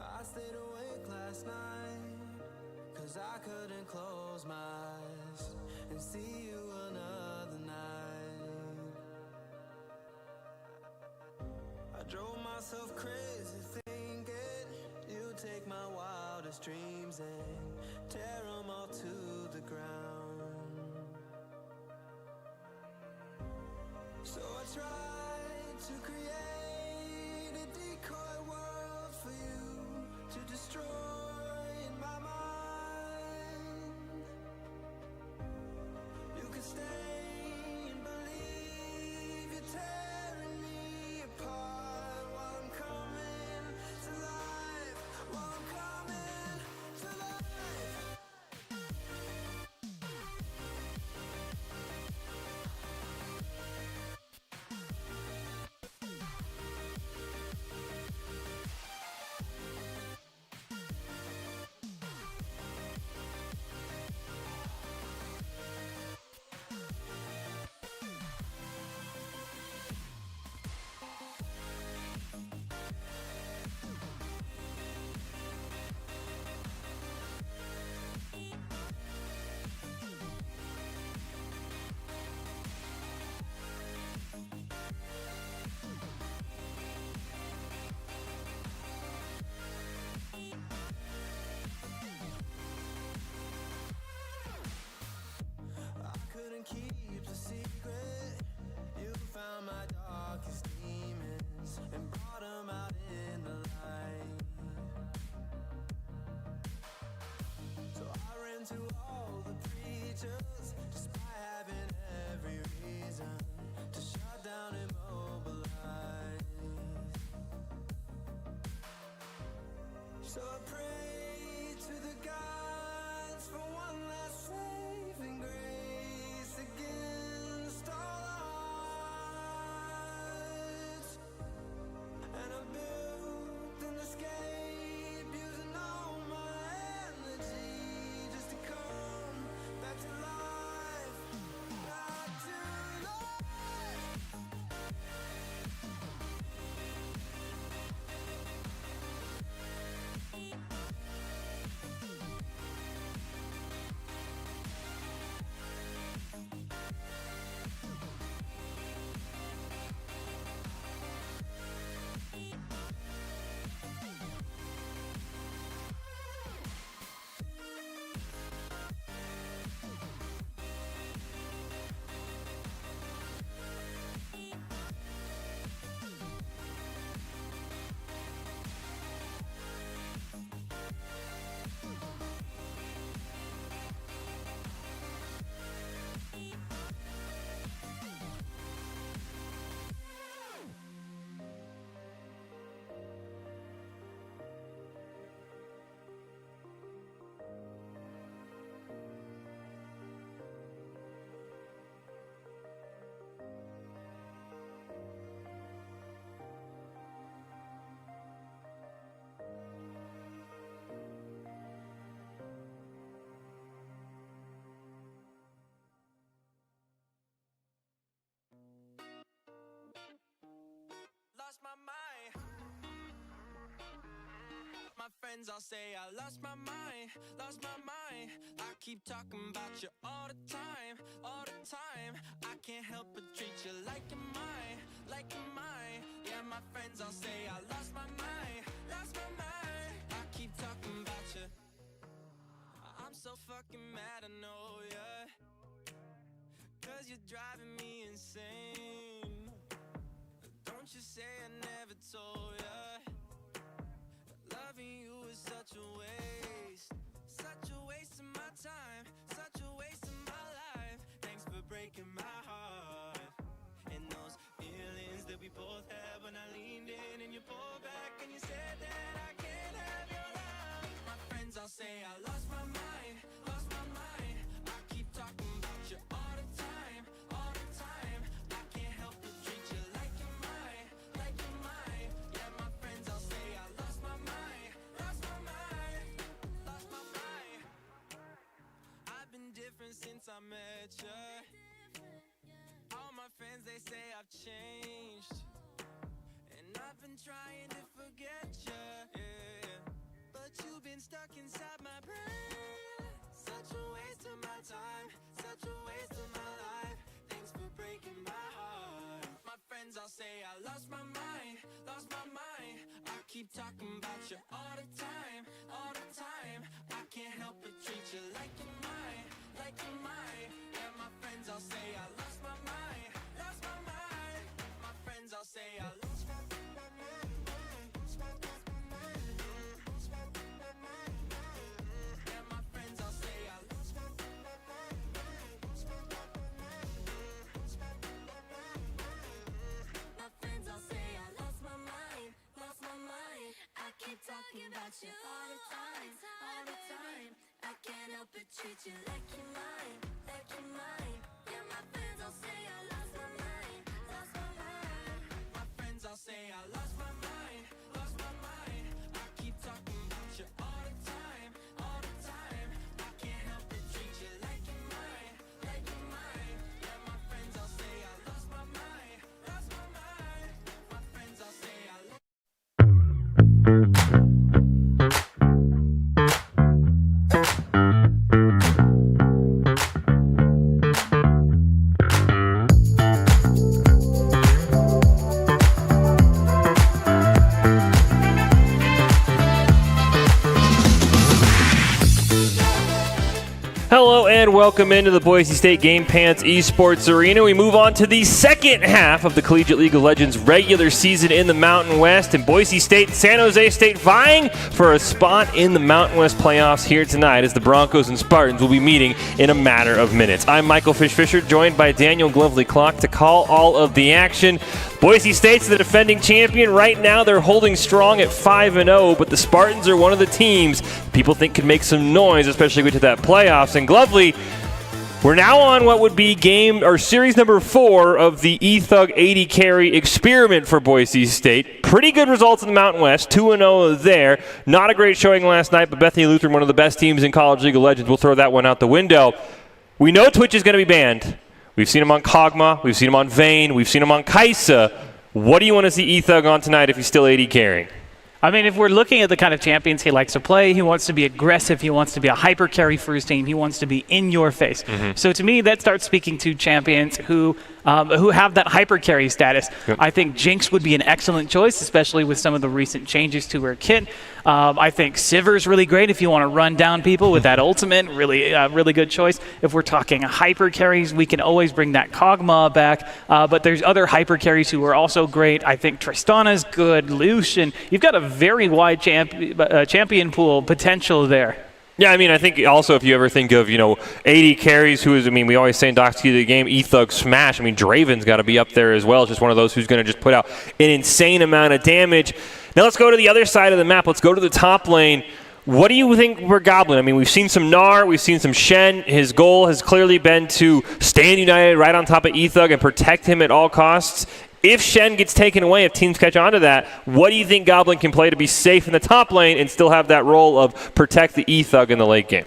I stayed awake last night, 'cause I couldn't close my eyes and see you another night. I drove myself crazy thinking you'd take my wildest dreams and tear them all to the ground. So I tried to create a decoy world for you to destroy in my mind. You could stay and believe you're tearing me apart while I'm coming to life, while I'm coming to life. I couldn't keep the secret. You found my darkest demons and brought them out in the light. So I ran to all the preachers, despite having every reason to shut down and mobilize. So I prayed to the gods for one last saving grace against all odds. And I built an escape using all my energy just to come back to life, back to life. Lost my mind. My friends all say I lost my mind, lost my mind. I keep talking about you all the time, all the time. I can't help but treat you like you're mine, like you're mine. Yeah, my friends all say I lost my mind, lost my mind. I keep talking about you. I'm so fucking mad, I know, yeah. 'Cause you're driving me insane. Don't you say I never told ya. Loving you is such a waste of my time, such a waste of my life. Thanks for breaking my heart. And those feelings that we both had when I leaned in and you pulled back and you said that about you all the time, all the time. I can't help but treat you like you're mine, like you're mine. Yeah, my friends all say I lost my mind, lost my mind. My friends all say I lost my mind. Yeah, my friends all say I lost my I keep talking about you all the time, all the time. I can't help but treat you like you're mine, like you're mine. Yeah, my friends all say I lost my mind, lost my mind. My friends all say I lost my mind, lost my mind. I keep talking about you all the time, all the time. I can't help but treat you like you're mine, like you're mine. Yeah, my friends all say I lost my mind, lost my mind. My friends all say I lost. Hello and welcome into the Boise State Game Pants Esports Arena. We move on to the second half of the Collegiate League of Legends regular season in the Mountain West, and Boise State and San Jose State vying for a spot in the Mountain West playoffs here tonight as the Broncos and Spartans will be meeting in a matter of minutes. I'm Michael Fish-Fisher, joined by Daniel Glovely-Clock to call all of the action. Boise State's the defending champion. Right now they're holding strong at 5-0, but the Spartans are one of the teams people think could make some noise, especially with that playoffs. And Glovely, we're now on what would be series number 4 of the E-Thug 80 carry experiment for Boise State. Pretty good results in the Mountain West, 2-0 there. Not a great showing last night, but Bethany Lutheran, one of the best teams in College League of Legends, will throw that one out the window. We know Twitch is going to be banned. We've seen him on Kog'Maw, we've seen him on Vayne, we've seen him on Kaisa. What do you want to see E-Thug on tonight if he's still 80 carrying? I mean, if we're looking at the kind of champions he likes to play, he wants to be aggressive, he wants to be a hyper carry for his team, he wants to be in your face. So to me, that starts speaking to champions who have that hyper carry status. Yep. I think Jinx would be an excellent choice, especially with some of the recent changes to her kit. I think Sivir's really great if you want to run down people with that ultimate. Really good choice. If we're talking hyper carries, we can always bring that Kog'Maw back. But there's other hyper carries who are also great. I think Tristana's good. Lucian. You've got a very wide champion pool potential there. Yeah, I mean, I think also if you ever think of, 80 carries, we always say in Docs Key of the game, E-Thug smash. I mean, Draven's got to be up there as well. It's just one of those who's going to just put out an insane amount of damage. Now let's go to the other side of the map. Let's go to the top lane. What do you think for Goblin? I mean, we've seen some Gnar, we've seen some Shen. His goal has clearly been to stand united right on top of E-Thug and protect him at all costs. If Shen gets taken away, if teams catch on to that, what do you think Goblin can play to be safe in the top lane and still have that role of protect the E-Thug in the late game?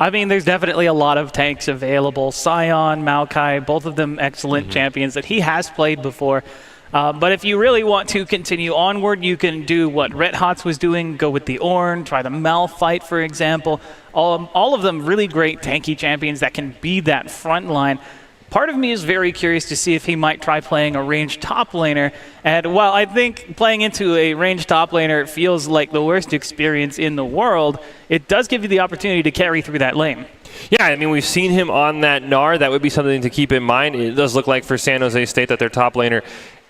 I mean, there's definitely a lot of tanks available. Sion, Maokai, both of them excellent champions that he has played before. But if you really want to continue onward, you can do what Red Hots was doing, go with the Ornn, try the Malphite, for example. All of them really great tanky champions that can be that front line. Part of me is very curious to see if he might try playing a ranged top laner. And while I think playing into a ranged top laner feels like the worst experience in the world, it does give you the opportunity to carry through that lane. Yeah, I mean, we've seen him on that Gnar. That would be something to keep in mind. It does look like for San Jose State that their top laner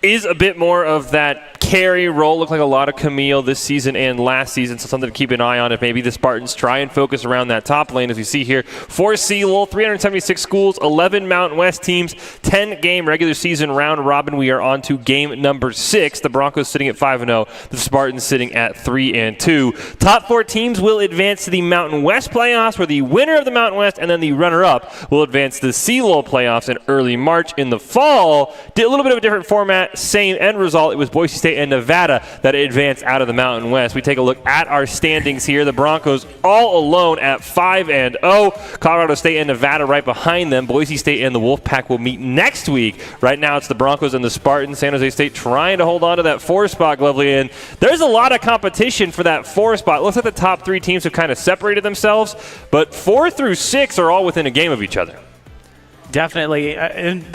is a bit more of that carry role. Looked like a lot of Camille this season and last season, so something to keep an eye on if maybe the Spartans try and focus around that top lane. As we see here, 4C LoL, 376 schools, 11 Mountain West teams, 10-game regular season round robin. We are on to game number 6. The Broncos sitting at 5-0, the Spartans sitting at 3-2. Top 4 teams will advance to the Mountain West playoffs, where the winner of the Mountain West and then the runner-up will advance to the CLOL playoffs in early March. In the fall, did a little bit of a different format. Same end result. It was Boise State and Nevada that advanced out of the Mountain West. We take a look at our standings here. The Broncos all alone at 5-0. Colorado State and Nevada right behind them. Boise State and the Wolfpack will meet next week. Right now it's the Broncos and the Spartans. San Jose State trying to hold on to that 4 spot, Glovely. And there's a lot of competition for that 4 spot. Looks like the top 3 teams have kind of separated themselves, but 4 through 6 are all within a game of each other. Definitely, and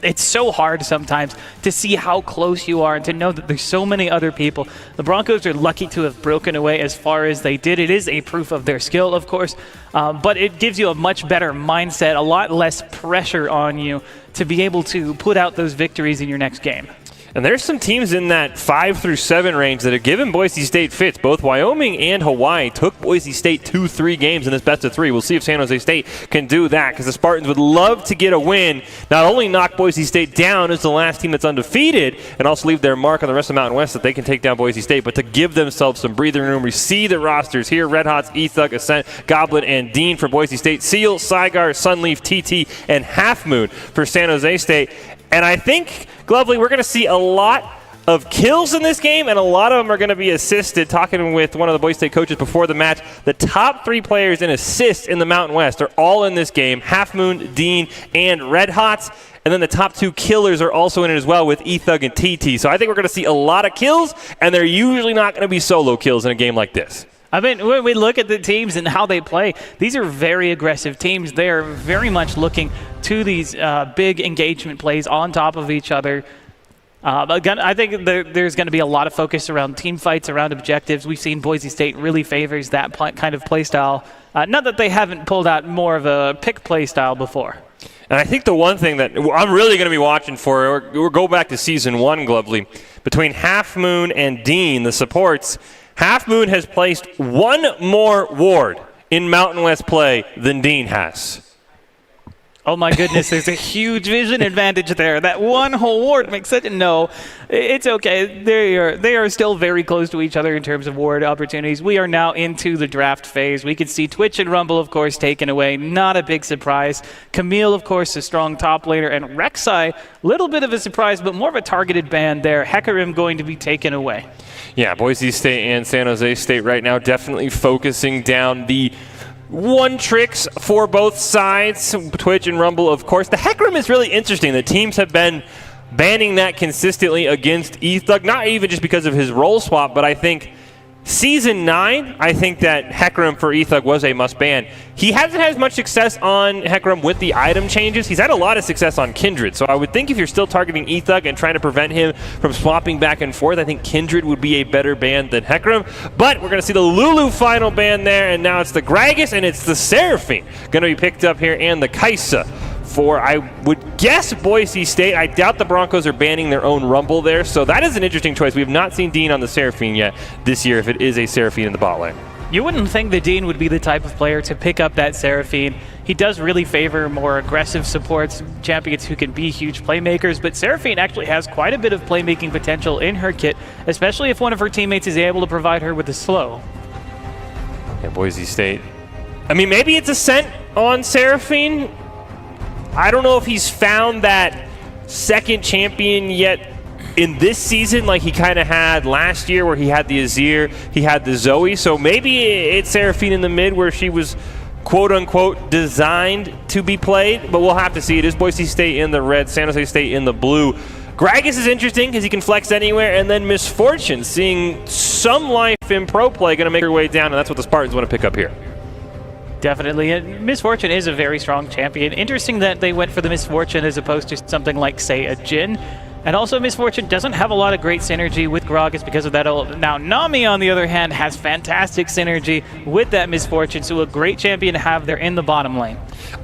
it's so hard sometimes to see how close you are and to know that there's so many other people. The Broncos are lucky to have broken away as far as they did. It is a proof of their skill, of course, but it gives you a much better mindset, a lot less pressure on you to be able to put out those victories in your next game. And there's some teams in that 5 through 7 range that have given Boise State fits. Both Wyoming and Hawaii took Boise State 2-3 games in this best of 3. We'll see if San Jose State can do that, because the Spartans would love to get a win, not only knock Boise State down as the last team that's undefeated, and also leave their mark on the rest of Mountain West that they can take down Boise State, but to give themselves some breathing room. We see the rosters here: Red Hots, Ethug, Ascent, Goblin, and Dean for Boise State, Seal, Saigar, Sunleaf, TT, and Half Moon for San Jose State. And I think, Glovely, we're going to see a lot of kills in this game, and a lot of them are going to be assisted. Talking with one of the Boise State coaches before the match, the top 3 players in assists in the Mountain West are all in this game: Half Moon, Dean, and Red Hots. And then the top 2 killers are also in it as well, with Ethug and TT. So I think we're going to see a lot of kills, and they're usually not going to be solo kills in a game like this. I mean, when we look at the teams and how they play, these are very aggressive teams. They are very much looking to these big engagement plays on top of each other. Again, I think there's going to be a lot of focus around team fights, around objectives. We've seen Boise State really favors that kind of play style. Not that they haven't pulled out more of a pick play style before. And I think the one thing that I'm really going to be watching for, we'll go back to Season 1, Glovely, between Half Moon and Dean, the supports. Half Moon has placed 1 more ward in Mountain West play than Dean has. Oh my goodness, there's a huge vision advantage there. That 1 whole ward makes it. No, it's okay. They are still very close to each other in terms of ward opportunities. We are now into the draft phase. We can see Twitch and Rumble, of course, taken away. Not a big surprise. Camille, of course, a strong top laner. And Rek'Sai, little bit of a surprise, but more of a targeted ban there. Hecarim going to be taken away. Yeah, Boise State and San Jose State right now definitely focusing down the one tricks for both sides. Twitch and Rumble, of course. The Hecarim is really interesting. The teams have been banning that consistently against Ethug, not even just because of his role swap, but I think Season 9, I think that Hecarim for Ethug was a must-ban. He hasn't had as much success on Hecarim with the item changes. He's had a lot of success on Kindred. So I would think if you're still targeting Ethug and trying to prevent him from swapping back and forth, I think Kindred would be a better ban than Hecarim. But we're going to see the Lulu final ban there, and now it's the Gragas and it's the Seraphine going to be picked up here, and the Kaisa for, I would guess, Boise State. I doubt the Broncos are banning their own Rumble there, so that is an interesting choice. We have not seen Dean on the Seraphine yet this year, if it is a Seraphine in the bot lane. You wouldn't think that Dean would be the type of player to pick up that Seraphine. He does really favor more aggressive supports, champions who can be huge playmakers, but Seraphine actually has quite a bit of playmaking potential in her kit, especially if one of her teammates is able to provide her with the slow. Yeah, Boise State. I mean, maybe it's Ascent on Seraphine. I don't know if he's found that second champion yet in this season like he kind of had last year, where he had the Azir, he had the Zoe. So maybe it's Seraphine in the mid, where she was quote-unquote designed to be played, but we'll have to see. It is Boise State in the red, San Jose State in the blue. Gragas is interesting because he can flex anywhere, and then Misfortune, seeing some life in pro play, going to make her way down, and that's what the Spartans want to pick up here. Definitely. And Misfortune is a very strong champion. Interesting that they went for the Misfortune as opposed to something like, say, a Jhin. And also, Misfortune doesn't have a lot of great synergy with Gragas because of that. Now, Nami, on the other hand, has fantastic synergy with that Misfortune, so a great champion to have there in the bottom lane.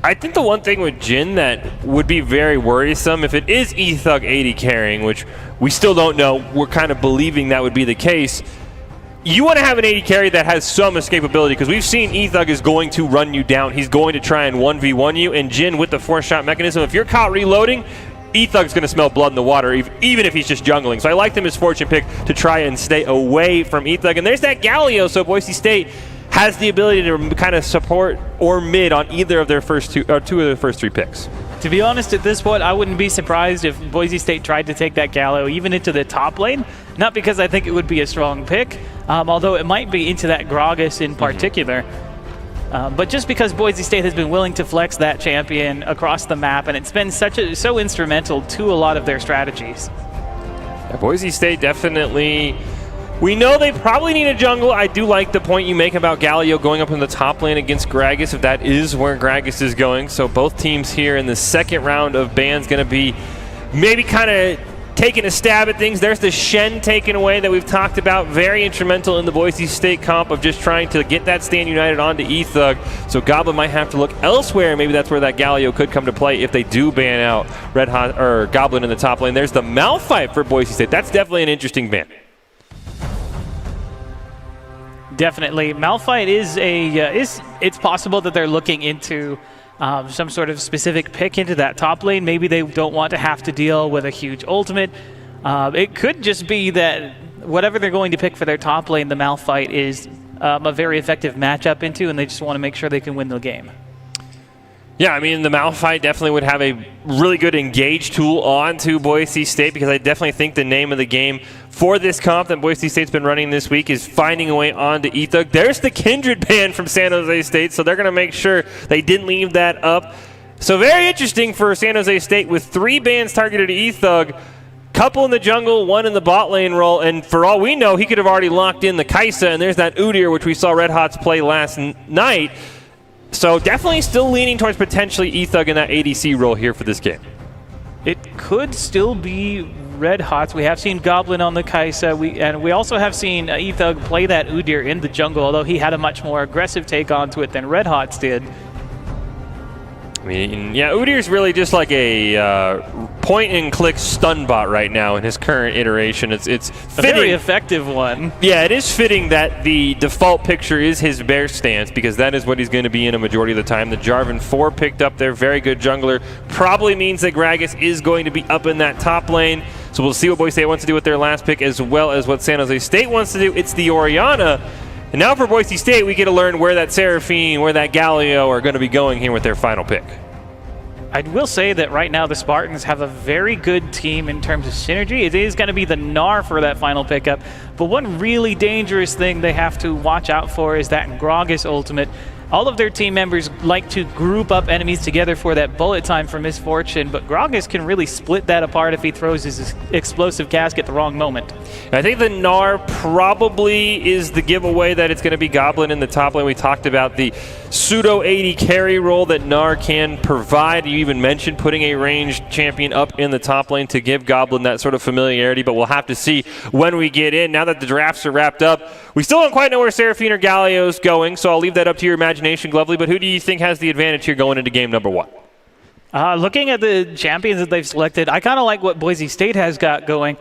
I think the one thing with Jhin that would be very worrisome, if it is Ethug 80 carrying, which we still don't know, we're kind of believing that would be the case. You want to have an 80 carry that has some escapability, because we've seen Ethug is going to run you down. He's going to try and 1v1 you, and Jhin with the 4-shot mechanism, if you're caught reloading, Ethug's going to smell blood in the water, even if he's just jungling. So I like the Misfortune pick to try and stay away from Ethug. And there's that Galio, so Boise State has the ability to kind of support or mid on either of their first two of their first 3 picks. To be honest, at this point, I wouldn't be surprised if Boise State tried to take that Galio even into the top lane. Not because I think it would be a strong pick, although it might be into that Gragas in particular. But just because Boise State has been willing to flex that champion across the map, and it's been so instrumental to a lot of their strategies. Yeah, Boise State definitely We know they probably need a jungle. I do like the point you make about Galio going up in the top lane against Gragas, if that is where Gragas is going. So both teams here in the second round of bans going to be maybe kind of taking a stab at things. There's the Shen taken away that we've talked about. Very instrumental in the Boise State comp of just trying to get that stand united onto Ethug. So Goblin might have to look elsewhere. Maybe that's where that Galio could come to play if they do ban out Red Hot or Goblin in the top lane. There's the Malphite for Boise State. That's definitely an interesting ban. Definitely. Malphite is it's possible that they're looking into some sort of specific pick into that top lane. Maybe they don't want to have to deal with a huge ultimate. It could just be that whatever they're going to pick for their top lane, the Malphite is a very effective matchup into, and they just want to make sure they can win the game. Yeah, I mean, the Malphite definitely would have a really good engage tool onto Boise State, because I definitely think the name of the game for this comp that Boise State's been running this week is finding a way onto Ethug. There's the Kindred ban from San Jose State, so they're going to make sure they didn't leave that up. So very interesting for San Jose State with 3 bans targeted at Ethug, couple in the jungle, 1 in the bot lane role, and for all we know, he could have already locked in the Kaisa, and there's that Udyr, which we saw Red Hots play last night. So definitely still leaning towards potentially Ethug in that ADC role here for this game. It could still be Red Hots. We have seen Goblin on the Kaisa, and we also have seen Ethug play that Udyr in the jungle, although he had a much more aggressive take onto it than Red Hots did. I mean, yeah, Udyr's really just like a point-and-click stun bot right now in his current iteration. It's fitting. A very effective one. Yeah, it is fitting that the default picture is his bear stance, because that is what he's going to be in a majority of the time. The Jarvan 4 picked up there, very good jungler. Probably means that Gragas is going to be up in that top lane. So we'll see what Boise State wants to do with their last pick, as well as what San Jose State wants to do. It's the Orianna. And now for Boise State, we get to learn where that Seraphine, where that Galio are going to be going here with their final pick. I will say that right now the Spartans have a very good team in terms of synergy. It is going to be the Gnar for that final pickup. But one really dangerous thing they have to watch out for is that Gragas ultimate. All of their team members like to group up enemies together for that bullet time for Misfortune, but Gragas can really split that apart if he throws his explosive cask at the wrong moment. I think the Gnar probably is the giveaway that it's going to be Goblin in the top lane. We talked about the pseudo 80 carry role that Gnar can provide. You even mentioned putting a ranged champion up in the top lane to give Goblin that sort of familiarity, but we'll have to see when we get in. Now that the drafts are wrapped up, we still don't quite know where Seraphine or Galio's going, so I'll leave that up to your imagination, Glovely, but who do you think has the advantage here going into game number 1? Looking at the champions that they've selected, I kind of like what Boise State has got going.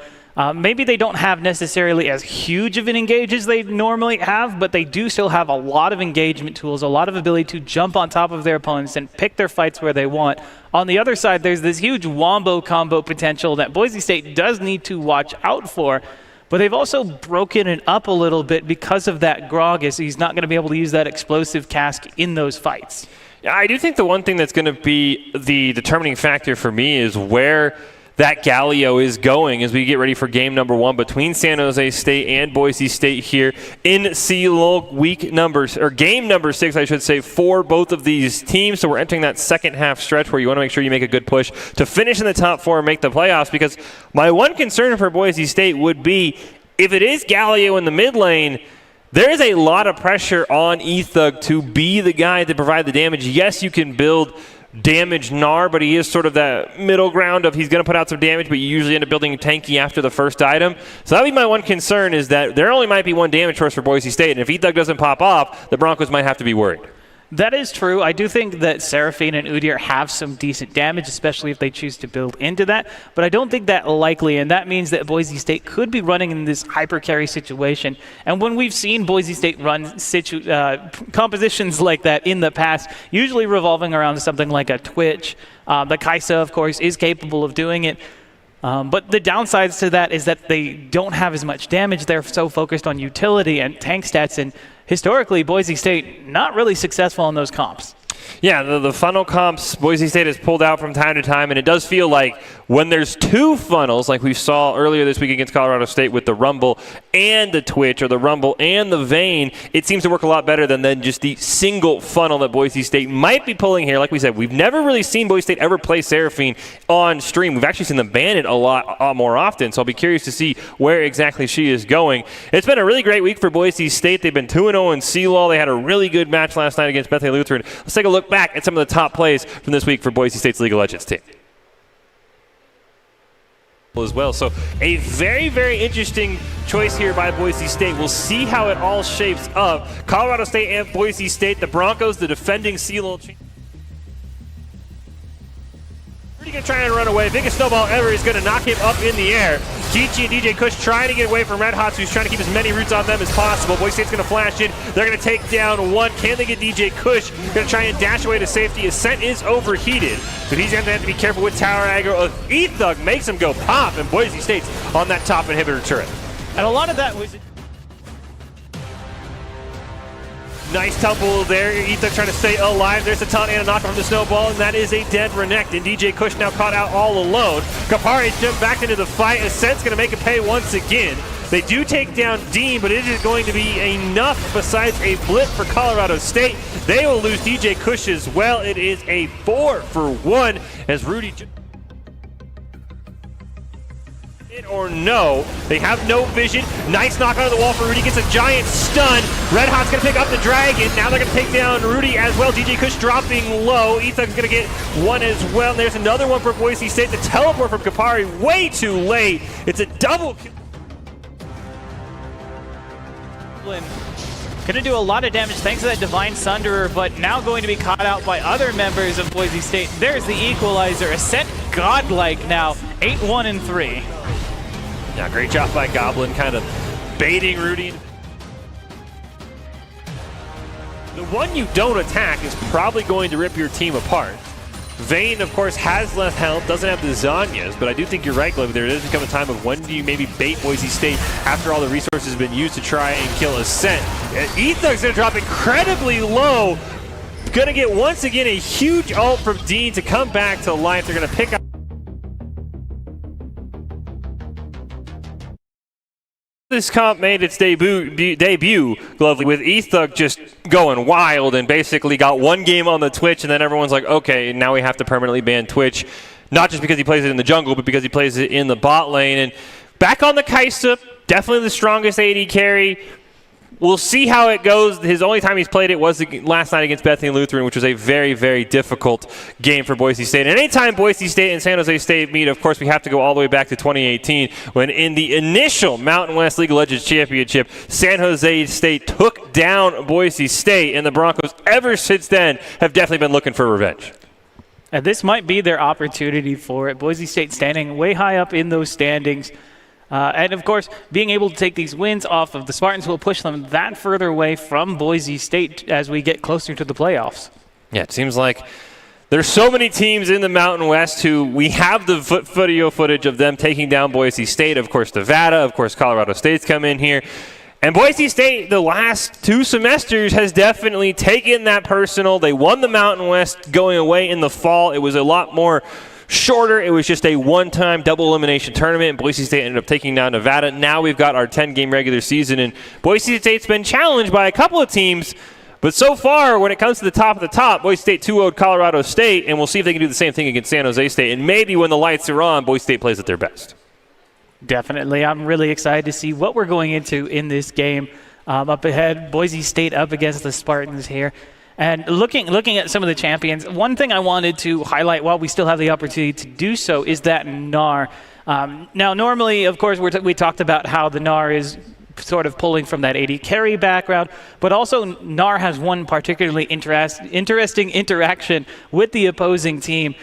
Maybe they don't have necessarily as huge of an engage as they normally have, but they do still have a lot of engagement tools, a lot of ability to jump on top of their opponents and pick their fights where they want. On the other side, there's this huge wombo combo potential that Boise State does need to watch out for. But they've also broken it up a little bit because of that Gragas. He's not going to be able to use that explosive cask in those fights. Yeah, I do think the one thing that's going to be the determining factor for me is where that Galio is going as we get ready for game number 1 between San Jose State and Boise State here in CLOL game number 6, I should say, for both of these teams. So we're entering that second half stretch where you want to make sure you make a good push to finish in the top 4 and make the playoffs, because my one concern for Boise State would be if it is Galio in the mid lane, there is a lot of pressure on Ethug to be the guy to provide the damage. Yes, you can build damage Gnar, but he is sort of that middle ground of he's going to put out some damage, but you usually end up building tanky after the first item. So that would be my one concern, is that there only might be one damage source for Boise State, and if Ethug doesn't pop off, the Broncos might have to be worried. That is true. I do think that Seraphine and Udyr have some decent damage, especially if they choose to build into that, but I don't think that likely, and that means that Boise State could be running in this hyper carry situation. And when we've seen Boise State run compositions like that in the past, usually revolving around something like a Twitch, the Kaisa, of course, is capable of doing it. But the downsides to that is that they don't have as much damage. They're so focused on utility and tank stats, and historically, Boise State not really successful in those comps. Yeah, the funnel comps, Boise State has pulled out from time to time, and it does feel like when there's two funnels, like we saw earlier this week against Colorado State with the Rumble and the Twitch, or the Rumble and the Vayne, it seems to work a lot better than just the single funnel that Boise State might be pulling here. Like we said, we've never really seen Boise State ever play Seraphine on stream. We've actually seen them ban it a lot more often, so I'll be curious to see where exactly she is going. It's been a really great week for Boise State. They've been 2-0 in CLOL. They had a really good match last night against Bethany Lutheran. Let's take a look back at some of the top plays from this week for Boise State's League of Legends team as well. So a very, very interesting choice here by Boise State. We'll see how it all shapes up. Colorado State and Boise State, the Broncos, the defending CLOL champions. Rudy going to try and run away. Biggest snowball ever. Is going to knock him up in the air. Geechee and DJ Kush trying to get away from Red Hots, who's trying to keep as many roots on them as possible. Boise State's going to flash in. They're going to take down one. Can they get DJ Kush? Going to try and dash away to safety. Ascent is overheated, but he's going to have to be careful with tower aggro. E-Thug makes him go pop, and Boise State's on that top inhibitor turret. And a lot of that was... Nice tumble there. E-Thug trying to stay alive. There's a taunt and a knock from the snowball, and that is a dead Renekton. And DJ Kush now caught out all alone. Kapari's jumped back into the fight. Ascent's going to make it pay once again. They do take down Dean, but it is going to be enough besides a blip for Colorado State. They will lose DJ Kush as well. It is a 4-for-1 as Rudy... or no, they have no vision. Nice knock out of the wall for Rudy, gets a giant stun. Red Hot's gonna pick up the dragon. Now they're gonna take down Rudy as well. DJ Kush dropping low. E-Thug's gonna get one as well. And there's another one for Boise State. The teleport from Kapari way too late. It's a double kill. Going to do a lot of damage thanks to that Divine Sunderer, but now going to be caught out by other members of Boise State. There's the equalizer. Ascent godlike now, 8-1 and 3. Yeah, great job by Goblin, kind of baiting Rudy. The one you don't attack is probably going to rip your team apart. Vayne, of course, has less health, doesn't have the Zanyas, but I do think you're right, Glove. There does become a time of when do you maybe bait Boise State after all the resources have been used to try and kill Ascent. E-Thug's going to drop incredibly low. Going to get, once again, a huge ult from Dean to come back to life. They're going to pick up. This comp made its debut, Glovely, with E-Thug just going wild and basically got one game on the Twitch, and then everyone's like, okay, now we have to permanently ban Twitch, not just because he plays it in the jungle, but because he plays it in the bot lane. And back on the Kaisa, definitely the strongest AD carry. We'll see how it goes. His only time he's played it was last night against Bethany Lutheran, which was a very, very difficult game for Boise State. And anytime Boise State and San Jose State meet, of course, we have to go all the way back to 2018, when in the initial Mountain West League of Legends Championship, San Jose State took down Boise State, and the Broncos ever since then have definitely been looking for revenge. And this might be their opportunity for it. Boise State standing way high up in those standings. And, of course, being able to take these wins off of the Spartans will push them that further away from Boise State as we get closer to the playoffs. Yeah, it seems like there's so many teams in the Mountain West who we have the video footage of them taking down Boise State. Of course, Nevada. Of course, Colorado State's come in here. And Boise State, the last 2 semesters, has definitely taken that personal. They won the Mountain West going away in the fall. It was a lot more shorter. It was just a one-time double elimination tournament. Boise State ended up taking down Nevada. Now we've got our 10-game regular season, and Boise State's been challenged by a couple of teams. But so far, when it comes to the top of the top, Boise State 2-0'd Colorado State, and we'll see if they can do the same thing against San Jose State. And maybe when the lights are on, Boise State plays at their best. Definitely. I'm really excited to see what we're going into in this game. Up ahead, Boise State up against the Spartans here. And looking at some of the champions, one thing I wanted to highlight while we still have the opportunity to do so is that Gnar. Now, normally, of course, we talked about how the Gnar is sort of pulling from that AD carry background, but also Gnar has one particularly interesting interaction with the opposing team.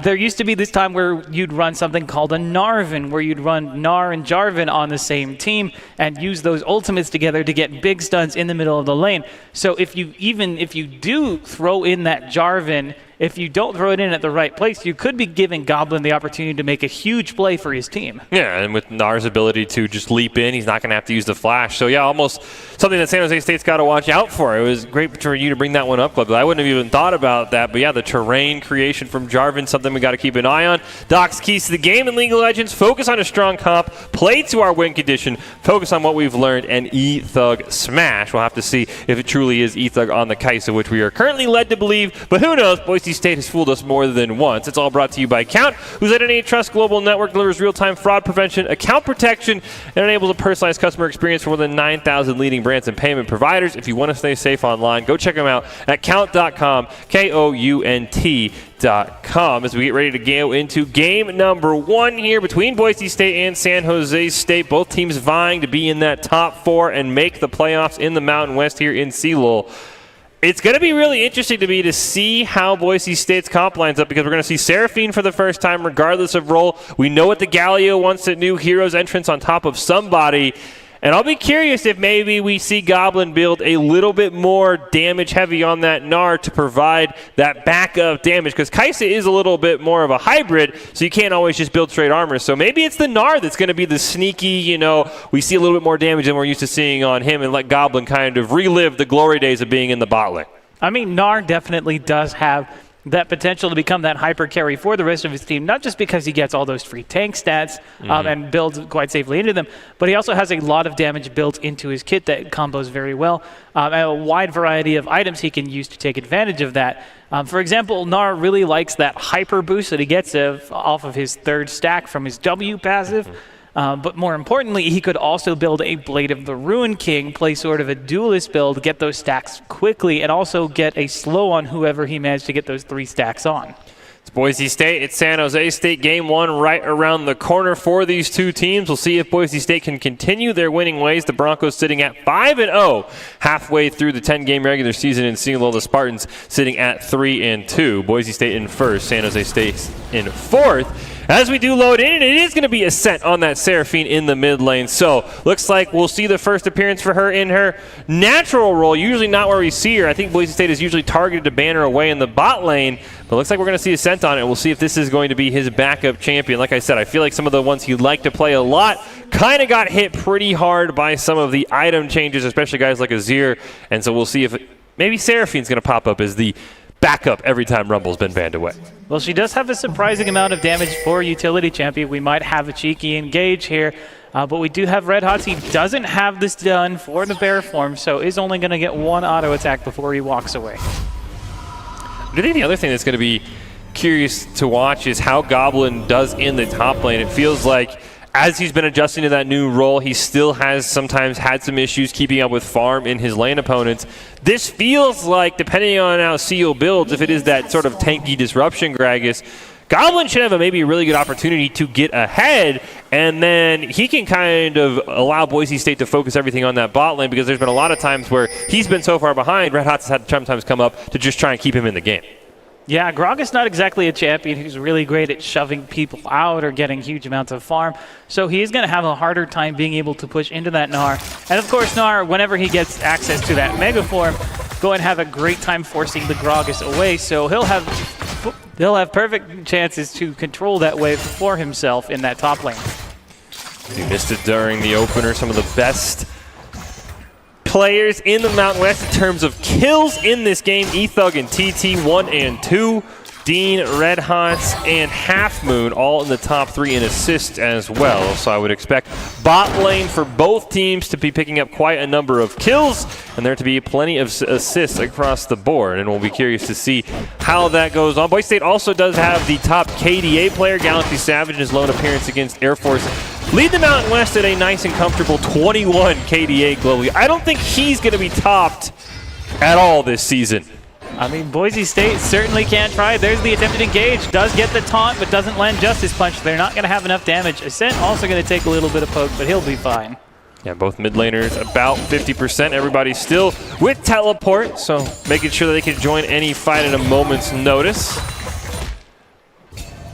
There used to be this time where you'd run something called a Narvin, where you'd run Gnar and Jarvan on the same team and use those ultimates together to get big stuns in the middle of the lane. So if you do throw in that Jarvan if you don't throw it in at the right place, you could be giving Goblin the opportunity to make a huge play for his team. Yeah, and with Nar's ability to just leap in, he's not going to have to use the flash. So yeah, almost something that San Jose State's got to watch out for. It was great for you to bring that one up, Club. I wouldn't have even thought about that. But yeah, the terrain creation from Jarvan, something we got to keep an eye on. Doc's keys to the game in League of Legends: focus on a strong comp, play to our win condition, focus on what we've learned, and E-Thug smash. We'll have to see if it truly is E-Thug on the Kai'Sa, which we are currently led to believe. But who knows? Boise State has fooled us more than once. It's all brought to you by Count, whose Identity Trust Global Network delivers real-time fraud prevention, account protection, and enables a personalized customer experience for more than 9,000 leading brands and payment providers. If you want to stay safe online, go check them out at count.com, KOUNT.com, as we get ready to go into game number 1 here between Boise State and San Jose State. Both teams vying to be in that top 4 and make the playoffs in the Mountain West here in LoL. It's going to be really interesting to see how Boise State's comp lines up, because we're going to see Seraphine for the first time regardless of role. We know what the Galio wants, a new hero's entrance on top of somebody. And I'll be curious if maybe we see Goblin build a little bit more damage heavy on that Gnar to provide that backup damage, because Kai'Sa is a little bit more of a hybrid, so you can't always just build straight armor. So maybe it's the Gnar that's going to be the sneaky, we see a little bit more damage than we're used to seeing on him, and let Goblin kind of relive the glory days of being in the bot lane. I mean, Gnar definitely does have that potential to become that hyper carry for the rest of his team, not just because he gets all those free tank stats and builds quite safely into them, but he also has a lot of damage built into his kit that combos very well, and a wide variety of items he can use to take advantage of that. For example, Gnar really likes that hyper boost that he gets off of his 3rd stack from his W passive. But more importantly, he could also build a Blade of the Ruin King, play sort of a duelist build, get those stacks quickly, and also get a slow on whoever he managed to get those 3 stacks on. It's Boise State, it's San Jose State. Game 1 right around the corner for these two teams. We'll see if Boise State can continue their winning ways. The Broncos sitting at 5-0 halfway through the 10-game regular season in LoL. The Spartans sitting at 3-2. Boise State in 1st, San Jose State in 4th. As we do load in, it is going to be Ascent on that Seraphine in the mid lane. So looks like we'll see the first appearance for her in her natural role, usually not where we see her. I think Boise State is usually targeted to ban her away in the bot lane, but looks like we're going to see Ascent on it. We'll see if this is going to be his backup champion. Like I said, I feel like some of the ones he'd like to play a lot kind of got hit pretty hard by some of the item changes, especially guys like Azir. And so we'll see if maybe Seraphine's going to pop up as the backup every time Rumble's been banned away. Well, she does have a surprising amount of damage for utility champion. We might have a cheeky engage here, but we do have Red Hots. He doesn't have this done for the bear form, so is only going to get 1 auto attack before he walks away. I think the other thing that's going to be curious to watch is how Goblin does in the top lane. It feels like as he's been adjusting to that new role, he still has sometimes had some issues keeping up with farm in his lane opponents. This feels like, depending on how Seal builds, if it is that sort of tanky disruption Gragas, Goblin should have maybe a really good opportunity to get ahead, and then he can kind of allow Boise State to focus everything on that bot lane, because there's been a lot of times where he's been so far behind, Red Hots has had to sometimes come up to just try and keep him in the game. Yeah, Grog is not exactly a champion who's really great at shoving people out or getting huge amounts of farm, so he's going to have a harder time being able to push into that Gnar. And of course, Gnar, whenever he gets access to that Mega Form, go and have a great time forcing the Gragas away, so he'll have perfect chances to control that wave for himself in that top lane. He missed it during the opener. Some of the best players in the Mountain West in terms of kills in this game. E-Thug and TT 1 and 2. Dean, Red Hots, and Half Moon all in the top 3 in assists as well. So I would expect bot lane for both teams to be picking up quite a number of kills, and there to be plenty of assists across the board. And we'll be curious to see how that goes on. Boise State also does have the top KDA player, Galaxy Savage, in his lone appearance against Air Force. Lead the Mountain West at a nice and comfortable 21 KDA globally. I don't think he's going to be topped at all this season. I mean, Boise State certainly can try. There's the attempted engage. Does get the taunt, but doesn't land Justice Punch. They're not going to have enough damage. Ascent also going to take a little bit of poke, but he'll be fine. Yeah, both mid laners about 50%. Everybody's still with teleport, so making sure that they can join any fight at a moment's notice.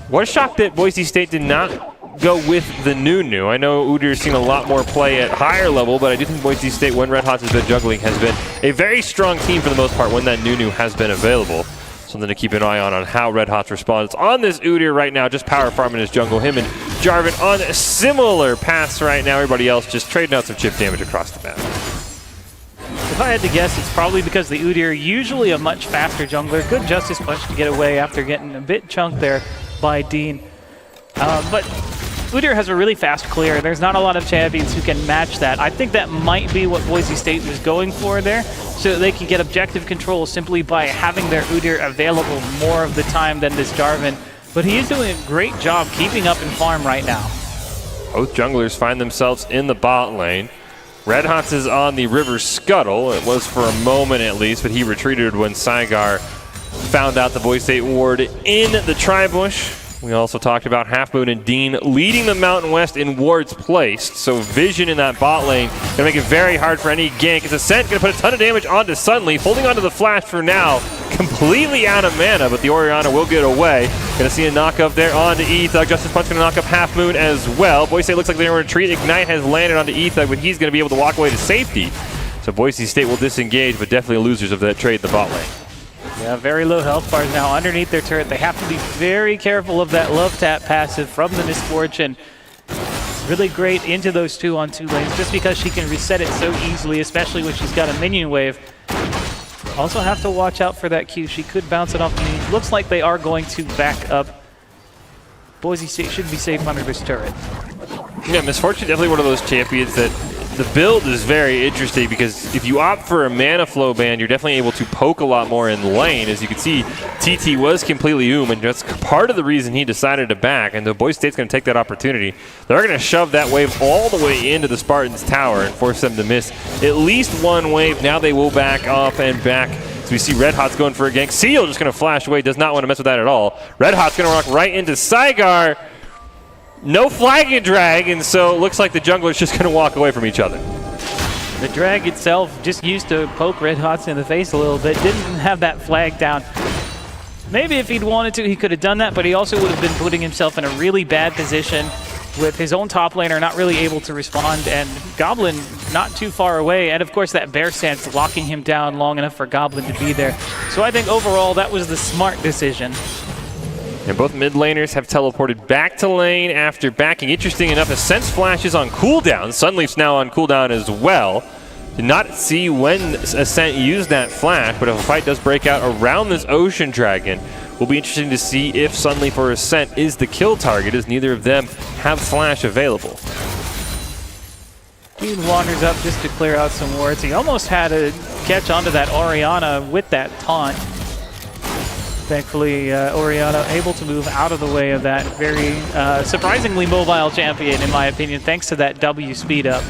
What a shock that Boise State did not go with the Nunu. I know Udyr's seen a lot more play at higher level, but I do think Boise State, when Red Hots has been juggling, has been a very strong team for the most part when that Nunu has been available. So something to keep an eye on how Red Hot's responds on this Udyr right now, just power farming his jungle. Him and Jarvan on similar paths right now. Everybody else just trading out some chip damage across the map. If I had to guess, it's probably because the Udyr, usually a much faster jungler, good Justice Punch to get away after getting a bit chunked there by Dean. But Udyr has a really fast clear. There's not a lot of champions who can match that. I think that might be what Boise State was going for there, so that they can get objective control simply by having their Udyr available more of the time than this Jarvan. But he is doing a great job keeping up in farm right now. Both junglers find themselves in the bot lane. Red Hots is on the river scuttle. It was for a moment at least, but he retreated when Saigar found out the Boise State ward in the tri-bush. We also talked about Half Moon and Dean leading the Mountain West in wards placed. So vision in that bot lane going to make it very hard for any gank. It's Ascent going to put a ton of damage onto Sunleaf, holding onto the flash for now. Completely out of mana, but the Orianna will get away. Going to see a knock up there onto Ethug. Justice Punch going to knock up Half Moon as well. Boise State looks like they're going to retreat. Ignite has landed onto Ethug, but he's going to be able to walk away to safety. So Boise State will disengage, but definitely losers of that trade in the bot lane. Yeah, very low health bars now underneath their turret. They have to be very careful of that love tap passive from the Misfortune. Really great into those 2-on-2 lanes just because she can reset it so easily, especially when she's got a minion wave. Also have to watch out for that Q. She could bounce it off minions. Looks like they are going to back up. Boise State should be safe under this turret. Yeah, Misfortune definitely one of those champions that the build is very interesting because if you opt for a mana flow ban, you're definitely able to poke a lot more in lane. As you can see, TT was completely and that's part of the reason he decided to back, and the Boise State's going to take that opportunity. They're going to shove that wave all the way into the Spartans' tower and force them to miss at least one wave. Now they will back up and back. So we see Red Hot's going for a gank. Seal just going to flash away, does not want to mess with that at all. Red Hot's going to rock right into Saigar. No flag and drag, and so it looks like the jungler's just going to walk away from each other. The drag itself just used to poke Red Hots in the face a little bit. Didn't have that flag down. Maybe if he'd wanted to, he could have done that, but he also would have been putting himself in a really bad position with his own top laner not really able to respond, and Goblin not too far away, and of course that bear stance locking him down long enough for Goblin to be there. So I think overall that was the smart decision. And both mid laners have teleported back to lane after backing. Interesting enough, Ascent's flash is on cooldown. Sunleaf's now on cooldown as well. Did not see when Ascent used that flash, but if a fight does break out around this Ocean Dragon, will be interesting to see if Sunleaf or Ascent is the kill target, as neither of them have flash available. Dean wanders up just to clear out some wards. He almost had to catch onto that Orianna with that taunt. Thankfully, Orianna able to move out of the way of that very surprisingly mobile champion, in my opinion, thanks to that W speed up.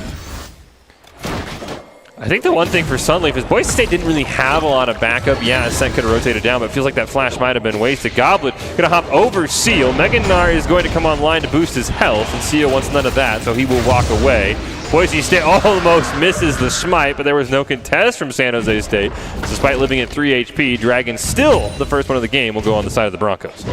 I think the one thing for Sunleaf is Boise State didn't really have a lot of backup. Yeah, Ascent could have rotated down, but it feels like that flash might have been wasted. Goblin going to hop over Seal. Meganar is going to come online to boost his health, and Seal wants none of that, so he will walk away. Boise State almost misses the smite, but there was no contest from San Jose State. Despite living at 3 HP, Dragon still the first one of the game will go on the side of the Broncos.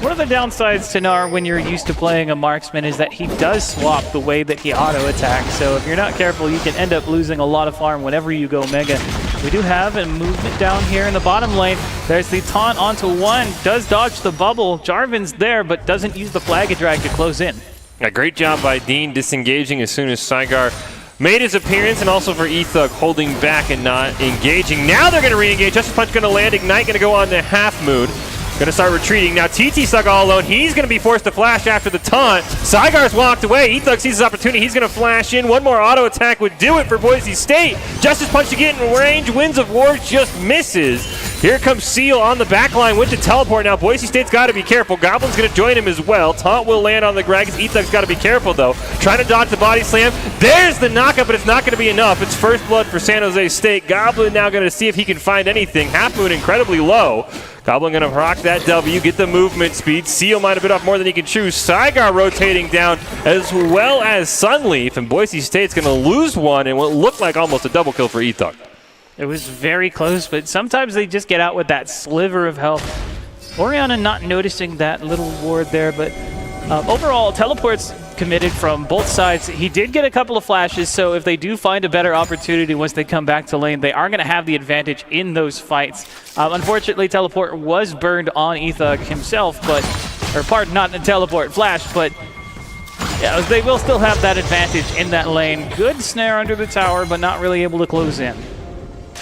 One of the downsides to Gnar when you're used to playing a marksman is that he does swap the way that he auto-attacks. So if you're not careful, you can end up losing a lot of farm whenever you go Mega. We do have a movement down here in the bottom lane. There's the taunt onto one. Does dodge the bubble. Jarvan's there, but doesn't use the flag and drag to close in. A great job by Dean disengaging as soon as Saigar made his appearance, and also for Ethug holding back and not engaging. Now they're going to re-engage. Justice Punch going to land. Ignite going to go on to Half Moon. Going to start retreating. Now TT stuck all alone. He's going to be forced to flash after the taunt. Saigar's walked away. Ethug sees his opportunity. He's going to flash in. One more auto attack would do it for Boise State. Justice Punch to get in range. Winds of War just misses. Here comes Seal on the back line with the teleport. Now Boise State's got to be careful. Goblin's going to join him as well. Taunt will land on the Gragas. Ethug's got to be careful though. Trying to dodge the body slam. There's the knockup, but it's not going to be enough. It's first blood for San Jose State. Goblin now going to see if he can find anything. Half Moon incredibly low. Goblin going to rock that W, get the movement speed. Seal might have bit off more than he can chew. Saigar rotating down as well as Sunleaf, and Boise State's going to lose one in what looked like almost a double kill for Ethug. It was very close, but sometimes they just get out with that sliver of health. Orianna not noticing that little ward there, but overall, teleports committed from both sides. He did get a couple of flashes, so if they do find a better opportunity once they come back to lane, they are going to have the advantage in those fights. Unfortunately, teleport was burned on Ethug himself, but, or pardon, not a teleport, flash, but yeah, they will still have that advantage in that lane. Good snare under the tower, but not really able to close in.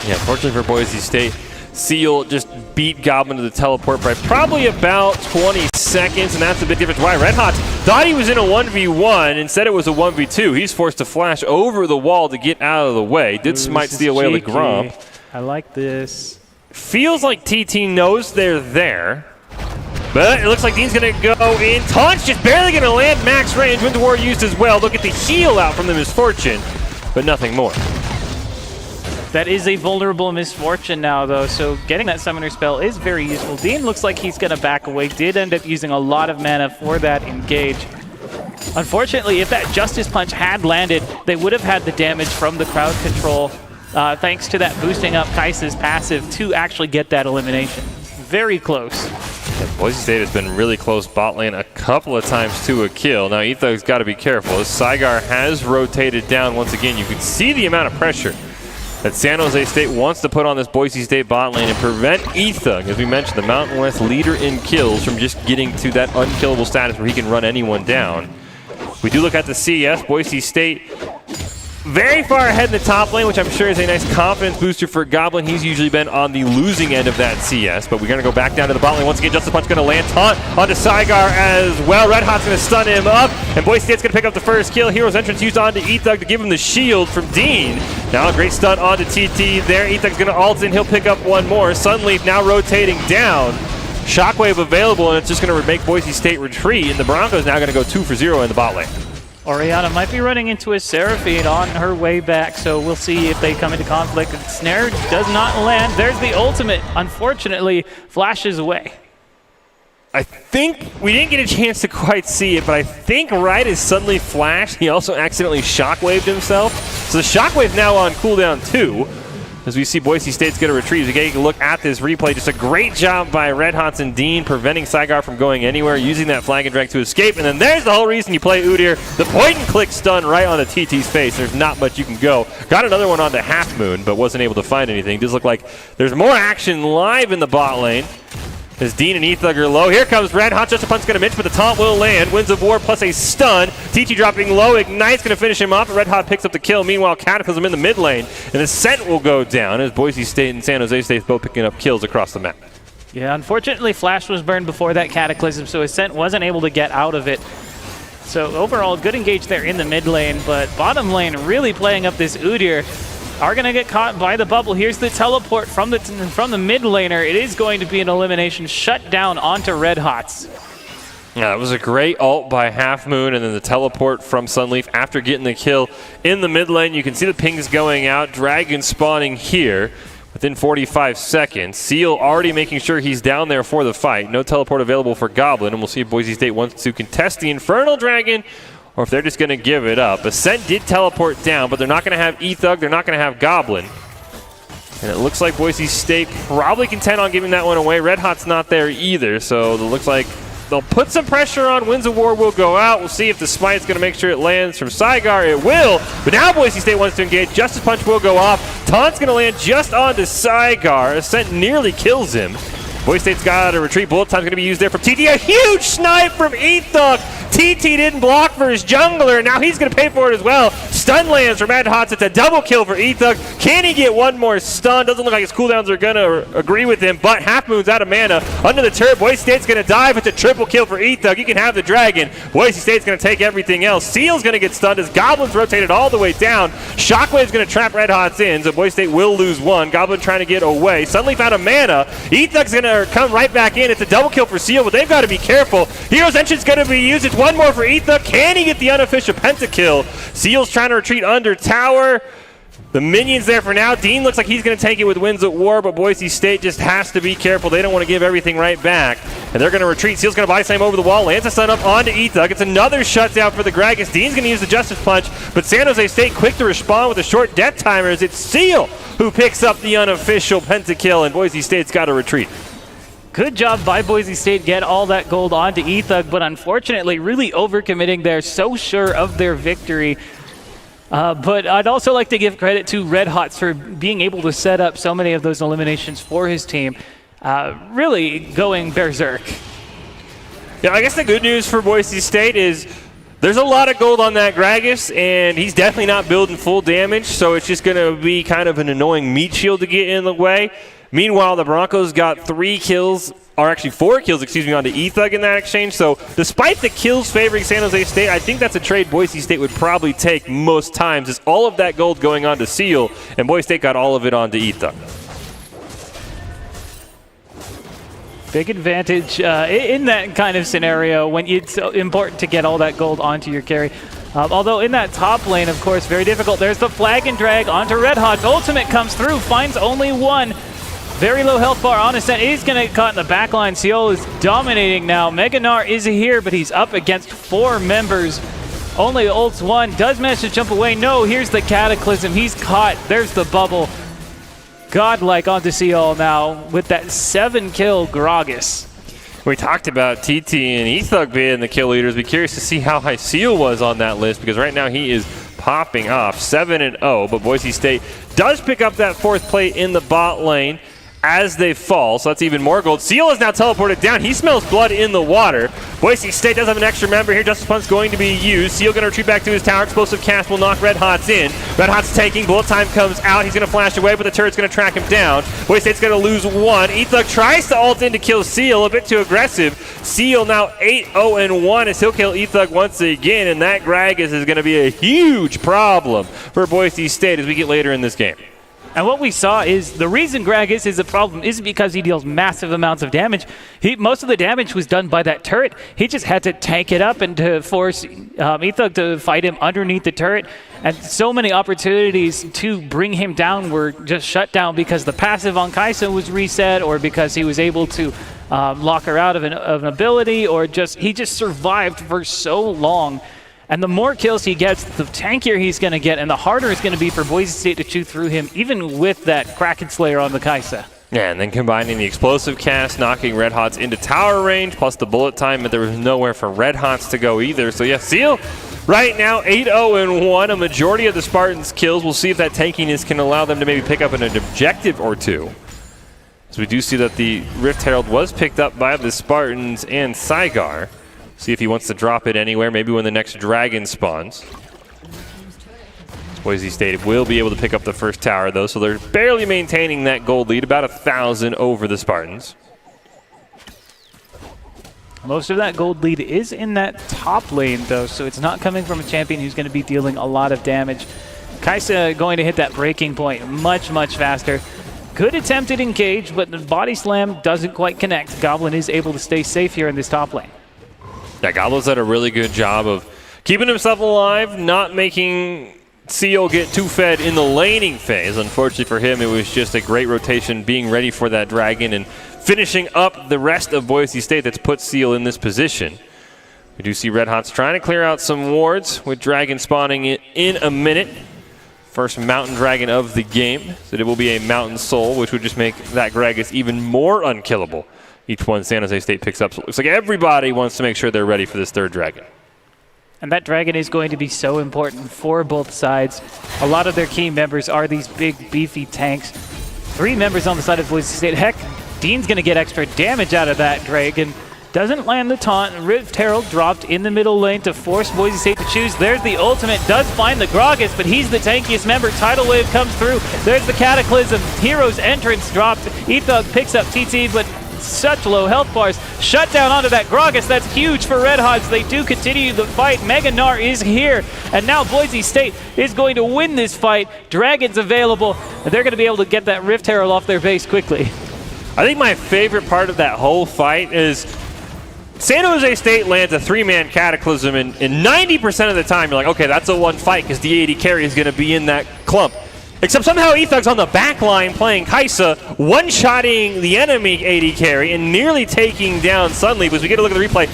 Yeah, fortunately for Boise State, Seal just beat Goblin to the teleport by probably about 20 seconds, and that's a big difference. Why Red Hot thought he was in a 1v1, instead it was a 1v2. He's forced to flash over the wall to get out of the way. Did smite steal away with Grump. I like this. Feels like TT knows they're there, but it looks like Dean's going to go in. Taunts just barely going to land max range. Winter War used as well. They'll get the heal out from the Misfortune, but nothing more. That is a vulnerable Misfortune now, though, so getting that Summoner spell is very useful. Dean looks like he's going to back away. Did end up using a lot of mana for that engage. Unfortunately, if that Justice Punch had landed, they would have had the damage from the crowd control, thanks to that boosting up Kai'Sa's passive to actually get that elimination. Very close. Yeah, Boise State has been really close bot lane a couple of times to a kill. Now, Ethug's got to be careful. As Saigar has rotated down once again, you can see the amount of pressure that San Jose State wants to put on this Boise State bot lane and prevent Ethug, as we mentioned, the Mountain West leader in kills, from just getting to that unkillable status where he can run anyone down. We do look at the CS. Boise State very far ahead in the top lane, which I'm sure is a nice confidence booster for Goblin. He's usually been on the losing end of that CS, but we're going to go back down to the bot lane. Once again, Justice Punch going to land taunt onto Saigar as well. Red Hot's going to stun him up, and Boise State's going to pick up the first kill. Hero's Entrance used onto Ethug to give him the shield from Dean. Now a great stun onto TT there. Ethug's going to ult in. He'll pick up one more. Sunleaf now rotating down. Shockwave available, and it's just going to make Boise State retreat, and the Broncos now going to go 2 for 0 in the bot lane. Orianna might be running into a Seraphine on her way back, so we'll see if they come into conflict. Snare does not land. There's the ultimate. Unfortunately, flashes away. I think we didn't get a chance to quite see it, but I think right as suddenly flashed, he also accidentally shockwaved himself. So the shockwave now on cooldown 2. As we see Boise State's going to retreat. As we get a look at this replay, just a great job by Red Hots and Dean preventing Saigar from going anywhere, using that flag and drag to escape. And then there's the whole reason you play Udyr. The point and click stun right on the TT's face. There's not much you can go. Got another one onto Half Moon, but wasn't able to find anything. Does look like there's more action live in the bot lane. As Dean and Ethug are low. Here comes Red Hot. Just a punch going to miss, but the taunt will land. Winds of War plus a stun. TT dropping low. Ignite's going to finish him off. Red Hot picks up the kill. Meanwhile, Cataclysm in the mid lane. And Ascent will go down as Boise State and San Jose State both picking up kills across the map. Yeah, unfortunately, Flash was burned before that Cataclysm, so Ascent wasn't able to get out of it. So overall, good engage there in the mid lane, but bottom lane really playing up this Udyr. Are going to get caught by the bubble. Here's the teleport from the mid laner. It is going to be an elimination shut down onto Red Hots. Yeah, it was a great ult by Half Moon, and then the teleport from Sunleaf after getting the kill in the mid lane. You can see the pings going out. Dragon spawning here within 45 seconds. Seal already making sure he's down there for the fight. No teleport available for Goblin, and we'll see if Boise State wants to contest the Infernal Dragon or if they're just going to give it up. Ascent did teleport down, but they're not going to have Ethug. They're not going to have Goblin. And it looks like Boise State probably content on giving that one away. Red Hot's not there either, so it looks like they'll put some pressure on. Winds of War will go out. We'll see if the Smite's going to make sure it lands from Saigar. It will, but now Boise State wants to engage. Justice Punch will go off. Taunt's going to land just onto Saigar. Ascent nearly kills him. Boise State's got a retreat. Bullet time's going to be used there from TT. A huge snipe from Ethug. TT didn't block for his jungler. Now he's going to pay for it as well. Stun lands from Red Hots. It's a double kill for Ethug. Can he get one more stun? Doesn't look like his cooldowns are going to agree with him, but Half Moon's out of mana. Under the turret, Boise State's going to dive. It's a triple kill for Ethug. You can have the dragon. Boise State's going to take everything else. Seal's going to get stunned as Goblin's rotated all the way down. Shockwave's going to trap Red Hots in, so Boise State will lose one. Goblin trying to get away. Sunleaf out of mana. Ethug's going to come right back in. It's a double kill for Seal, but they've got to be careful. Hero's Entrance going to be used. It's one more for Ethug. Can he get the unofficial pentakill? Seal's trying to retreat under tower. The minions there for now. Dean looks like he's going to take it with Winds at War, but Boise State just has to be careful. They don't want to give everything right back. And they're going to retreat. Seal's going to body slam over the wall. Lands a stun up onto Ethug. It's another shutdown for the Gragas. Dean's going to use the Justice Punch, but San Jose State quick to respond with a short death timer as it's Seal who picks up the unofficial pentakill, and Boise State's got to retreat. Good job by Boise State, get all that gold onto Ethug, but unfortunately really overcommitting there, so sure of their victory. But I'd also like to give credit to Red Hots for being able to set up so many of those eliminations for his team, really going berserk. Yeah, I guess the good news for Boise State is there's a lot of gold on that Gragas, and he's definitely not building full damage, so it's just going to be kind of an annoying meat shield to get in the way. Meanwhile, the Broncos got 4 kills, onto Ethug in that exchange. So despite the kills favoring San Jose State, I think that's a trade Boise State would probably take most times, is all of that gold going on to Seal, and Boise State got all of it onto Ethug. Big advantage in that kind of scenario when it's important to get all that gold onto your carry. Although in that top lane, of course, very difficult. There's the flag and drag onto Red Hot. Ultimate comes through, finds only one. Very low health bar on Ascent. He's going to get caught in the back line. Seal is dominating now. Meganar is here, but he's up against 4 members. Only ults 1. Does manage to jump away. No, here's the Cataclysm. He's caught. There's the bubble. Godlike onto Seal now with that 7-kill Gragas. We talked about TT and Ethug being the kill leaders. Be curious to see how high Seal was on that list, because right now he is popping off 7-0, but Boise State does pick up that 4th plate in the bot lane as they fall, so that's even more gold. Seal is now teleported down. He smells blood in the water. Boise State does have an extra member here. Justice Punt's going to be used. Seal going to retreat back to his tower. Explosive cast will knock Red Hots in. Red Hots taking. Bullet time comes out. He's going to flash away, but the turret's going to track him down. Boise State's going to lose 1. Ethug tries to ult in to kill Seal. A bit too aggressive. Seal now 8-0-1 as he'll kill Ethug once again, and that Gragas is going to be a huge problem for Boise State as we get later in this game. And what we saw is the reason Gragas is a problem isn't because he deals massive amounts of damage. Most of the damage was done by that turret. He just had to tank it up and to force Ethug to fight him underneath the turret. And so many opportunities to bring him down were just shut down because the passive on Kaisa was reset, or because he was able to lock her out of an ability, or he just survived for so long. And the more kills he gets, the tankier he's going to get, and the harder it's going to be for Boise State to chew through him, even with that Kraken Slayer on the Kaisa. Yeah, and then combining the explosive cast, knocking Red Hots into tower range, plus the bullet time, but there was nowhere for Red Hots to go either. So yeah, Seal right now 8-0-1, a majority of the Spartans' kills. We'll see if that tankiness can allow them to maybe pick up an objective or two. So we do see that the Rift Herald was picked up by the Spartans and Saigar. See if he wants to drop it anywhere, maybe when the next dragon spawns. Boise State will be able to pick up the first tower, though, so they're barely maintaining that gold lead, about 1,000 over the Spartans. Most of that gold lead is in that top lane, though, so it's not coming from a champion who's going to be dealing a lot of damage. Kaisa going to hit that breaking point much, much faster. Good attempt at engage, but the body slam doesn't quite connect. Goblin is able to stay safe here in this top lane. Yeah, Goblin's done a really good job of keeping himself alive, not making Seal get too fed in the laning phase. Unfortunately for him, it was just a great rotation, being ready for that dragon and finishing up the rest of Boise State that's put Seal in this position. We do see Red Hots trying to clear out some wards with dragon spawning in a minute. First mountain dragon of the game, so it will be a mountain soul, which would just make that Gragas even more unkillable. Each one San Jose State picks up. So it looks like everybody wants to make sure they're ready for this third dragon. And that dragon is going to be so important for both sides. A lot of their key members are these big, beefy tanks. 3 members on the side of Boise State. Heck, Dean's going to get extra damage out of that dragon. Doesn't land the taunt. Rift Herald dropped in the middle lane to force Boise State to choose. There's the ultimate. Does find the Gragas, but he's the tankiest member. Tidal Wave comes through. There's the Cataclysm. Hero's Entrance dropped. Ethug picks up TT, but such low health bars. Shut down onto that Gragas. That's huge for Red Hots. They do continue the fight. Meganar is here. And now Boise State is going to win this fight. Dragon's available. And they're going to be able to get that Rift Herald off their base quickly. I think my favorite part of that whole fight is San Jose State lands a 3-man Cataclysm, and 90% of the time you're like, okay, that's a one fight because the AD carry is going to be in that clump. Except somehow Ethug's on the back line playing Kaisa, one-shotting the enemy AD carry and nearly taking down Sunleaf. As we get a look at the replay,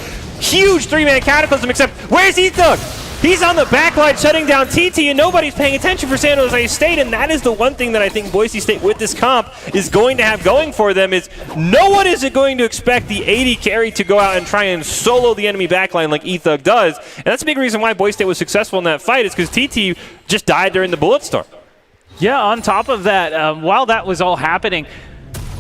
huge 3-man Cataclysm, except where's Ethug? He's on the backline shutting down TT, and nobody's paying attention for San Jose State, and that is the one thing that I think Boise State with this comp is going to have going for them is no one is going to expect the 80 carry to go out and try and solo the enemy backline like Ethug does, and that's a big reason why Boise State was successful in that fight is because TT just died during the bullet storm. Yeah, on top of that, while that was all happening,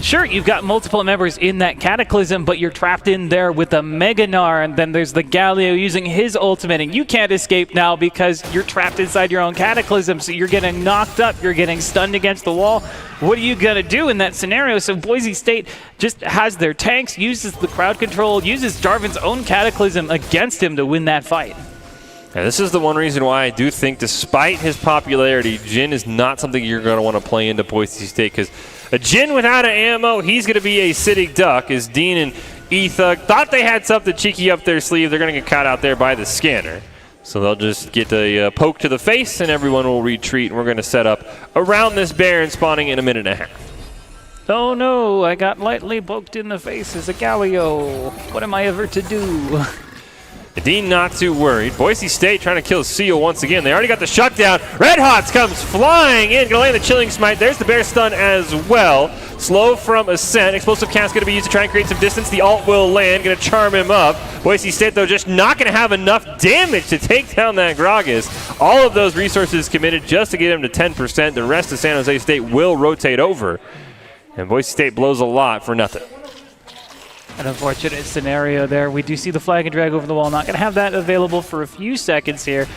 sure, you've got multiple members in that Cataclysm, but you're trapped in there with the Mega Gnar, and then there's the Galio using his ultimate, and you can't escape now because you're trapped inside your own Cataclysm, so you're getting knocked up, you're getting stunned against the wall. What are you going to do in that scenario? So Boise State just has their tanks, uses the crowd control, uses Jarvan's own Cataclysm against him to win that fight. Yeah, this is the one reason why I do think, despite his popularity, Jhin is not something you're going to want to play into Boise State, because a Jhin without an ammo, he's going to be a sitting duck, as Dean and Ethug thought they had something cheeky up their sleeve. They're going to get caught out there by the scanner. So they'll just get a poke to the face, and everyone will retreat, and we're going to set up around this Baron, spawning in a minute and a half. Oh no, I got lightly poked in the face as a Galio. What am I ever to do? Dean not too worried. Boise State trying to kill Seal once again. They already got the shutdown. Red Hots comes flying in. Gonna land the Chilling Smite. There's the Bear stun as well. Slow from Ascent. Explosive Cast gonna be used to try and create some distance. The ult will land. Gonna charm him up. Boise State, though, just not gonna have enough damage to take down that Gragas. All of those resources committed just to get him to 10%. The rest of San Jose State will rotate over. And Boise State blows a lot for nothing. An unfortunate scenario there. We do see the flag and drag over the wall. Not going to have that available for a few seconds here.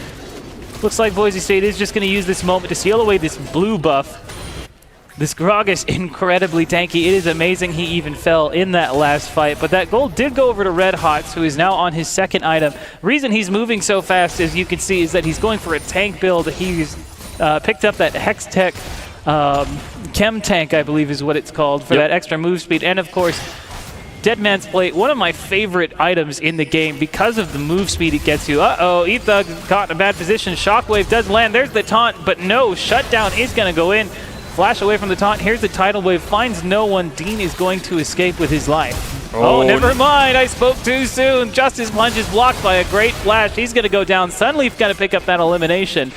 Looks like Boise State is just going to use this moment to seal away this blue buff. This Gragas incredibly tanky. It is amazing he even fell in that last fight. But that gold did go over to Red Hots, who is now on his second item. Reason he's moving so fast, as you can see, is that he's going for a tank build. He's picked up that Hex Tech Chem Tank, I believe is what it's called, for that extra move speed. And of course, Dead Man's Plate, one of my favorite items in the game because of the move speed it gets you. Uh-oh, Ethug caught in a bad position. Shockwave does land. There's the taunt, but no, Shutdown is going to go in. Flash away from the taunt. Here's the Tidal Wave. Finds no one. Dean is going to escape with his life. Oh, never mind. I spoke too soon. Justice Plunge is blocked by a great flash. He's going to go down. Sunleaf going to pick up that elimination.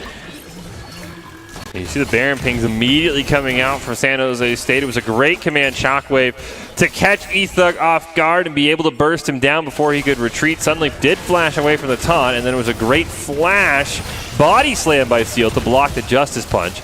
You see the Baron pings immediately coming out for San Jose State. It was a great command Shockwave to catch Ethug off guard and be able to burst him down before he could retreat. Sunleaf did flash away from the taunt, and then it was a great flash body slam by Seal to block the Justice Punch.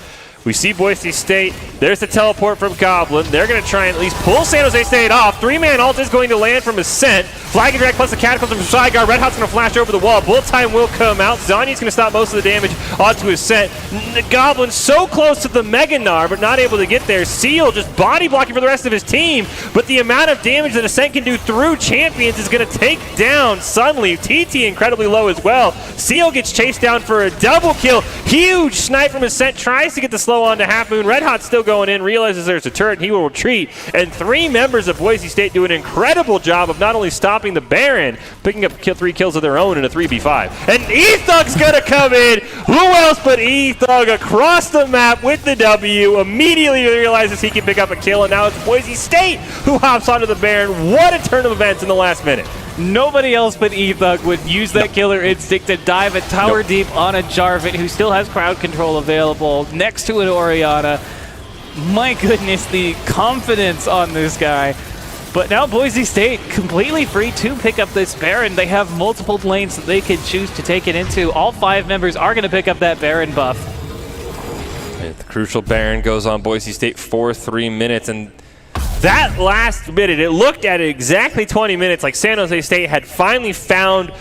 We see Boise State. There's the teleport from Goblin. They're going to try and at least pull San Jose State off. Three-man ult is going to land from Ascent. Flag and drag plus the Cataclysm from Sideguard. Red Hot's going to flash over the wall. Bullet time will come out. Zanya's going to stop most of the damage onto Ascent. The Goblin so close to the Mega Gnar, but not able to get there. Seal just body blocking for the rest of his team, but the amount of damage that Ascent can do through champions is going to take down Sunleaf. TT incredibly low as well. Seal gets chased down for a double kill. Huge snipe from Ascent. Tries to get the slow on to Half Moon. Red Hot still going in. Realizes there's a turret. He will retreat. And three members of Boise State do an incredible job of not only stopping the Baron, picking up 3 kills of their own in a 3v5. And Ethug's going to come in. Who else but Ethug across the map with the W. Immediately realizes he can pick up a kill. And now it's Boise State who hops onto the Baron. What a turn of events in the last minute. Nobody else but Ethug would use that killer instinct to dive a tower deep on a Jarvan who still has crowd control available next to an Orianna. My goodness, the confidence on this guy. But now Boise State completely free to pick up this Baron. They have multiple lanes that they can choose to take it into. All 5 members are going to pick up that Baron buff. And the crucial Baron goes on Boise State for 3 minutes, and that last minute, it looked at exactly 20 minutes like San Jose State had finally found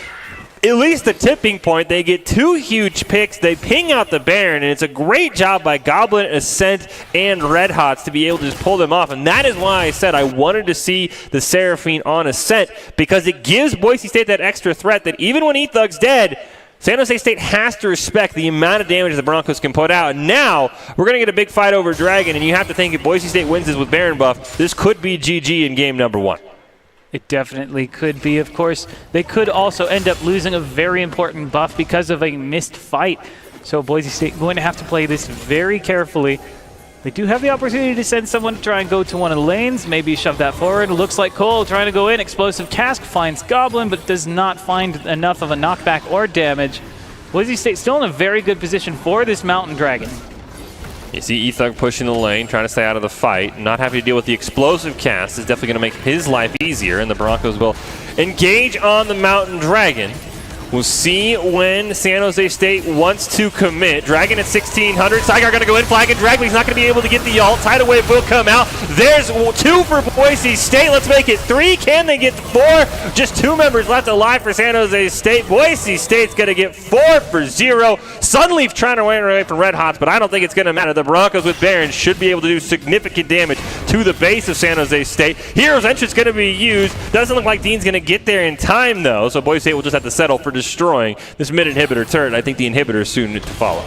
at least the tipping point. They get 2 huge picks. They ping out the Baron, and it's a great job by Goblin, Ascent, and Red Hots to be able to just pull them off. And that is why I said I wanted to see the Seraphine on Ascent, because it gives Boise State that extra threat that even when Ethug's dead, San Jose State has to respect the amount of damage the Broncos can put out. And now we're going to get a big fight over Dragon, and you have to think if Boise State wins this with Baron buff, this could be GG in game number 1. It definitely could be. Of course, they could also end up losing a very important buff because of a missed fight. So Boise State going to have to play this very carefully. They do have the opportunity to send someone to try and go to one of the lanes, maybe shove that forward. Looks like Cole trying to go in. Explosive Cask finds Goblin, but does not find enough of a knockback or damage. Boise State still in a very good position for this Mountain Dragon. You see Ethug pushing the lane, trying to stay out of the fight. Not having to deal with the explosive cast is definitely going to make his life easier, and the Broncos will engage on the Mountain Dragon. We'll see when San Jose State wants to commit. Dragon at 1600. Saigar going to go in, flag and drag, but he's not going to be able to get the ult. Tidal Wave will come out. There's 2 for Boise State. Let's make it 3. Can they get 4? Just 2 members left alive for San Jose State. Boise State's going to get 4 for 0. Sunleaf trying to run away from Red Hots, but I don't think it's going to matter. The Broncos with Baron should be able to do significant damage to the base of San Jose State. Hero's Entrance going to be used. Doesn't look like Dean's going to get there in time, though, so Boise State will just have to settle for destroying this mid-inhibitor turret. I think the inhibitor is soon to follow.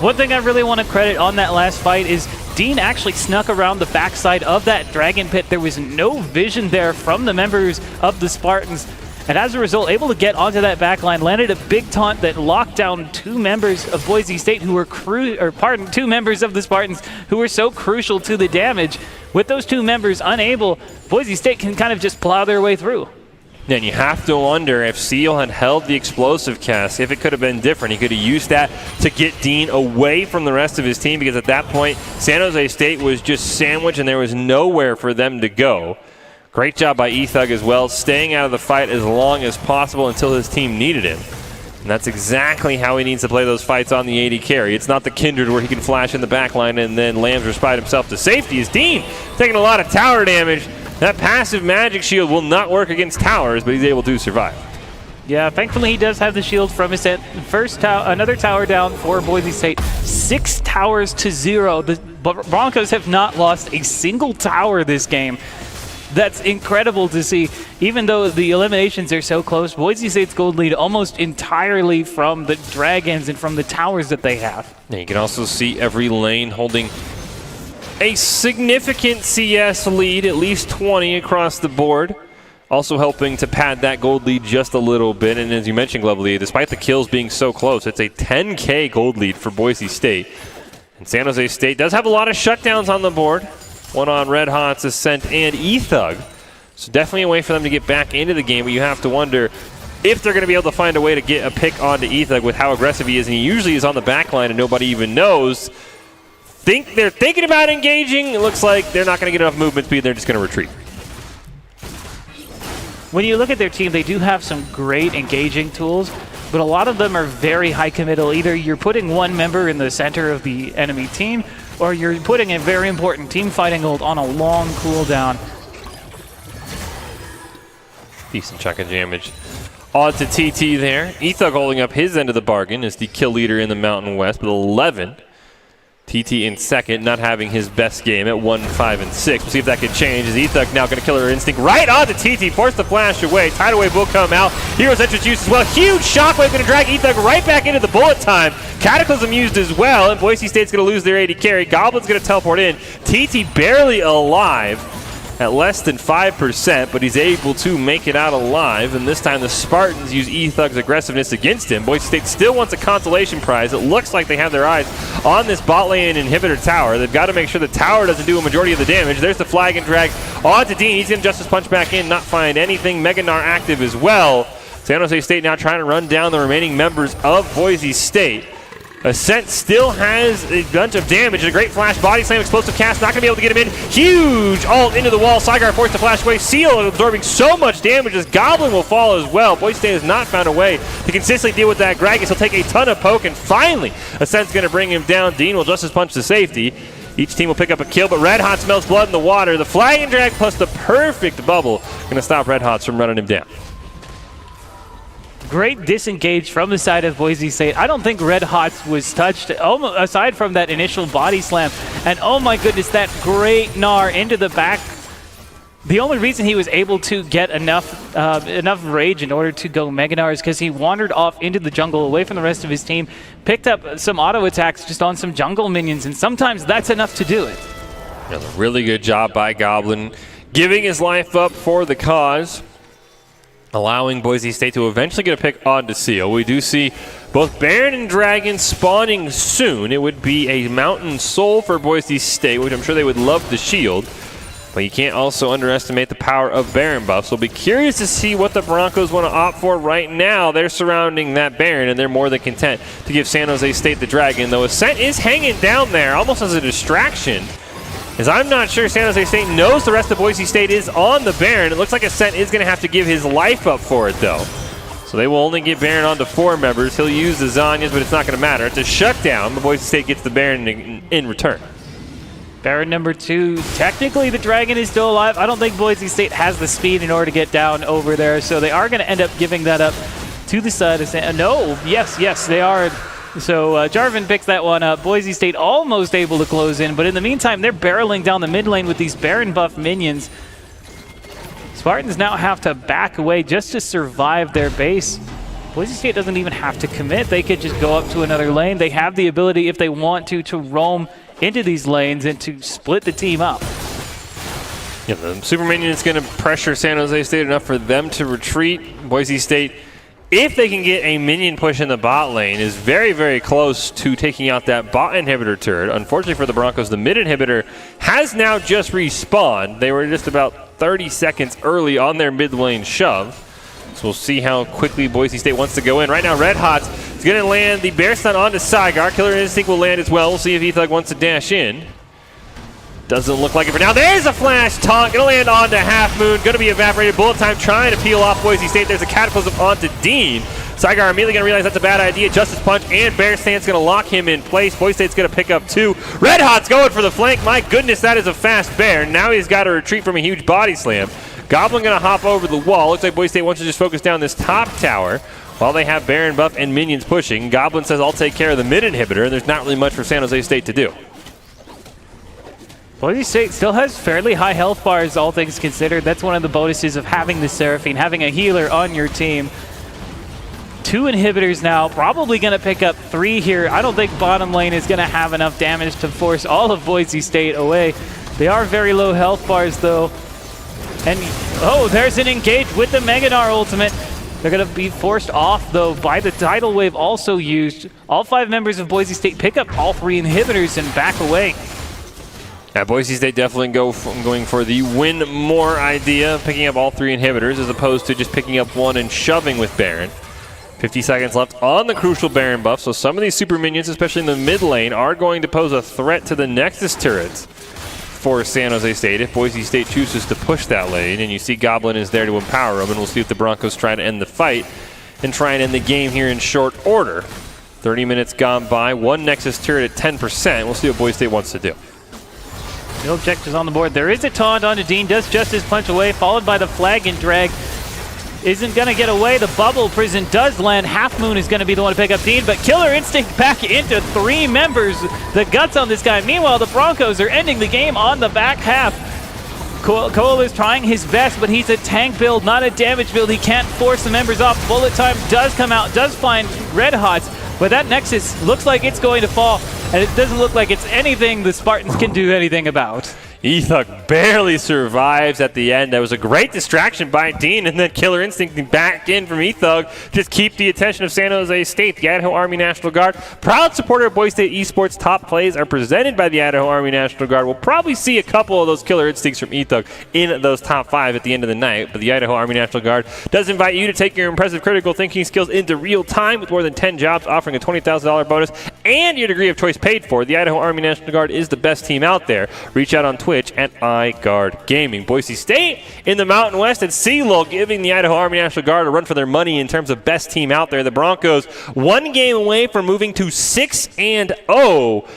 One thing I really want to credit on that last fight is Dean actually snuck around the backside of that Dragon Pit. There was no vision there from the members of the Spartans, and as a result, able to get onto that backline, landed a big taunt that locked down 2 members of Boise State who were 2 members of the Spartans who were so crucial to the damage. With those 2 members unable, Boise State can kind of just plow their way through. And you have to wonder if Seal had held the explosive cast, if it could have been different. He could have used that to get Dean away from the rest of his team, because at that point, San Jose State was just sandwiched and there was nowhere for them to go. Great job by Ethug as well, staying out of the fight as long as possible until his team needed him. And that's exactly how he needs to play those fights on the AD carry. It's not the Kindred where he can flash in the backline and then Lambs respite himself to safety. As Dean taking a lot of tower damage. That passive magic shield will not work against towers, but he's able to survive. Yeah, thankfully he does have the shield from his first another tower down for Boise State. 6 towers to 0. The Broncos have not lost a single tower this game. That's incredible to see. Even though the eliminations are so close, Boise State's gold lead almost entirely from the Dragons and from the towers that they have. Now you can also see every lane holding a significant CS lead, at least 20 across the board. Also helping to pad that gold lead just a little bit. And as you mentioned, Glovely, despite the kills being so close, it's a 10K gold lead for Boise State. And San Jose State does have a lot of shutdowns on the board. One on Red Hots, Ascent, and Ethug. So definitely a way for them to get back into the game, but you have to wonder if they're going to be able to find a way to get a pick onto Ethug with how aggressive he is. And he usually is on the back line and nobody even knows. They're thinking about engaging. It looks like they're not going to get enough movement speed. They're just going to retreat. When you look at their team, they do have some great engaging tools, but a lot of them are very high committal. Either you're putting one member in the center of the enemy team, or you're putting a very important team fighting ult on a long cooldown. Decent chunk of damage on to TT there. Ethug holding up his end of the bargain as the kill leader in the Mountain West with 11. TT in second, not having his best game at 1, 5, and 6. We'll see if that can change. Is Ethug now going to kill her instinct right on to TT, force the flash away. Tidal Wave will come out. Hero's Entrance used as well. Huge shockwave going to drag Ethug right back into the bullet time. Cataclysm used as well, and Boise State's going to lose their AD carry. Goblin's going to teleport in. TT barely alive at less than 5%, but he's able to make it out alive, and this time the Spartans use Ethug's aggressiveness against him. Boise State still wants a consolation prize. It looks like they have their eyes on this bot lane inhibitor tower. They've got to make sure the tower doesn't do a majority of the damage. There's the flag and drag onto Dean. He's going to Justice Punch back in, not find anything. Meganar active as well. San Jose State now trying to run down the remaining members of Boise State. Ascent still has a bunch of damage. A great flash body slam, explosive cast, not going to be able to get him in. Huge ult into the wall. Saigar forced to flash away. Seal absorbing so much damage as Goblin will fall as well. Boise State has not found a way to consistently deal with that Gragas. He'll take a ton of poke, and finally, Ascent's going to bring him down. Dean will Justice Punch to safety. Each team will pick up a kill, but Red Hot smells blood in the water. The flag and drag plus the perfect bubble going to stop Red Hots from running him down. Great disengage from the side of Boise State. I don't think Red Hots was touched, aside from that initial body slam. And oh my goodness, that great Gnar into the back. The only reason he was able to get enough rage in order to go Meganar is because he wandered off into the jungle away from the rest of his team, picked up some auto attacks just on some jungle minions, and sometimes that's enough to do it. Another really good job by Goblin, giving his life up for the cause, allowing Boise State to eventually get a pick onto Seal. We do see both Baron and Dragon spawning soon. It would be a Mountain Soul for Boise State, which I'm sure they would love to shield. But you can't also underestimate the power of Baron buffs. So we'll be curious to see what the Broncos want to opt for right now. They're surrounding that Baron, and they're more than content to give San Jose State the Dragon, though Ascent is hanging down there almost as a distraction, as I'm not sure San Jose State knows the rest of Boise State is on the Baron. It looks like Ascent is going to have to give his life up for it, though. So they will only get Baron onto 4 members. He'll use the Zanyas, but it's not going to matter. It's a shutdown, but Boise State gets the Baron in return. Baron number 2. Technically, the Dragon is still alive. I don't think Boise State has the speed in order to get down over there, so they are going to end up giving that up to the side of San. No, yes, they are. So Jarvan picks that one up. Boise State almost able to close in, but in the meantime, they're barreling down the mid lane with these Baron buff minions. Spartans now have to back away just to survive their base. Boise State doesn't even have to commit. They could just go up to another lane. They have the ability, if they want to roam into these lanes and to split the team up. Yeah, the Super Minion is going to pressure San Jose State enough for them to retreat. Boise State, if they can get a minion push in the bot lane, is very, very close to taking out that bot inhibitor turret. Unfortunately for the Broncos, the mid inhibitor has now just respawned. They were just about 30 seconds early on their mid lane shove. So we'll see how quickly Boise State wants to go in. Right now, Red Hot's is going to land the Bear Stun onto Saigar. Killer Instinct will land as well. We'll see if Ethug wants to dash in. Doesn't look like it for now. There's a flash taunt. Going to land onto Half Moon. Going to be evaporated. Bullet Time trying to peel off Boise State. There's a Cataclysm onto Dean. Saigar immediately going to realize that's a bad idea. Justice Punch and Bear Stance going to lock him in place. Boise State's going to pick up 2. Red Hot's going for the flank. My goodness, that is a fast bear. Now he's got to retreat from a huge body slam. Goblin going to hop over the wall. Looks like Boise State wants to just focus down this top tower while they have Baron buff and minions pushing. Goblin says, I'll take care of the mid inhibitor, and there's not really much for San Jose State to do. Boise State still has fairly high health bars, all things considered. That's one of the bonuses of having the Seraphine, having a healer on your team. 2 inhibitors now, probably going to pick up 3 here. I don't think bottom lane is going to have enough damage to force all of Boise State away. They are very low health bars, though. And, oh, there's an engage with the Meganar ultimate. They're going to be forced off, though, by the tidal wave also used. All 5 members of Boise State pick up all 3 inhibitors and back away. Yeah, Boise State definitely going for the win more idea, picking up all 3 inhibitors as opposed to just picking up 1 and shoving with Baron. 50 seconds left on the crucial Baron buff, so some of these super minions, especially in the mid lane, are going to pose a threat to the Nexus turrets for San Jose State if Boise State chooses to push that lane. And you see Goblin is there to empower them, and we'll see if the Broncos try to end the fight and try and end the game here in short order. 30 minutes gone by, 1 Nexus turret at 10%. We'll see what Boise State wants to do. No objectives on the board. There is a taunt onto Dean, does Justice Punch away, followed by the Flag and Drag. Isn't going to get away. The Bubble Prison does land. Half Moon is going to be the one to pick up Dean, but Killer Instinct back into 3 members. The guts on this guy. Meanwhile, the Broncos are ending the game on the back half. Cole is trying his best, but he's a tank build, not a damage build. He can't force the members off. Bullet Time does come out, does find Red Hots, but that Nexus looks like it's going to fall, and it doesn't look like it's anything the Spartans can do anything about. Ethug barely survives at the end. That was a great distraction by Dean, and then Killer Instinct back in from Ethug. Just keep the attention of San Jose State. The Idaho Army National Guard, proud supporter of Boise State Esports. Top plays are presented by the Idaho Army National Guard. We'll probably see a couple of those Killer Instincts from Ethug in those top 5 at the end of the night. But the Idaho Army National Guard does invite you to take your impressive critical thinking skills into real time with more than 10 jobs, offering a $20,000 bonus and your degree of choice paid for. The Idaho Army National Guard is the best team out there. Reach out on Twitch at iGuard Gaming. Boise State in the Mountain West at CLOL, giving the Idaho Army National Guard a run for their money in terms of best team out there. The Broncos 1 game away from moving to 6-0.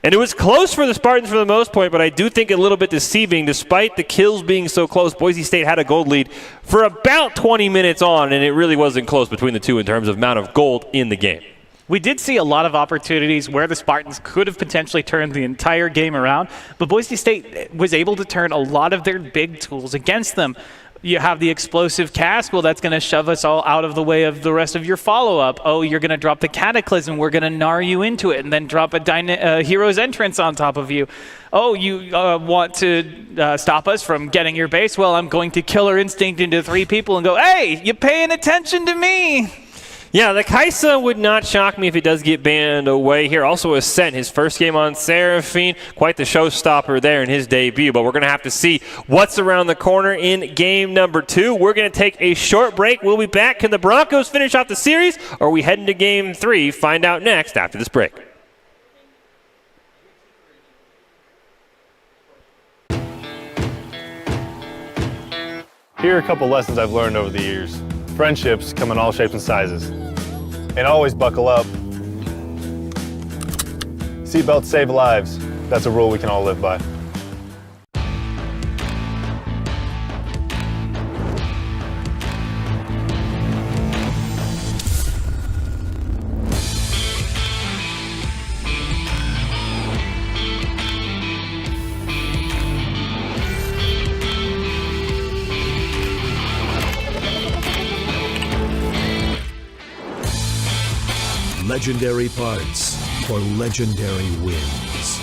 And it was close for the Spartans for the most part, but I do think a little bit deceiving. Despite the kills being so close, Boise State had a gold lead for about 20 minutes on, and it really wasn't close between the two in terms of amount of gold in the game. We did see a lot of opportunities where the Spartans could have potentially turned the entire game around, but Boise State was able to turn a lot of their big tools against them. You have the explosive cast. Well, that's going to shove us all out of the way of the rest of your follow-up. Oh, you're going to drop the Cataclysm. We're going to gnar you into it and then drop a Hero's Entrance on top of you. Oh, you want to stop us from getting your base? Well, I'm going to Killer Instinct into 3 people and go, hey, you paying attention to me? Yeah, the Kaisa would not shock me if it does get banned away here. Also Ascent, his first game on Seraphine, quite the showstopper there in his debut, but we're going to have to see what's around the corner in game number 2. We're going to take a short break. We'll be back. Can the Broncos finish off the series, or are we heading to game 3? Find out next after this break. Here are a couple lessons I've learned over the years. Friendships come in all shapes and sizes. And always buckle up. Seatbelts save lives. That's a rule we can all live by. Legendary parts for legendary wins.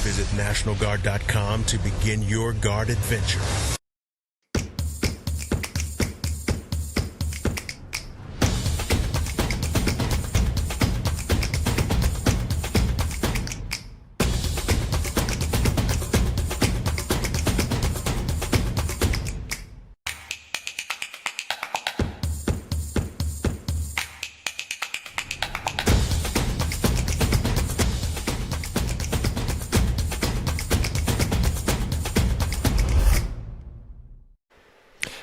Visit NationalGuard.com to begin your Guard adventure.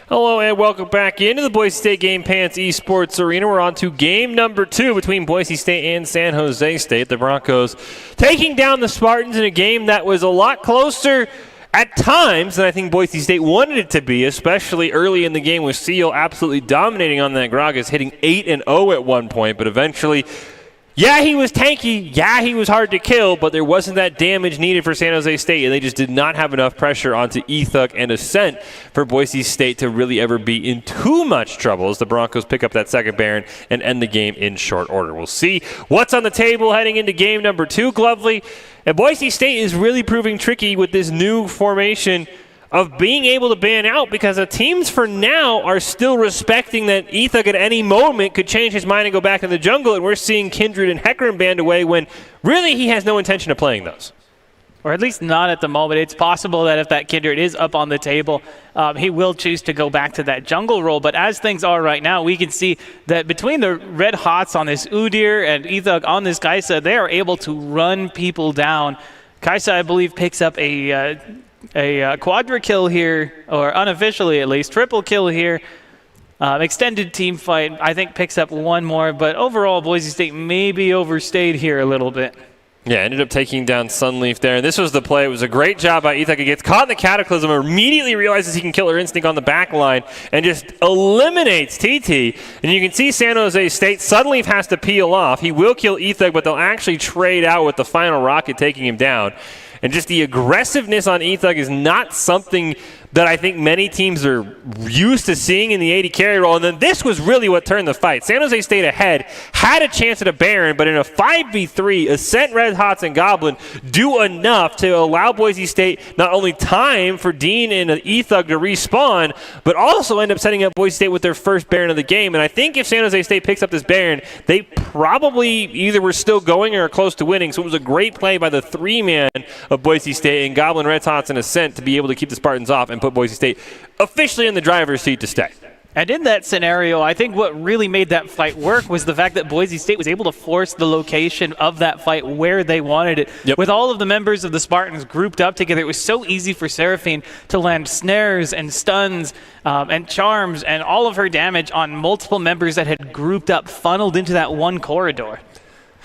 Hello and welcome back into the Boise State Game Pants Esports Arena. We're on to game number 2 between Boise State and San Jose State. The Broncos taking down the Spartans in a game that was a lot closer at times than I think Boise State wanted it to be, especially early in the game with Seal absolutely dominating on that Gragas, hitting 8-0 at one point, but eventually, yeah, he was tanky. Yeah, he was hard to kill, but there wasn't that damage needed for San Jose State, and they just did not have enough pressure onto Ethug and Ascent for Boise State to really ever be in too much trouble as the Broncos pick up that second Baron and end the game in short order. We'll see what's on the table heading into game number 2, Glovely. And Boise State is really proving tricky with this new formation of being able to ban out, because the teams for now are still respecting that Ethug at any moment could change his mind and go back in the jungle, and we're seeing Kindred and Hecarim banned away when really he has no intention of playing those. Or at least not at the moment. It's possible that if that Kindred is up on the table, he will choose to go back to that jungle role. But as things are right now, we can see that between the red hots on this Udyr and Ethug on this Kaisa, they are able to run people down. Kaisa, I believe, picks up a quadra kill here, or unofficially at least, triple kill here. Extended team fight, I think, picks up one more, but overall, Boise State maybe overstayed here a little bit. Yeah, ended up taking down Sunleaf there. And this was the play. It was a great job by Ethug. He gets caught in the Cataclysm, immediately realizes he can Killer Instinct on the back line, and just eliminates TT. And you can see San Jose State, Sunleaf has to peel off. He will kill Ethug, but they'll actually trade out with the final rocket taking him down. And just the aggressiveness on Ethug is not something that I think many teams are used to seeing in the AD carry role. And then this was really what turned the fight. San Jose State ahead, had a chance at a Baron, but in a 5v3, Ascent, Red Hots, and Goblin do enough to allow Boise State not only time for Dean and Ethug to respawn, but also end up setting up Boise State with their first Baron of the game. And I think if San Jose State picks up this Baron, they probably either were still going or are close to winning. So it was a great play by the 3-man of Boise State and Goblin, Red Hots, and Ascent to be able to keep the Spartans off and and put Boise State officially in the driver's seat to stay. And in that scenario, I think what really made that fight work was the fact that Boise State was able to force the location of that fight where they wanted it. Yep. With all of the members of the Spartans grouped up together, it was so easy for Seraphine to land snares and stuns and charms and all of her damage on multiple members that had grouped up, funneled into that one corridor.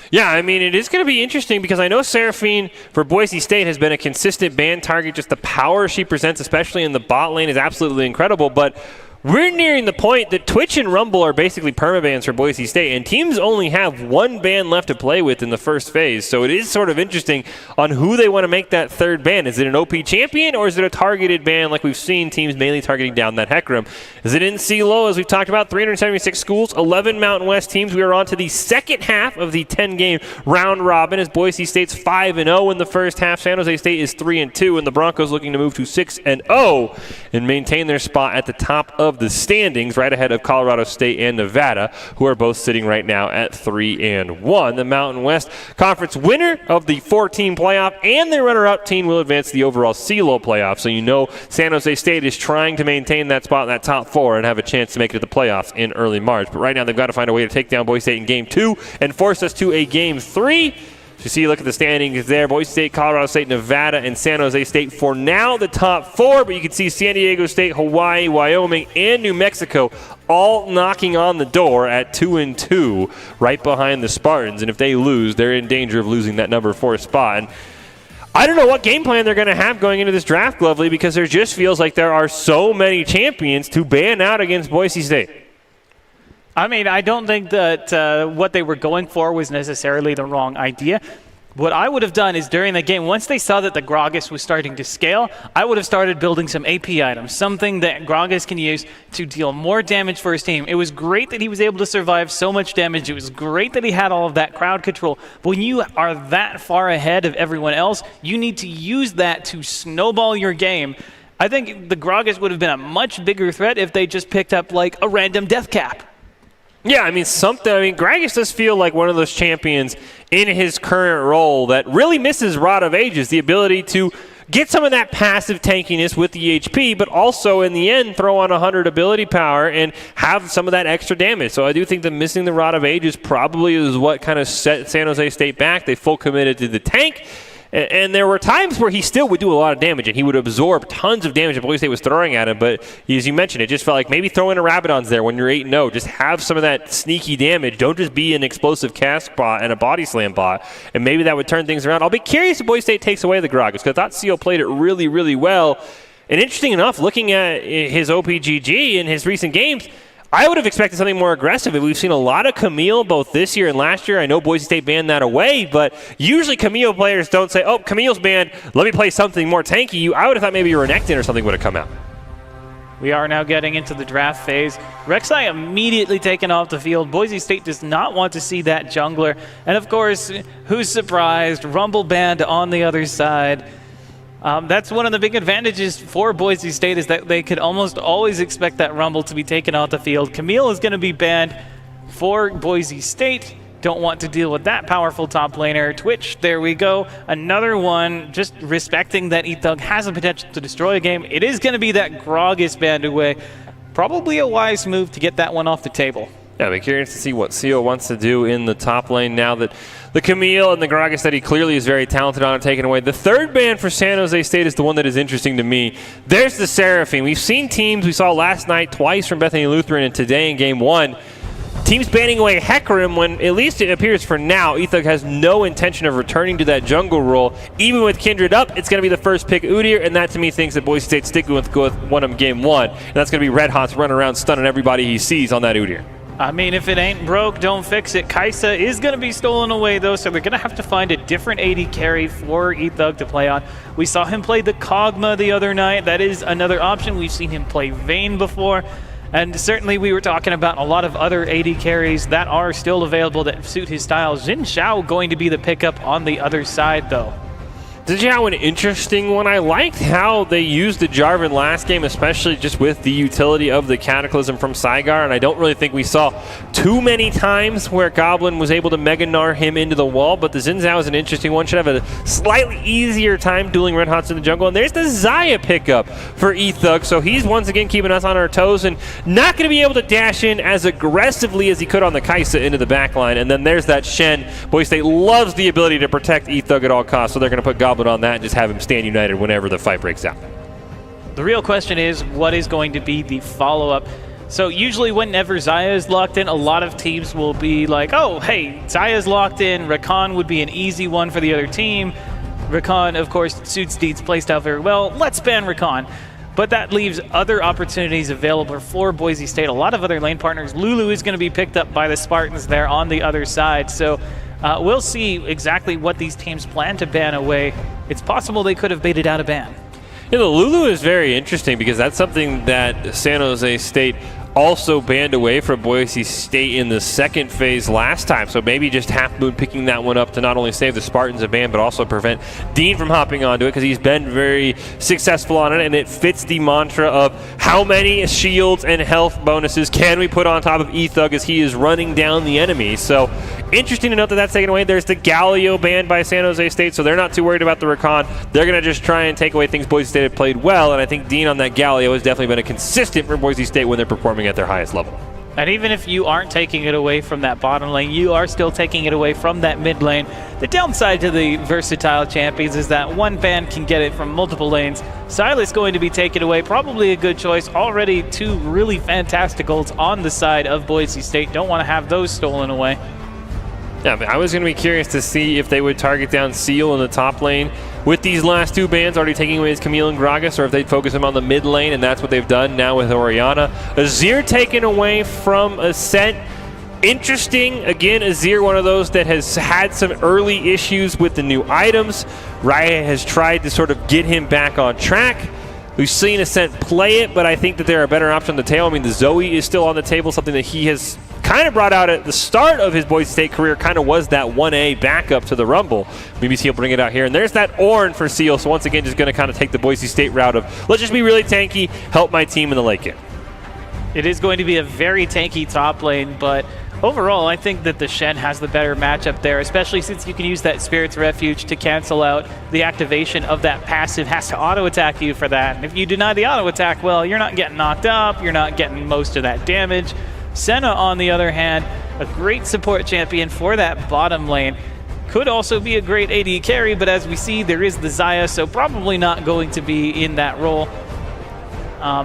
Yeah, I mean, it is going to be interesting because I know Seraphine for Boise State has been a consistent ban target. Just the power she presents, especially in the bot lane, is absolutely incredible. But we're nearing the point that Twitch and Rumble are basically permabans for Boise State, and teams only have one ban left to play with in the first phase. So it is sort of interesting on who they want to make that third ban. Is it an OP champion, or is it a targeted ban like we've seen teams mainly targeting down that Hecarim? Is it in CLO, as we've talked about, 376 schools, 11 Mountain West teams. We are on to the second half of the 10-game round robin as Boise State's 5-0 in the first half. San Jose State is 3-2, and the Broncos looking to move to 6-0 and maintain their spot at the top of the standings, right ahead of Colorado State and Nevada, who are both sitting right now at 3-1. The Mountain West Conference winner of the 4-team playoff and the runner-up team will advance to the overall CLO playoff. So you know San Jose State is trying to maintain that spot in that top 4 and have a chance to make it to the playoffs in early March. But right now they've got to find a way to take down Boise State in Game 2 and force us to a Game 3. You see, look at the standings there. Boise State, Colorado State, Nevada, and San Jose State for now the top 4, but you can see San Diego State, Hawaii, Wyoming, and New Mexico all knocking on the door at 2-2 right behind the Spartans. And if they lose, they're in danger of losing that number 4 spot. And I don't know what game plan they're going to have going into this draft, Glovely, because there just feels like there are so many champions to ban out against Boise State. I mean, I don't think that what they were going for was necessarily the wrong idea. What I would have done is during the game, once they saw that the Gragas was starting to scale, I would have started building some AP items, something that Gragas can use to deal more damage for his team. It was great that he was able to survive so much damage. It was great that he had all of that crowd control. But when you are that far ahead of everyone else, you need to use that to snowball your game. I think the Gragas would have been a much bigger threat if they just picked up like a random death cap. Yeah, I mean, Gragas does feel like one of those champions in his current role that really misses Rod of Ages, the ability to get some of that passive tankiness with the HP, but also in the end throw on 100 ability power and have some of that extra damage. So I do think that missing the Rod of Ages probably is what kind of set San Jose State back. They full committed to the tank. And there were times where he still would do a lot of damage, and he would absorb tons of damage that Boise State was throwing at him. But as you mentioned, it just felt like maybe throw in a Rabadon's there when you're 8-0. Just have some of that sneaky damage. Don't just be an explosive cast bot and a body slam bot, and maybe that would turn things around. I'll be curious if Boise State takes away the Gragas, because I thought CO played it really, really well. And interesting enough, looking at his OPGG in his recent games, I would have expected something more aggressive. We've seen a lot of Camille both this year and last year. I know Boise State banned that away, but usually Camille players don't say, oh, Camille's banned, let me play something more tanky. I would have thought maybe Renekton or something would have come out. We are now getting into the draft phase. Rek'Sai immediately taken off the field. Boise State does not want to see that jungler. And of course, who's surprised? Rumble banned on the other side. That's one of the big advantages for Boise State, is that they could almost always expect that Rumble to be taken off the field. Camille is going to be banned for Boise State. Don't want to deal with that powerful top laner. Twitch, there we go. Another one, just respecting that Ethug has the potential to destroy a game. It is going to be that Gragas banned away. Probably a wise move to get that one off the table. Yeah, I'll be curious to see what CO wants to do in the top lane now that the Camille and the Gragas that he clearly is very talented on are taken away. The third ban for San Jose State is the one that is interesting to me. There's the Seraphine. We've seen teams, we saw last night twice from Bethany Lutheran and today in Game 1. Teams banning away Hecarim when, at least it appears for now, Ethug has no intention of returning to that jungle role. Even with Kindred up, it's going to be the first pick Udyr, and that to me thinks that Boise State's sticking with one of them Game 1. And that's going to be Red Hot's running around stunning everybody he sees on that Udyr. I mean, if it ain't broke, don't fix it. Kaisa is going to be stolen away, though, so they're going to have to find a different AD carry for Ethug to play on. We saw him play the Kog'Maw the other night. That is another option. We've seen him play Vayne before. And certainly we were talking about a lot of other AD carries that are still available that suit his style. Xin Zhao going to be the pickup on the other side, though. Zhao, an interesting one. I liked how they used the Jarvan last game, especially just with the utility of the Cataclysm from Saigar, and I don't really think we saw too many times where Goblin was able to Mega Gnar him into the wall, but the Xin Zhao is an interesting one. Should have a slightly easier time dueling Red Hots in the jungle, and there's the Xayah pickup for Ethug, so he's once again keeping us on our toes and not going to be able to dash in as aggressively as he could on the Kai'Sa into the backline, and then there's that Shen. Boise State loves the ability to protect Ethug at all costs, so they're going to put Goblin on that and just have him stand united whenever the fight breaks out. The real question is, what is going to be the follow-up? So usually whenever Xayah is locked in, a lot of teams will be like, oh, hey, Xayah's locked in. Rakan would be an easy one for the other team. Rakan, of course, suits Deed's playstyle very well. Let's ban Rakan. But that leaves other opportunities available for Boise State. A lot of other lane partners. Lulu is going to be picked up by the Spartans there on the other side. So we'll see exactly what these teams plan to ban away. It's possible they could have baited out a ban. Yeah, the Lulu is very interesting because that's something that San Jose State also banned away from Boise State in the second phase last time. So maybe just Half Moon picking that one up to not only save the Spartans a ban, but also prevent Dean from hopping onto it because he's been very successful on it, and it fits the mantra of how many shields and health bonuses can we put on top of Ethug as he is running down the enemy. So interesting to note that that's taken away. There's the Galio banned by San Jose State, so they're not too worried about the Rakan. They're going to just try and take away things Boise State have played well, and I think Dean on that Galio has definitely been a consistent for Boise State when they're performing at their highest level. And even if you aren't taking it away from that bottom lane, you are still taking it away from that mid lane. The downside to the versatile champions is that one ban can get it from multiple lanes. Silas going to be taken away, probably a good choice. Already two really fantastic ults on the side of Boise State. Don't want to have those stolen away. Yeah, I was going to be curious to see if they would target down Seal in the top lane with these last two bans already taking away his Camille and Gragas, or if they'd focus him on the mid lane, and that's what they've done now with Orianna. Azir taken away from Ascent. Interesting. Again, Azir, one of those that has had some early issues with the new items. Riot has tried to sort of get him back on track. We've seen Ascent play it, but I think that there are better options on the tail. I mean, the Zoe is still on the table, something that he has kind of brought out at the start of his Boise State career, kind of was that 1A backup to the Rumble. Maybe he'll bring it out here. And there's that Ornn for Seal, so once again, just going to kind of take the Boise State route of, let's just be really tanky, help my team in the late game. It is going to be a very tanky top lane, but overall, I think that the Shen has the better matchup there, especially since you can use that Spirit's Refuge to cancel out the activation of that passive. Has to auto-attack you for that. And if you deny the auto-attack, well, you're not getting knocked up, you're not getting most of that damage. Senna, on the other hand, a great support champion for that bottom lane. Could also be a great AD carry, but as we see, there is the Xayah, so probably not going to be in that role. A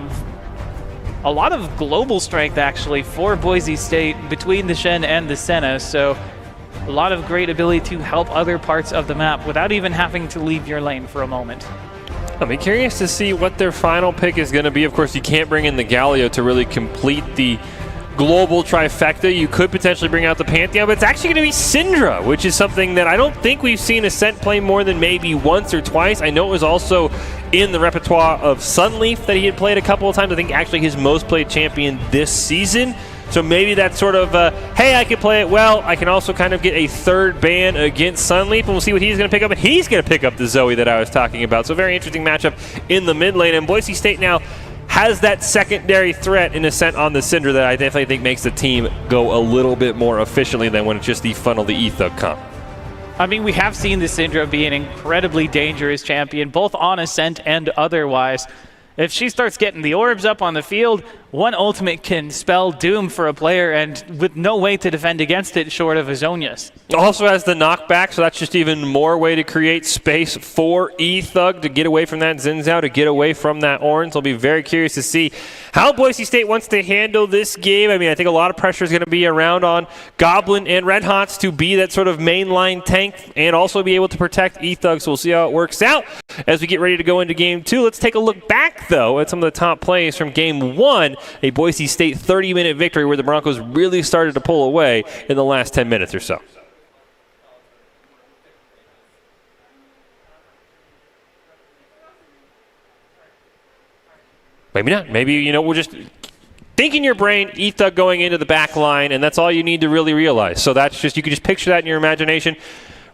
lot of global strength, actually, for Boise State between the Shen and the Senna, so a lot of great ability to help other parts of the map without even having to leave your lane for a moment. I'll be curious to see what their final pick is going to be. Of course, you can't bring in the Galio to really complete the global trifecta. You could potentially bring out the Pantheon, but it's actually going to be Syndra, which is something that I don't think we've seen Ascent play more than maybe once or twice. I know it was also in the repertoire of Sunleaf that he had played a couple of times. I think actually his most played champion this season. So maybe that's sort of, hey, I can play it well. I can also kind of get a third ban against Sunleaf, and we'll see what he's going to pick up. And he's going to pick up the Zoe that I was talking about. So very interesting matchup in the mid lane. And Boise State now has that secondary threat in Ascent on the Syndra that I definitely think makes the team go a little bit more efficiently than when it's just the funnel the Ethug comp. I mean, we have seen the Syndra be an incredibly dangerous champion, both on Ascent and otherwise. If she starts getting the orbs up on the field, one ultimate can spell doom for a player, and with no way to defend against it short of Azonius. Also has the knockback, so that's just even more way to create space for Ethug to get away from that Xin Zhao, to get away from that Ornn. So I'll be very curious to see how Boise State wants to handle this game. I mean, I think a lot of pressure is going to be around on Goblin and Red Hots to be that sort of mainline tank and also be able to protect Ethug. So we'll see how it works out as we get ready to go into Game 2. Let's take a look back, though, at some of the top plays from Game 1. A Boise State 30-minute victory where the Broncos really started to pull away in the last 10 minutes or so. Maybe not. Maybe, you know, we'll just think in your brain, Ethug going into the back line, and that's all you need to really realize. So that's just, you can just picture that in your imagination.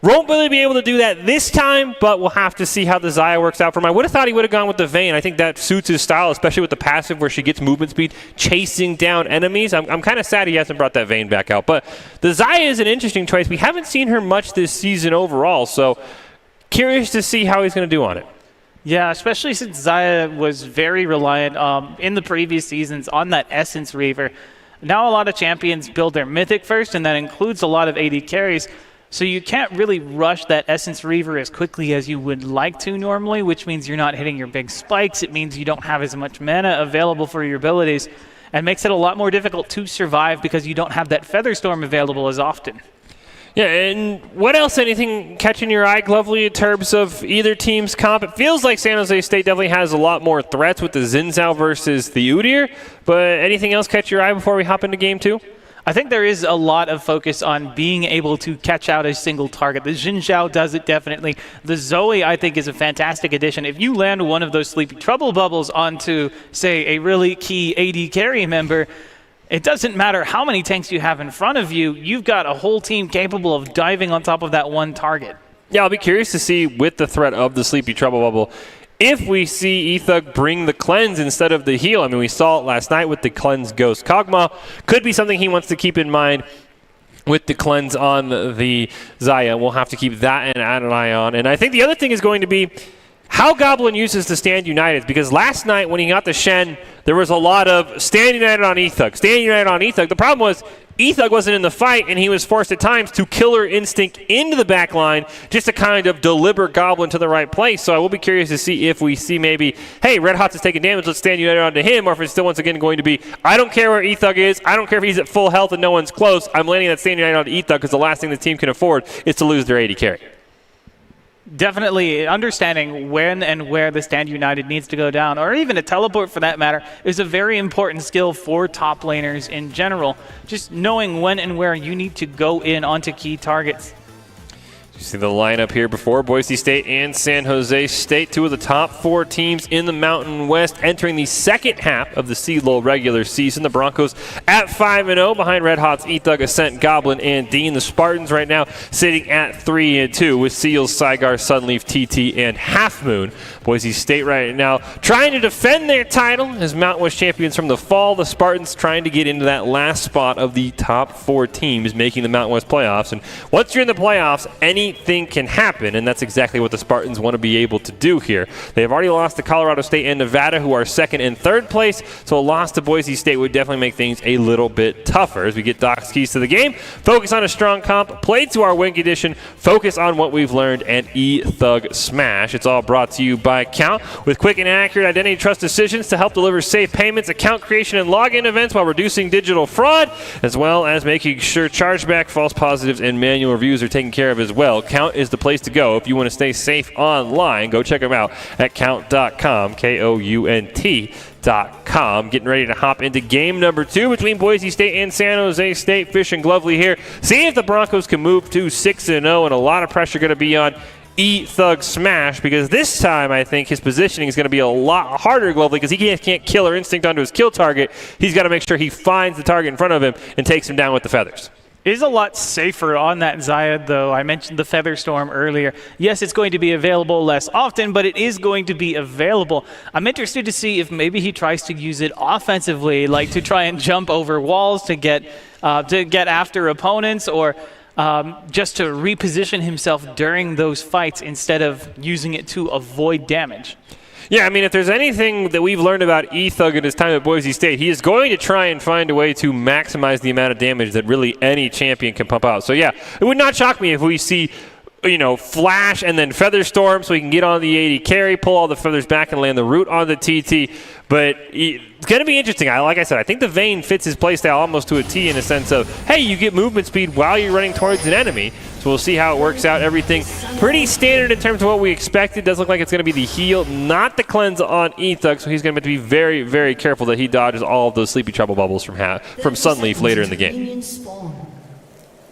Won't really be able to do that this time, but we'll have to see how the Xayah works out for him. I would have thought he would have gone with the Vayne. I think that suits his style, especially with the passive where she gets movement speed, chasing down enemies. I'm kind of sad he hasn't brought that Vayne back out. But the Xayah is an interesting choice. We haven't seen her much this season overall, so curious to see how he's going to do on it. Yeah, especially since Xayah was very reliant in the previous seasons on that Essence Reaver. Now a lot of champions build their Mythic first, and that includes a lot of AD carries. So you can't really rush that Essence Reaver as quickly as you would like to normally, which means you're not hitting your big spikes. It means you don't have as much mana available for your abilities, and makes it a lot more difficult to survive because you don't have that Featherstorm available as often. Yeah, and what else, anything catching your eye, Glovely, in terms of either team's comp? It feels like San Jose State definitely has a lot more threats with the Xin Zhao versus the Udyr, but anything else catch your eye before we hop into game 2? I think there is a lot of focus on being able to catch out a single target. The Xin Zhao does it definitely. The Zoe, I think, is a fantastic addition. If you land one of those Sleepy Trouble bubbles onto, say, a really key AD carry member, it doesn't matter how many tanks you have in front of you, you've got a whole team capable of diving on top of that one target. Yeah, I'll be curious to see with the threat of the Sleepy Trouble bubble if we see Ethug bring the cleanse instead of the heal. I mean, we saw it last night with the cleanse Ghost Kog'Maw. Could be something he wants to keep in mind with the cleanse on the Xayah. We'll have to keep that and add an eye on. And I think the other thing is going to be how Goblin uses the Stand United, because last night when he got the Shen, there was a lot of Stand United on Ethug, Stand United on Ethug. The problem was Ethug wasn't in the fight, and he was forced at times to Killer Instinct into the back line just to kind of deliver Goblin to the right place. So I will be curious to see if we see maybe, hey, Red Hots is taking damage, let's Stand United onto him, or if it's still once again going to be, I don't care where Ethug is, I don't care if he's at full health and no one's close, I'm landing that Stand United onto Ethug because the last thing the team can afford is to lose their AD carry. Definitely understanding when and where the Stand United needs to go down, or even a teleport for that matter, is a very important skill for top laners in general. Just knowing when and where you need to go in onto key targets. You see the lineup here before Boise State and San Jose State, two of the top 4 teams in the Mountain West entering the second half of the CLOL regular season. The Broncos at 5-0 behind Red Hots, Ethug, Ascent, Goblin, and Dean. The Spartans right now sitting at 3-2 with Seals, Saigar, Sunleaf, TT, and Half Moon. Boise State right now trying to defend their title as Mountain West champions from the fall. The Spartans trying to get into that last spot of the top 4 teams making the Mountain West playoffs. And once you're in the playoffs, anything can happen, and that's exactly what the Spartans want to be able to do here. They have already lost to Colorado State and Nevada, who are second and third place, so a loss to Boise State would definitely make things a little bit tougher. As we get Doc's keys to the game, focus on a strong comp, play to our Wink Edition, focus on what we've learned, and E-Thug Smash. It's all brought to you by Count, with quick and accurate identity trust decisions to help deliver safe payments, account creation, and login events while reducing digital fraud, as well as making sure chargeback, false positives, and manual reviews are taken care of as well. Count is the place to go if you want to stay safe online. Go check them out at count.com, KOUNT.com. Getting ready to hop into game number 2 between Boise State and San Jose State. Fish and Glovely here. See if the Broncos can move to 6-0, and a lot of pressure going to be on E-Thug Smash, because this time I think his positioning is going to be a lot harder, Glovely, because he can't Killer Instinct onto his kill target. He's got to make sure he finds the target in front of him and takes him down with the feathers. It is a lot safer on that Xayah, though. I mentioned the Featherstorm earlier. Yes, it's going to be available less often, but it is going to be available. I'm interested to see if maybe he tries to use it offensively, like to try and jump over walls to get after opponents, or just to reposition himself during those fights instead of using it to avoid damage. Yeah, I mean, if there's anything that we've learned about E-Thug in his time at Boise State, he is going to try and find a way to maximize the amount of damage that really any champion can pump out. So, yeah, it would not shock me if we see, Flash and then Featherstorm so he can get on the AD carry, pull all the feathers back and land the root on the TT. But it's going to be interesting. Like I said, I think the Vayne fits his playstyle almost to a T in a sense of, hey, you get movement speed while you're running towards an enemy. So we'll see how it works out. Everything pretty standard in terms of what we expected. Does look like it's going to be the heal, not the cleanse on E-Thug. So he's going to have to be very, very careful that he dodges all of those Sleepy Trouble bubbles from Sunleaf later in the game.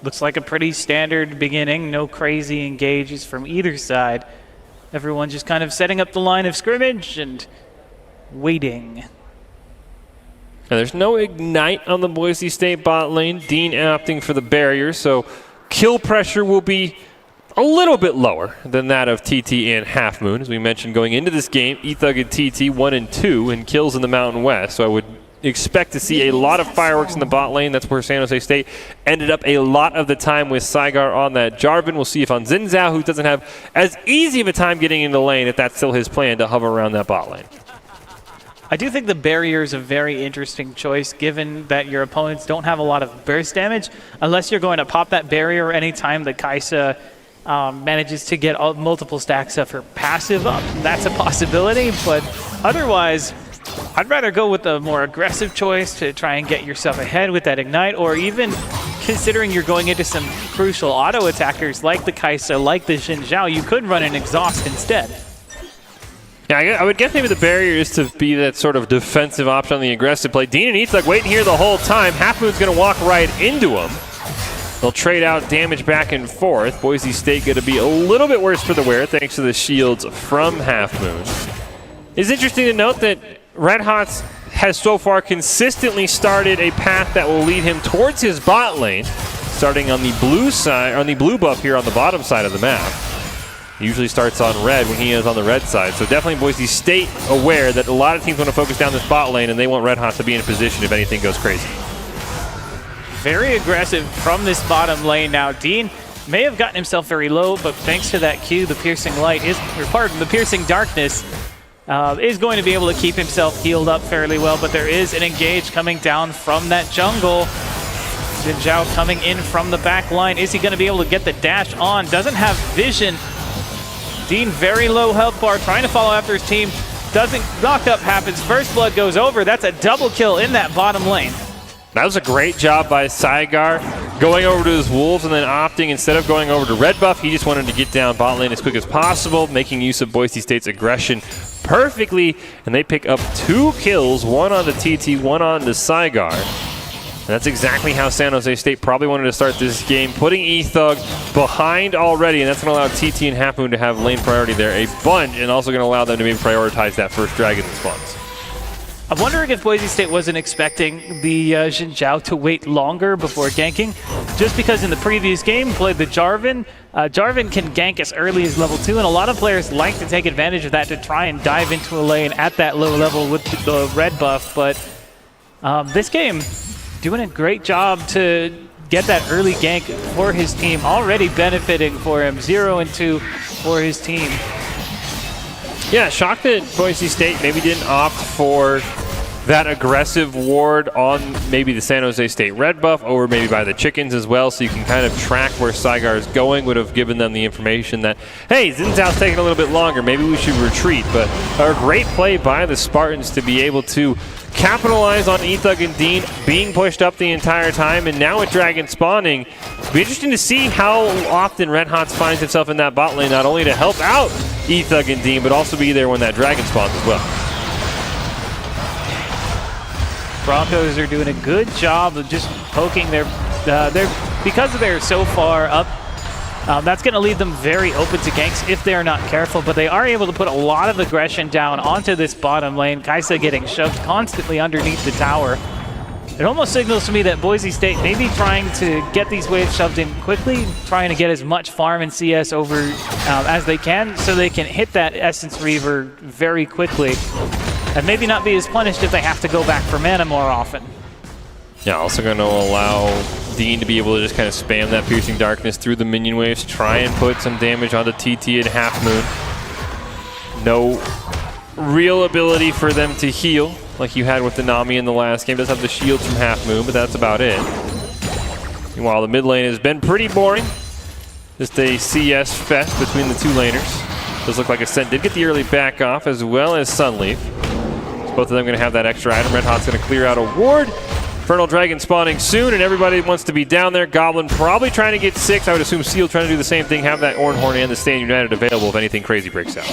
Looks like a pretty standard beginning. No crazy engages from either side. Everyone just kind of setting up the line of scrimmage and waiting. Now, there's no Ignite on the Boise State bot lane. Dean opting for the barrier, so kill pressure will be a little bit lower than that of TT and Half Moon. As we mentioned going into this game, Ethug and TT 1 and 2 in kills in the Mountain West. So I would expect to see a lot of fireworks in the bot lane. That's where San Jose State ended up a lot of the time with Saigar on that Jarvan. We'll see if on Xin Zhao, who doesn't have as easy of a time getting into the lane, if that's still his plan to hover around that bot lane. I do think the barrier is a very interesting choice, given that your opponents don't have a lot of burst damage, unless you're going to pop that barrier anytime the Kai'Sa manages to get multiple stacks of her passive up. That's a possibility, but otherwise, I'd rather go with a more aggressive choice to try and get yourself ahead with that Ignite, or even considering you're going into some crucial auto attackers like the Kai'Sa, like the Xin Zhao, you could run an Exhaust instead. Yeah, I would guess maybe the barrier is to be that sort of defensive option on the aggressive play. Dean and Ethug waiting here the whole time. Half Moon's going to walk right into him. They'll trade out damage back and forth. Boise State going to be a little bit worse for the wear thanks to the shields from Half Moon. It's interesting to note that Red Hots has so far consistently started a path that will lead him towards his bot lane, starting on the blue side, on the blue buff here on the bottom side of the map. He usually starts on red when he is on the red side. So definitely Boise State aware that a lot of teams want to focus down this bot lane and they want Red Hot to be in a position if anything goes crazy. Very aggressive from this bottom lane now. Dean may have gotten himself very low, but thanks to that Q, the piercing light is, or pardon, the piercing darkness is going to be able to keep himself healed up fairly well, but there is an engage coming down from that jungle. Xin Zhao coming in from the back line. Is he going to be able to get the dash on? Doesn't have vision. Dean very low health bar, trying to follow after his team. Doesn't, knocked up happens, first blood goes over. That's a double kill in that bottom lane. That was a great job by Saigar, going over to his Wolves and then opting, instead of going over to red buff, he just wanted to get down bot lane as quick as possible, making use of Boise State's aggression perfectly, and they pick up 2 kills, one on the TT, one on the Saigar. And that's exactly how San Jose State probably wanted to start this game, putting Ethug behind already, and that's going to allow TT and Half Moon to have lane priority there a bunch, and also going to allow them to maybe prioritize that first dragon that spawns. I'm wondering if Boise State wasn't expecting the Xin Zhao to wait longer before ganking, just because in the previous game played the Jarvan. Jarvan can gank as early as level 2, and a lot of players like to take advantage of that to try and dive into a lane at that low level with the red buff, but this game, doing a great job to get that early gank for his team, already benefiting for him, 0 and 2 for his team. Yeah, shocked that Boise State maybe didn't opt for that aggressive ward on maybe the San Jose State red buff, or maybe by the chickens as well, so you can kind of track where Saigar is going. Would have given them the information that, hey, Xin Zhao's taking a little bit longer, maybe we should retreat. But a great play by the Spartans to be able to capitalize on Ethug and Dean being pushed up the entire time, and now with Dragon spawning, it'll be interesting to see how often Red Hots finds himself in that bot lane, not only to help out Ethug and Dean, but also be there when that Dragon spawns as well. Broncos are doing a good job of just poking their because they're so far up. That's going to leave them very open to ganks if they're not careful, but they are able to put a lot of aggression down onto this bottom lane. Kai'Sa getting shoved constantly underneath the tower. It almost signals to me that Boise State may be trying to get these waves shoved in quickly, trying to get as much farm and CS over as they can, so they can hit that Essence Reaver very quickly, and maybe not be as punished if they have to go back for mana more often. Yeah, also going to allow Dean to be able to just kind of spam that Piercing Darkness through the minion waves, try and put some damage onto TT and Half Moon. No real ability for them to heal like you had with the Nami in the last game. Does have the shields from Half Moon, but that's about it. Meanwhile, the mid lane has been pretty boring. Just a CS fest between the two laners. Does look like Ascent did get the early back off, as well as Sunleaf. So both of them going to have that extra item. Red Hot's going to clear out a ward. Infernal Dragon spawning soon, and everybody wants to be down there. Goblin probably trying to get 6. I would assume Seal trying to do the same thing, have that Ornhorn and the Stand United available if anything crazy breaks out.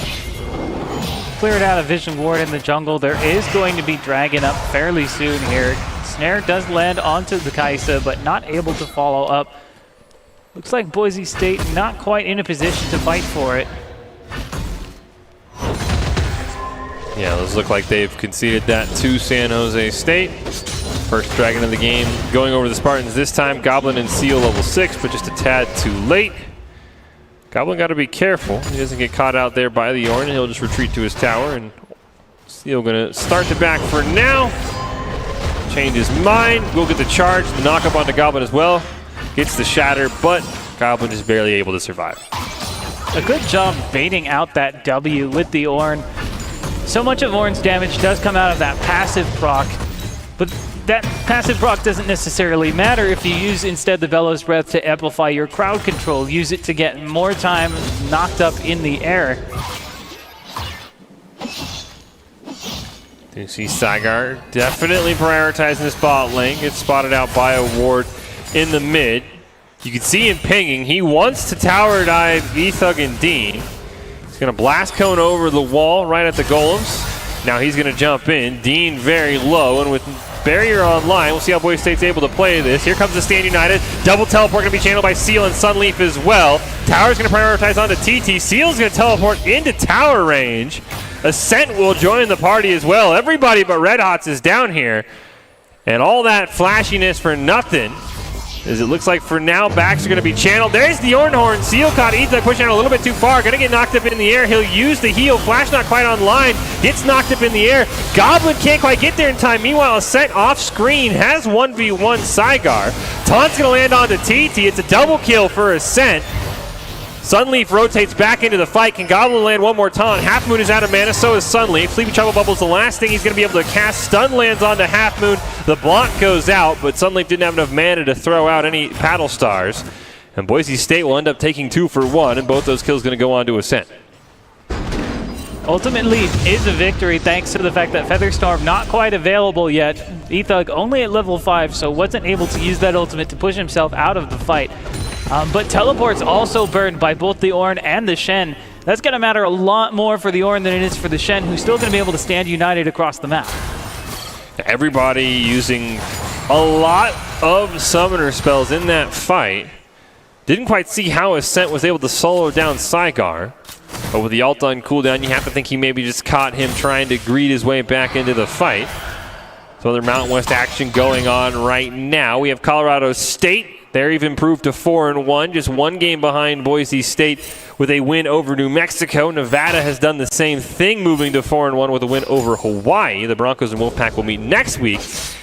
Cleared out a Vision Ward in the jungle. There is going to be Dragon up fairly soon here. Snare does land onto the Kai'Sa, but not able to follow up. Looks like Boise State not quite in a position to fight for it. Yeah, those look like they've conceded that to San Jose State. First Dragon of the game going over the Spartans this time. Goblin and Seal level 6, but just a tad too late. Goblin got to be careful. He doesn't get caught out there by the Ornn. He'll just retreat to his tower, and Steel going to start the back for now. Change his mind. We'll get the charge. The knock-up onto Goblin as well. Gets the shatter, but Goblin is barely able to survive. A good job baiting out that W with the Ornn. So much of Ornn's damage does come out of that passive proc, but that passive proc doesn't necessarily matter if you use instead the Bellows Breath to amplify your crowd control. Use it to get more time knocked up in the air. You see Saigar definitely prioritizing this bot lane. Gets spotted out by a ward in the mid. You can see him pinging. He wants to tower dive Ethug and Dean. He's going to blast cone over the wall right at the golems. Now he's going to jump in. Dean very low, and with barrier online, we'll see how Boise State's able to play this. Here comes the Stand United. Double teleport going to be channeled by Seal and Sunleaf as well. Tower's going to prioritize onto TT. Seal's going to teleport into tower range. Ascent will join the party as well. Everybody but Red Hots is down here. And all that flashiness for nothing, as it looks like for now backs are going to be channeled. There's the Ornn Horn. Seal caught Ethug pushing out a little bit too far. Going to get knocked up in the air. He'll use the heal. Flash not quite online. Gets knocked up in the air. Goblin can't quite get there in time. Meanwhile, Ascent off screen has 1v1 Saigar. Taunt's going to land onto TT. It's a double kill for Ascent. Sunleaf rotates back into the fight. Can Goblin land one more taunt? Half Moon is out of mana, so is Sunleaf. Sleepy Trouble Bubble's the last thing he's going to be able to cast. Stun lands onto Half Moon. The block goes out, but Sunleaf didn't have enough mana to throw out any Paddle Stars. And Boise State will end up taking 2 for 1, and both those kills going to go on to Ascent. Ultimate lead is a victory thanks to the fact that Featherstorm not quite available yet. Ethug only at level 5, so wasn't able to use that ultimate to push himself out of the fight. But teleport's also burned by both the Ornn and the Shen. That's going to matter a lot more for the Ornn than it is for the Shen, who's still going to be able to stand united across the map. Everybody using a lot of summoner spells in that fight. Didn't quite see how Ascent was able to solo down Saigar. But with the ult on cooldown, you have to think he maybe just caught him trying to greed his way back into the fight. So other Mountain West action going on right now. We have Colorado State. They're even improved to 4-1, just 1 game behind Boise State with a win over New Mexico. Nevada has done the same thing, moving to 4-1 with a win over Hawaii. The Broncos and Wolfpack will meet next week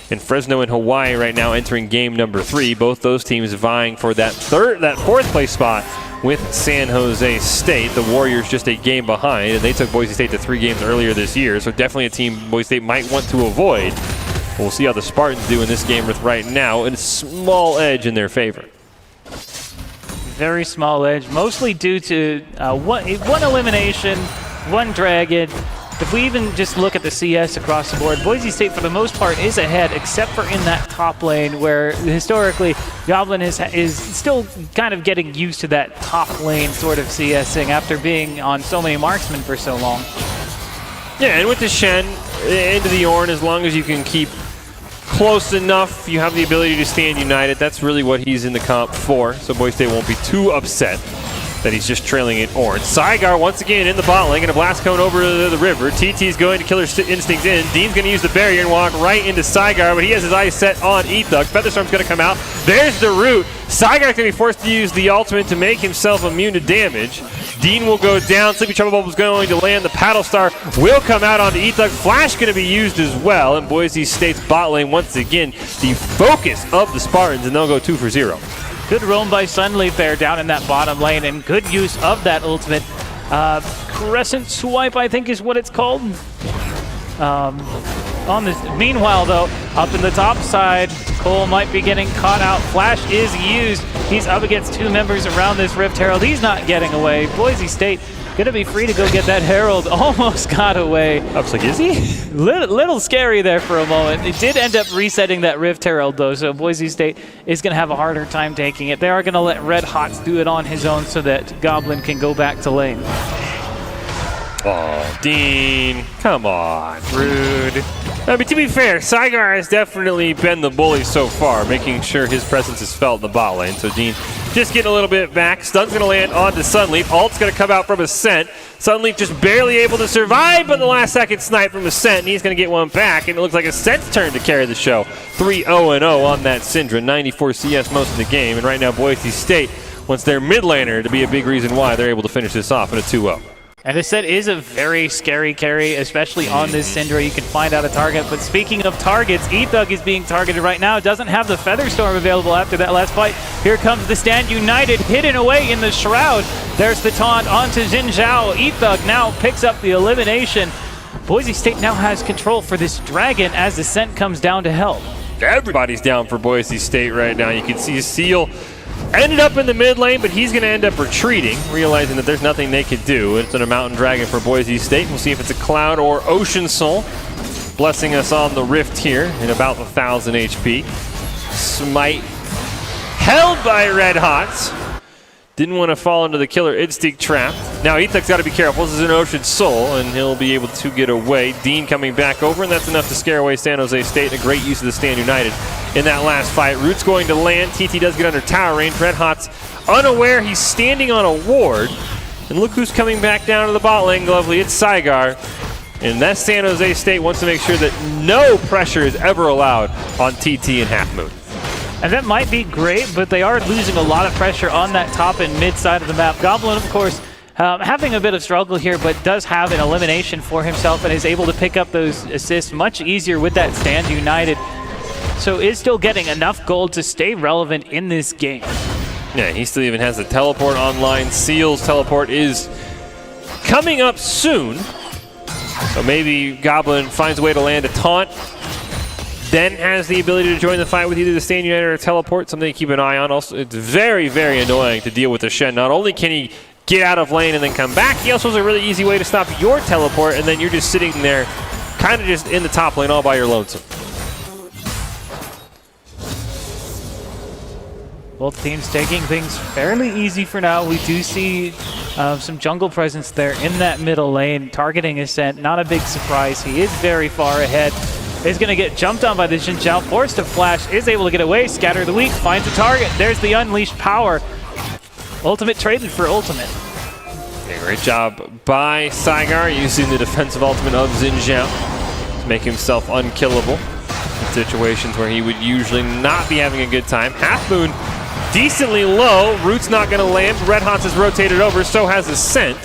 in Fresno and Hawaii right now, entering game number 3. Both those teams vying for that 4th place spot with San Jose State. The Warriors just a game behind, and they took Boise State to 3 games earlier this year, so definitely a team Boise State might want to avoid. We'll see how the Spartans do in this game with right now, and a small edge in their favor. Very small edge, mostly due to one elimination, 1 dragon. If we even just look at the CS across the board, Boise State for the most part is ahead, except for in that top lane where historically Goblin is still kind of getting used to that top lane sort of CSing after being on so many marksmen for so long. Yeah, and with the Shen into the Ornn, as long as you can keep close enough, you have the ability to stand united. That's really what he's in the comp for, so Boise State won't be too upset that he's just trailing in Ornn. Saigar once again in the bot lane, going to blast cone over the river. TT's going to Killer Instincts in. Dean's going to use the barrier and walk right into Saigar, but he has his eyes set on Ethug. Featherstorm's going to come out. There's the root. Saigar's going to be forced to use the ultimate to make himself immune to damage. Dean will go down. Sleepy Trouble Bubble's going to land. The Paddle Star will come out onto Ethug. Flash going to be used as well. And Boise State's bot lane, once again, the focus of the Spartans, and they'll go 2 for 0. Good roam by Sunleaf there down in that bottom lane, and good use of that ultimate. Crescent Swipe, I think is what it's called. Meanwhile, though, up in the top side, Cole might be getting caught out. Flash is used. He's up against 2 members around this Rift Herald. He's not getting away. Boise State gonna be free to go get that Herald. Almost got away. I was like, is he? Little scary there for a moment. It did end up resetting that Rift Herald, though, so Boise State is gonna have a harder time taking it. They are gonna let Red Hots do it on his own so that Goblin can go back to lane. Oh, Dean, come on, rude. I mean, to be fair, Saigar has definitely been the bully so far, making sure his presence is felt in the bot lane. So Dean just getting a little bit back. Stun's going to land onto Sunleaf. Ult's going to come out from Ascent. Sunleaf just barely able to survive, but the last second snipe from Ascent, and he's going to get one back, and it looks like Ascent's turn to carry the show. 3-0-0 on that Syndra, 94 CS most of the game, and right now Boise State wants their mid laner to be a big reason why they're able to finish this off in a 2-0. And this set is a very scary carry, especially on this Syndra. You can find out a target. But speaking of targets, Ethug is being targeted right now. Doesn't have the Featherstorm available after that last fight. Here comes the Stand United, hidden away in the Shroud. There's the taunt onto Xin Zhao. Ethug now picks up the elimination. Boise State now has control for this Dragon as the Ascent comes down to help. Everybody's down for Boise State right now. You can see Seal ended up in the mid lane, but he's going to end up retreating, realizing that there's nothing they could do. It's a Mountain Dragon for Boise State. We'll see if it's a Cloud or Ocean Soul. Blessing us on the Rift here in about 1,000 HP. Smite held by Red Hots. Didn't want to fall into the Killer Instinct trap. Now Ethug's got to be careful. This is an Ocean Soul, and he'll be able to get away. Dean coming back over, and that's enough to scare away San Jose State. A great use of the Stand United in that last fight. Root's going to land. TT does get under tower range. Red Hot's unaware he's standing on a ward. And look who's coming back down to the bot lane, Glovely. It's Saigar. And that San Jose State wants to make sure that no pressure is ever allowed on TT and Half Moon. And that might be great, but they are losing a lot of pressure on that top and mid side of the map. Goblin, of course, having a bit of struggle here, but does have an elimination for himself and is able to pick up those assists much easier with that Stand United. So is still getting enough gold to stay relevant in this game. Yeah, he still even has the teleport online. Seal's teleport is coming up soon. So maybe Goblin finds a way to land a taunt, then has the ability to join the fight with either the Stand United or teleport, something to keep an eye on. Also, it's very, very annoying to deal with the Shen. Not only can he get out of lane and then come back, he also has a really easy way to stop your teleport, and then you're just sitting there kind of just in the top lane all by your lonesome. Both teams taking things fairly easy for now. We do see some jungle presence there in that middle lane, targeting Ascent. Not a big surprise. He is very far ahead. Is going to get jumped on by the Xin Zhao, forced to flash, is able to get away, scatter the weak, finds a target. There's the unleashed power. Ultimate traded for ultimate. Yeah, great job by Saigar using the defensive ultimate of Xin Zhao to make himself unkillable in situations where he would usually not be having a good time. Half Moon decently low. Root's not going to land. Red Hots has rotated over, so has Ascent.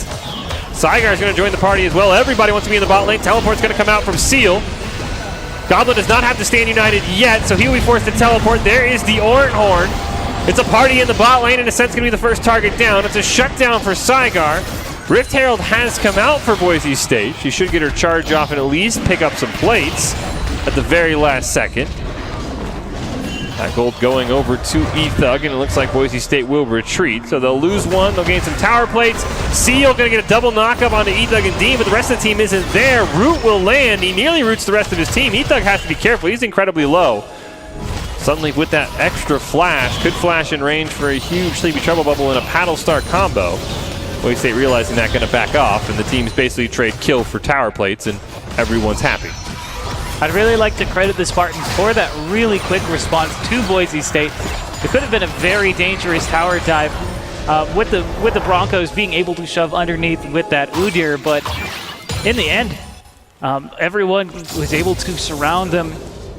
Saigar's going to join the party as well. Everybody wants to be in the bot lane. Teleport's going to come out from Seal. Goblin does not have to Stand United yet, so he will be forced to teleport. There is the Orange Horn. It's a party in the bot lane, and Ascent's going to be the first target down. It's a shutdown for Saigar. Rift Herald has come out for Boise State. She should get her charge off and at least pick up some plates at the very last second. That gold going over to Ethug, and it looks like Boise State will retreat. So they'll lose one, they'll gain some tower plates. Seal going to get a double knockup onto Ethug and Dean, but the rest of the team isn't there. Root will land. He nearly roots the rest of his team. Ethug has to be careful. He's incredibly low. Suddenly with that extra flash, could flash in range for a huge Sleepy Trouble Bubble and a Paddle Star combo. Boise State realizing that going to back off, and the teams basically trade kill for tower plates, and everyone's happy. I'd really like to credit the Spartans for that really quick response to Boise State. It could have been a very dangerous tower dive with the Broncos being able to shove underneath with that Udyr, but in the end, everyone was able to surround them.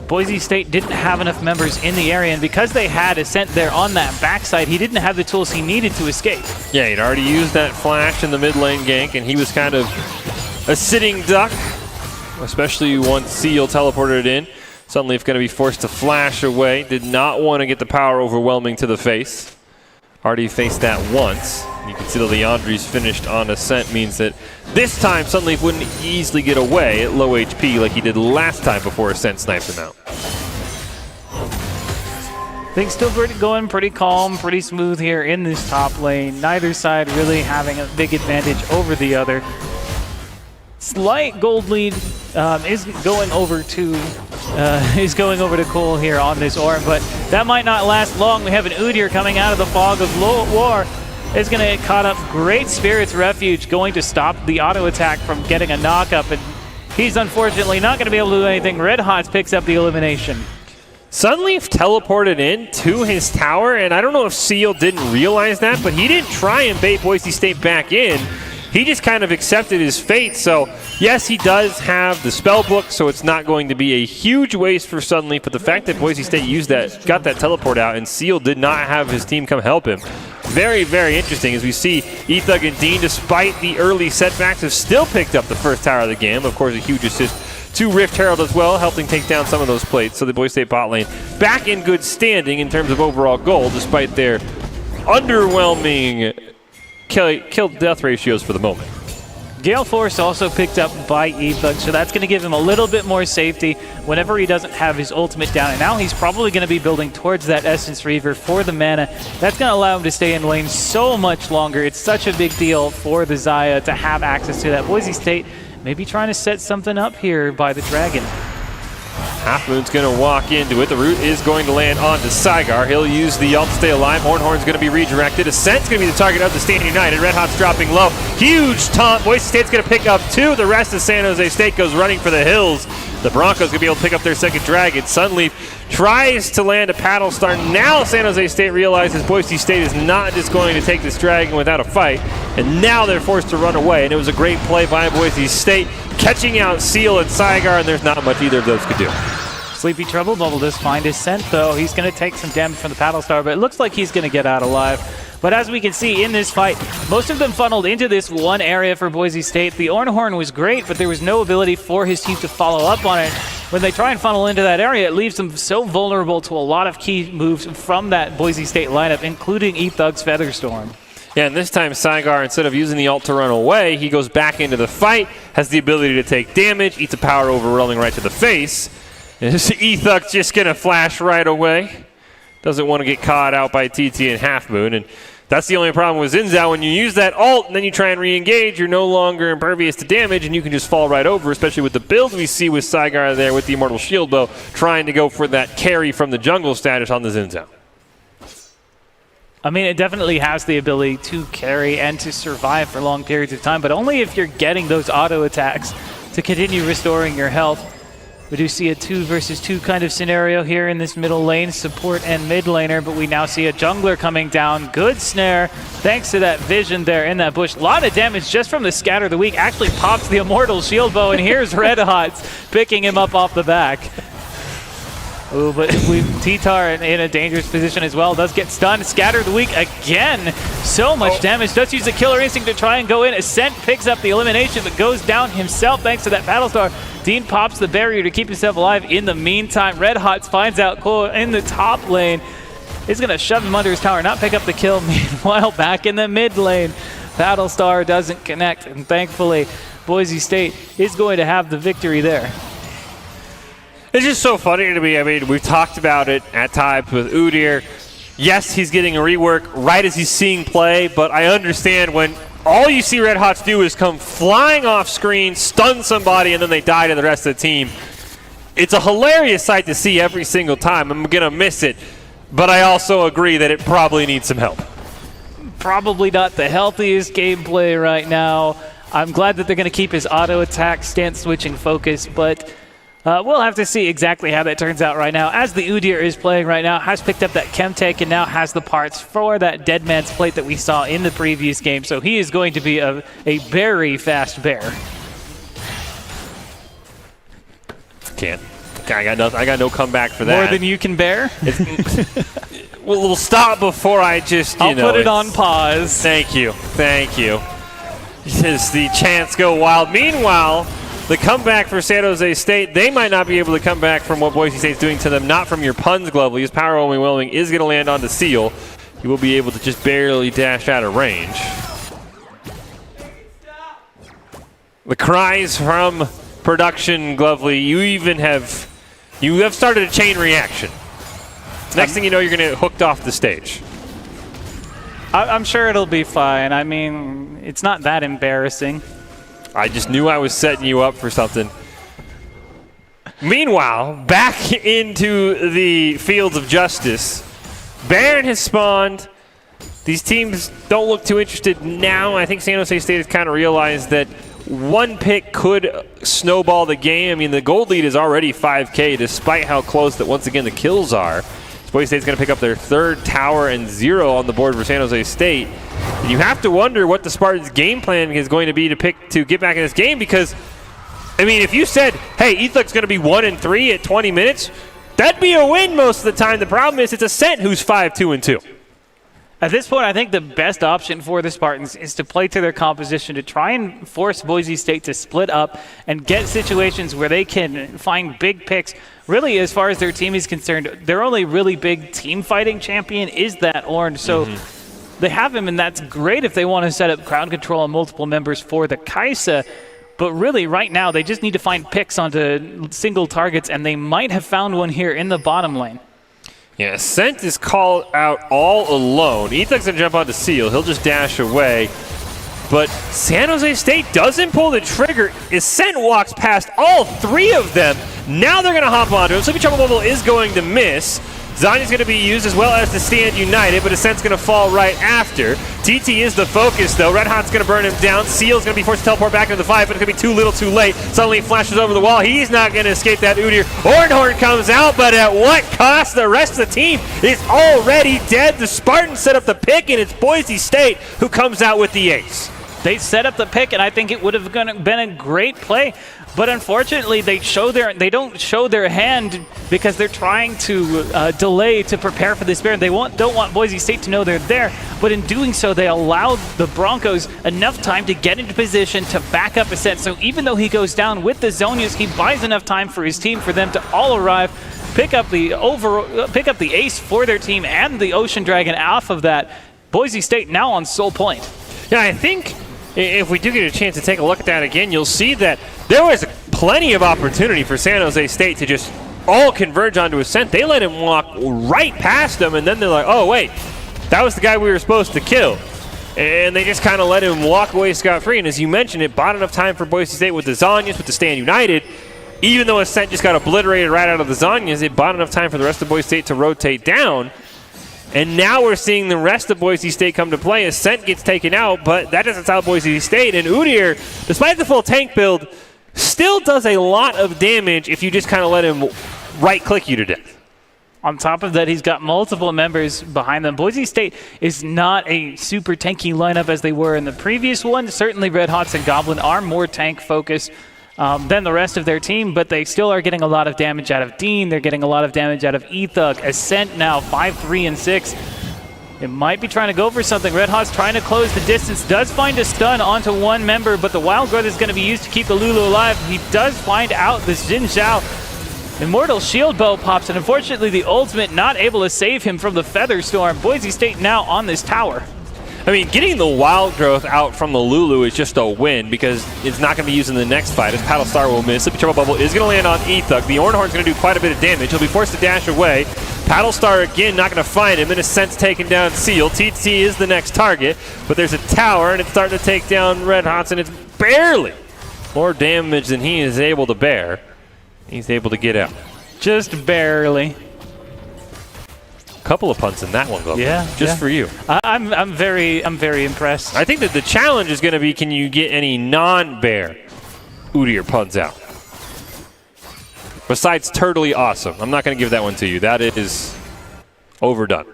Boise State didn't have enough members in the area, and because they had Ascent there on that backside, he didn't have the tools he needed to escape. Yeah, he'd already used that flash in the mid lane gank, and he was kind of a sitting duck, especially once Seal teleported in. Suddenly, it's going to be forced to flash away. Did not want to get the power overwhelming to the face. Already faced that once. You can see the Leandri's finished on Ascent means that this time Sunleaf wouldn't easily get away at low HP like he did last time before Ascent sniped him out. Things still going pretty calm, pretty smooth here in this top lane. Neither side really having a big advantage over the other. Slight gold lead is going over to Cole here on this orb, but that might not last long. We have an Udyr coming out of the fog of war. Is going to get caught up. Great Spirit's Refuge going to stop the auto attack from getting a knock-up, and he's unfortunately not going to be able to do anything. Red Hots picks up the elimination. Sunleaf teleported in to his tower, and I don't know if Seal didn't realize that, but he didn't try and bait Boise State back in. He just kind of accepted his fate. So, yes, he does have the spell book, so it's not going to be a huge waste for Sunleaf, but the fact that Boise State got that teleport out, and Seal did not have his team come help him, very, very interesting as we see Ethug and Dean, despite the early setbacks, have still picked up the first tower of the game. Of course, a huge assist to Rift Herald as well, helping take down some of those plates. So the Boise State bot lane back in good standing in terms of overall gold, despite their underwhelming kill-death ratios for the moment. Gale Force also picked up by Ethug, so that's going to give him a little bit more safety whenever he doesn't have his ultimate down. And now he's probably going to be building towards that Essence Reaver for the mana. That's going to allow him to stay in lane so much longer. It's such a big deal for the Xayah to have access to that. Boise State maybe trying to set something up here by the Dragon. Half Moon's going to walk into it. The root is going to land onto Saigar. He'll use the ult to stay alive. Hornhorn's going to be redirected. Ascent's going to be the target of the Stand United. Red Hot's dropping low. Huge taunt. Boise State's going to pick up 2. The rest of San Jose State goes running for the hills. The Broncos going to be able to pick up their second dragon. Sunleaf tries to land a paddle star. Now San Jose State realizes Boise State is not just going to take this dragon without a fight. And now they're forced to run away. And it was a great play by Boise State, catching out Seal and Saigar, and there's not much either of those could do. Sleepy Trouble Bubble does find his scent, though. He's going to take some damage from the Paddle Star, but it looks like he's going to get out alive. But as we can see in this fight, most of them funneled into this one area for Boise State. The Ornhorn was great, but there was no ability for his team to follow up on it. When they try and funnel into that area, it leaves them so vulnerable to a lot of key moves from that Boise State lineup, including Ethug's Featherstorm. Yeah, and this time Saigar, instead of using the ult to run away, he goes back into the fight, has the ability to take damage, eats a power overwhelming right to the face. Ethug's just going to flash right away. Doesn't want to get caught out by TT and Half Moon. And that's the only problem with Xin Zhao. When you use that ult and then you try and re-engage, you're no longer impervious to damage and you can just fall right over, especially with the build we see with Saigar there with the Immortal Shield Bow, trying to go for that carry from the jungle status on the Xin Zhao. I mean, it definitely has the ability to carry and to survive for long periods of time, but only if you're getting those auto attacks to continue restoring your health. We do see a 2 versus 2 kind of scenario here in this middle lane, support and mid laner, but we now see a jungler coming down. Good snare, thanks to that vision there in that bush. A lot of damage just from the Scatter of the Weak. Actually pops the Immortal Shield Bow, and here's Red Hots picking him up off the back. Ooh, but T-Tar in a dangerous position as well. Does get stunned. Scatter of the Weak again. So much damage. Does use the Killer Instinct to try and go in. Ascent picks up the elimination, but goes down himself thanks to that Battlestar. Dean pops the barrier to keep himself alive. In the meantime, Red Hots finds out Cole in the top lane. He's going to shove him under his tower, not pick up the kill. Meanwhile, back in the mid lane, Battlestar doesn't connect, and thankfully, Boise State is going to have the victory there. It's just so funny to me. I mean, we've talked about it at times with Udyr. Yes, he's getting a rework right as he's seeing play, but I understand when all you see Red Hots do is come flying off screen, stun somebody, and then they die to the rest of the team. It's a hilarious sight to see every single time. I'm going to miss it, but I also agree that it probably needs some help. Probably not the healthiest gameplay right now. I'm glad that they're going to keep his auto attack stance switching focus, but we'll have to see exactly how that turns out right now. As the Udyr is playing right now, has picked up that Chemtech and now has the parts for that Dead Man's Plate that we saw in the previous game. So he is going to be a very fast bear. Can't. I got nothing. I got no comeback for that. More than you can bear? We'll stop before I just, I'll put it on pause. Thank you. Thank you. As the chants go wild. Meanwhile, the comeback for San Jose State, they might not be able to come back from what Boise State's doing to them, not from your puns, Glovely. His power overwhelming is going to land on the Seal. He will be able to just barely dash out of range. The cries from production, Glovely, you have started a chain reaction. Next thing you know, you're going to get hooked off the stage. I'm sure it'll be fine. I mean, it's not that embarrassing. I just knew I was setting you up for something. Meanwhile, back into the fields of justice, Baron has spawned. These teams don't look too interested now. I think San Jose State has kind of realized that one pick could snowball the game. I mean, the gold lead is already 5K, despite how close that, once again, the kills are. Boise State's going to pick up their third tower and 0 on the board for San Jose State. And you have to wonder what the Spartans' game plan is going to be to get back in this game, because, I mean, if you said, hey, Ethug's going to be 1-3 at 20 minutes, that'd be a win most of the time. The problem is it's Ascent who's 5-2-2. At this point, I think the best option for the Spartans is to play to their composition, to try and force Boise State to split up and get situations where they can find big picks. Really, as far as their team is concerned, their only really big team fighting champion is that Orange. So they have him, and that's great if they want to set up crowd control on multiple members for the Kaisa. But really, right now, they just need to find picks onto single targets, and they might have found one here in the bottom lane. Yeah, Ascent is called out all alone. Ethug's going to jump onto Seal. He'll just dash away. But San Jose State doesn't pull the trigger. Ascent walks past all three of them. Now they're going to hop onto him. Sleepy Trouble Bubble is going to miss. Zanya's going to be used as well as to stand united, but Ascent's going to fall right after. TT is the focus, though. Red Hot's going to burn him down. Seal's going to be forced to teleport back into the fight, but it's going to be too little too late. Suddenly he flashes over the wall. He's not going to escape that Udyr. Ornhorn comes out, but at what cost? The rest of the team is already dead. The Spartans set up the pick, and it's Boise State who comes out with the ace. They set up the pick, and I think it would have been a great play. But unfortunately, they don't show their hand because they're trying to delay to prepare for this Baron. They don't want Boise State to know they're there, but in doing so, they allowed the Broncos enough time to get into position to back up Ascent. So even though he goes down with the Zonias, he buys enough time for his team for them to all arrive, pick up the ace for their team and the Ocean Dragon off of that. Boise State now on sole point. Yeah, I think if we do get a chance to take a look at that again, you'll see that there was plenty of opportunity for San Jose State to just all converge onto Ascent. They let him walk right past them, and then they're like, oh, wait, that was the guy we were supposed to kill. And they just kind of let him walk away scot-free. And as you mentioned, it bought enough time for Boise State with the Zonyas, with the Stand United. Even though Ascent just got obliterated right out of the Zonyas, it bought enough time for the rest of Boise State to rotate down. And now we're seeing the rest of Boise State come to play. Ascent gets taken out, but that doesn't stop Boise State. And Udyr, despite the full tank build, still does a lot of damage if you just kind of let him right-click you to death. On top of that, he's got multiple members behind them. Boise State is not a super tanky lineup as they were in the previous one. Certainly Red Hots and Goblin are more tank-focused than the rest of their team, but they still are getting a lot of damage out of Dean. They're getting a lot of damage out of Ethug. Ascent now 5-3-6. It might be trying to go for something. Red Hot's trying to close the distance. Does find a stun onto one member, but the Wild Growth is going to be used to keep the Lulu alive. He does find out this Jin Zhao. Immortal Shield Bow pops, and unfortunately the ultimate not able to save him from the Feather Storm. Boise State now on this tower. I mean, getting the Wild Growth out from the Lulu is just a win because it's not going to be used in the next fight as Paddle Star will miss. Sleepy Trouble Bubble is going to land on Ethug. The Ornhorn's going to do quite a bit of damage. He'll be forced to dash away. Paddle Star again not going to find him. In a sense, taking down Seal. TT is the next target, but there's a tower and it's starting to take down Red Hots, and it's barely more damage than he is able to bear. He's able to get out. Just barely. Couple of punts in that one, though. Yeah, just for you. I'm very impressed. I think that the challenge is going to be, can you get any non-bear Udyr punts out? Besides Turtley Awesome. I'm not going to give that one to you. That is overdone.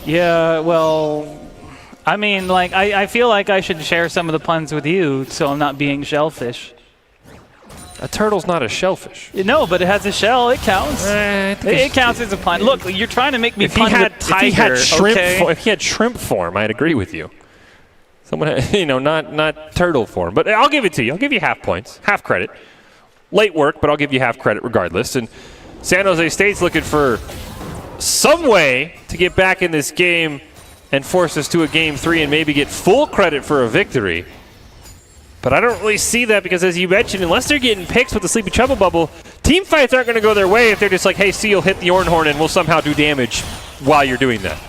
Yeah, well, I mean, like, I feel like I should share some of the puns with you so I'm not being shellfish. A turtle's not a shellfish. No, but it has a shell. It counts. It counts as a pun. Look, you're trying to make me pun with tiger. If he had shrimp form, I'd agree with you. Someone, not turtle form. But I'll give it to you. I'll give you half points, half credit. Late work, but I'll give you half credit regardless. And San Jose State's looking for some way to get back in this game and force us to a game 3 and maybe get full credit for a victory. But I don't really see that because, as you mentioned, unless they're getting picks with the Sleepy Trouble Bubble, team fights aren't going to go their way if they're just like, hey, Seal, hit the Ornhorn and we'll somehow do damage while you're doing that.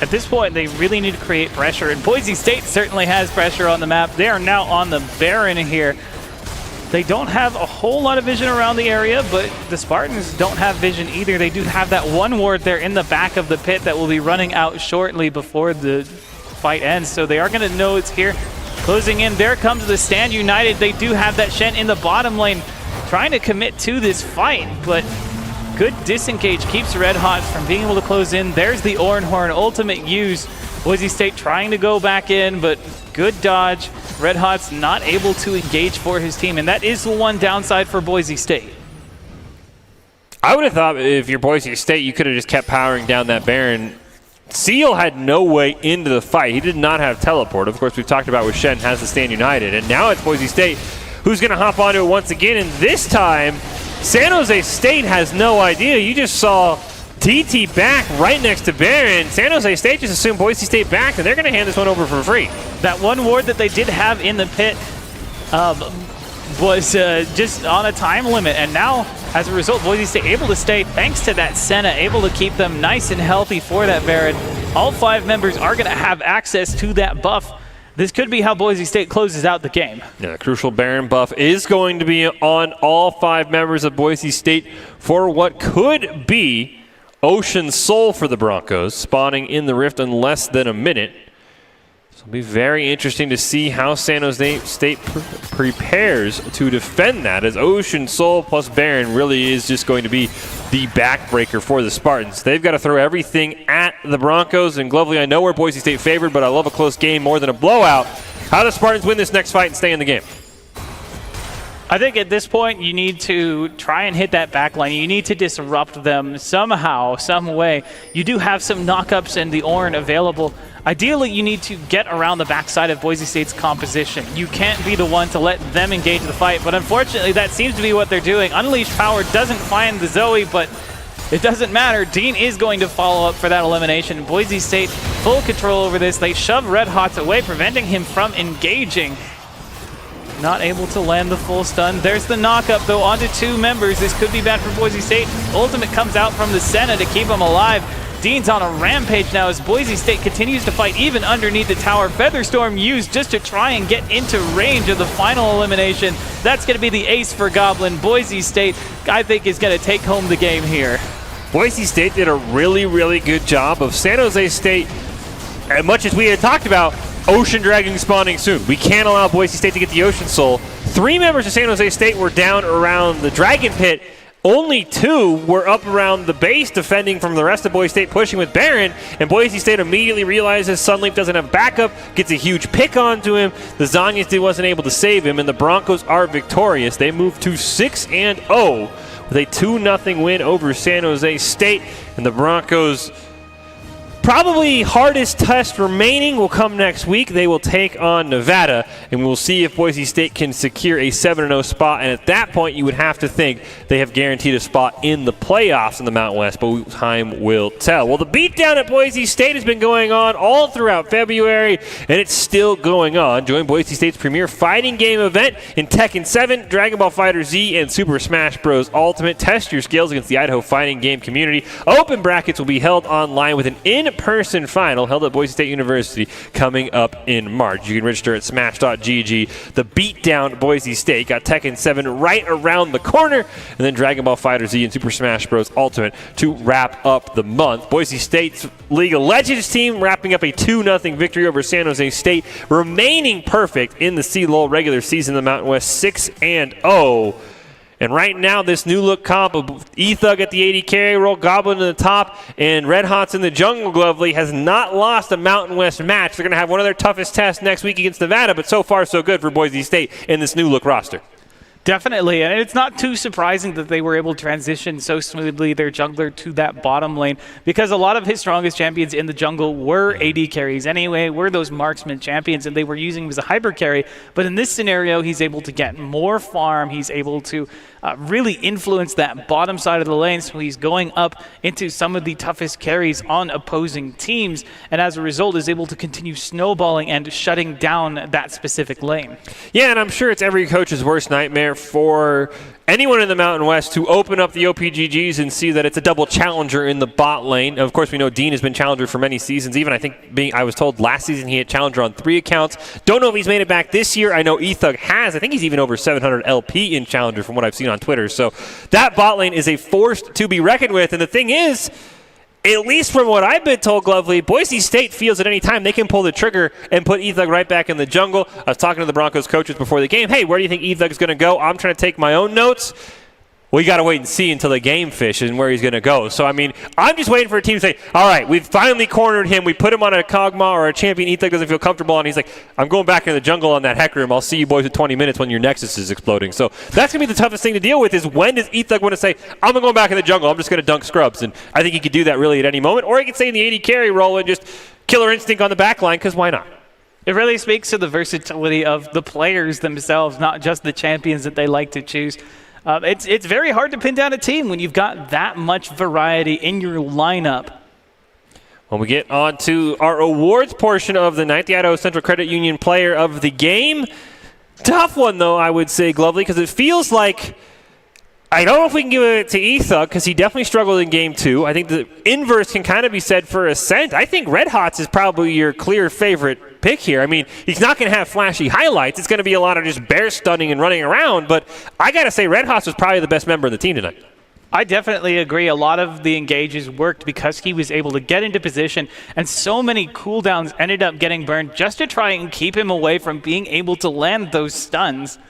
At this point, they really need to create pressure, and Boise State certainly has pressure on the map. They are now on the Baron here. They don't have a whole lot of vision around the area, but the Spartans don't have vision either. They do have that one ward there in the back of the pit that will be running out shortly before the fight ends, so they are going to know it's here. Closing in, there comes the Stand United. They do have that Shen in the bottom lane trying to commit to this fight, but good disengage keeps Red Hots from being able to close in. There's the Ornhorn ultimate use. Boise State trying to go back in, but good dodge. Red Hots not able to engage for his team, and that is the one downside for Boise State. I would have thought if you're Boise State, you could have just kept powering down that Baron. Seal had no way into the fight. He did not have teleport. Of course, we've talked about with Shen has to stand united. And now it's Boise State who's going to hop onto it once again. And this time, San Jose State has no idea. You just saw TT back right next to Baron. San Jose State just assumed Boise State back, and they're going to hand this one over for free. That one ward that they did have in the pit was just on a time limit, and now, as a result, Boise State able to stay, thanks to that Senna, able to keep them nice and healthy for that Baron. All 5 members are going to have access to that buff. This could be how Boise State closes out the game. Yeah, the crucial Baron buff is going to be on all 5 members of Boise State for what could be Ocean Soul for the Broncos, spawning in the Rift in less than a minute. So it'll be very interesting to see how San Jose State prepares to defend that, as Ocean Soul plus Baron really is just going to be the backbreaker for the Spartans. They've got to throw everything at the Broncos, and Glovely, I know we're Boise State favored, but I love a close game more than a blowout. How do the Spartans win this next fight and stay in the game? I think at this point you need to try and hit that back line. You need to disrupt them somehow, some way. You do have some knockups and the Ornn available. Ideally, you need to get around the backside of Boise State's composition. You can't be the one to let them engage the fight, but unfortunately that seems to be what they're doing. Unleashed Power doesn't find the Zoe, but it doesn't matter. Dean is going to follow up for that elimination. Boise State full control over this. They shove Red Hots away, preventing him from engaging. Not able to land the full stun. There's the knockup, though, onto 2 members. This could be bad for Boise State. Ultimate comes out from the Senna to keep him alive. Dean's on a rampage now as Boise State continues to fight even underneath the tower. Featherstorm used just to try and get into range of the final elimination. That's going to be the ace for Goblin. Boise State, I think, is going to take home the game here. Boise State did a really, really good job of San Jose State, as much as we had talked about, Ocean Dragon spawning soon. We can't allow Boise State to get the Ocean Soul. 3 members of San Jose State were down around the Dragon Pit. Only 2 were up around the base defending from the rest of Boise State pushing with Baron, and Boise State immediately realizes Sunleaf doesn't have backup, gets a huge pick onto him. The Zanyas wasn't able to save him, and the Broncos are victorious. They move to 6-0 with a 2-0 win over San Jose State, and the Broncos' probably hardest test remaining will come next week. They will take on Nevada, and we will see if Boise State can secure a 7-0 spot. And at that point, you would have to think they have guaranteed a spot in the playoffs in the Mountain West, but time will tell. Well, the beatdown at Boise State has been going on all throughout February, and it's still going on. Join Boise State's premier fighting game event in Tekken 7, Dragon Ball FighterZ, and Super Smash Bros. Ultimate. Test your skills against the Idaho fighting game community. Open brackets will be held online with an in-person final held at Boise State University coming up in March. You can register at smash.gg. The beatdown Boise State got Tekken 7 right around the corner, and then Dragon Ball FighterZ and Super Smash Bros. Ultimate to wrap up the month. Boise State's League of Legends team wrapping up a 2-0 victory over San Jose State, remaining perfect in the C-LoL regular season in the Mountain West, 6-0. And right now, this new look comp of E-Thug at the AD carry role, Goblin in the top, and Red Hots in the jungle, Glovely, has not lost a Mountain West match. They're going to have one of their toughest tests next week against Nevada, but so far so good for Boise State in this new look roster. Definitely, and it's not too surprising that they were able to transition so smoothly their jungler to that bottom lane, because a lot of his strongest champions in the jungle were AD carries anyway, were those marksman champions, and they were using him as a hyper carry. But in this scenario, he's able to get more farm, he's able to really influence that bottom side of the lane, so he's going up into some of the toughest carries on opposing teams, and as a result is able to continue snowballing and shutting down that specific lane. Yeah, and I'm sure it's every coach's worst nightmare for anyone in the Mountain West to open up the OPGGs and see that it's a double challenger in the bot lane. Of course, we know Dean has been challenger for many seasons. Even I think I was told last season he had challenger on 3 accounts. Don't know if he's made it back this year. I know E-Thug has. I think he's even over 700 LP in challenger from what I've seen on Twitter. So that bot lane is a force to be reckoned with. And the thing is, at least from what I've been told, Glovely, Boise State feels at any time they can pull the trigger and put E-Thug right back in the jungle. I was talking to the Broncos coaches before the game. Hey, where do you think E-Thug is going to go? I'm trying to take my own notes. well, you got to wait and see until the game fishes and where he's going to go. So, I mean, I'm just waiting for a team to say, all right, we've finally cornered him. We put him on a Kog'Maw or a champion Ethug doesn't feel comfortable, and he's like, I'm going back in the jungle on that Heck Room. I'll see you boys in 20 minutes when your Nexus is exploding. So that's going to be the toughest thing to deal with is when does Ethug want to say, I'm going back in the jungle. I'm just going to dunk scrubs. And I think he could do that really at any moment. Or he could stay in the AD carry role and just killer instinct on the back line, because why not? It really speaks to the versatility of the players themselves, not just the champions that they like to choose. It's very hard to pin down a team when you've got that much variety in your lineup. When we get on to our awards portion of the night, the Idaho Central Credit Union Player of the Game. Tough one, though, I would say, Glovely, because it feels like I don't know if we can give it to Ethug because he definitely struggled in Game 2. I think the inverse can kind of be said for Ascent. I think Red Hots is probably your clear favorite pick here. I mean, he's not going to have flashy highlights. It's going to be a lot of just bear stunning and running around. But I got to say, Red Hots was probably the best member of the team tonight. I definitely agree. A lot of the engages worked because he was able to get into position, and so many cooldowns ended up getting burned just to try and keep him away from being able to land those stuns.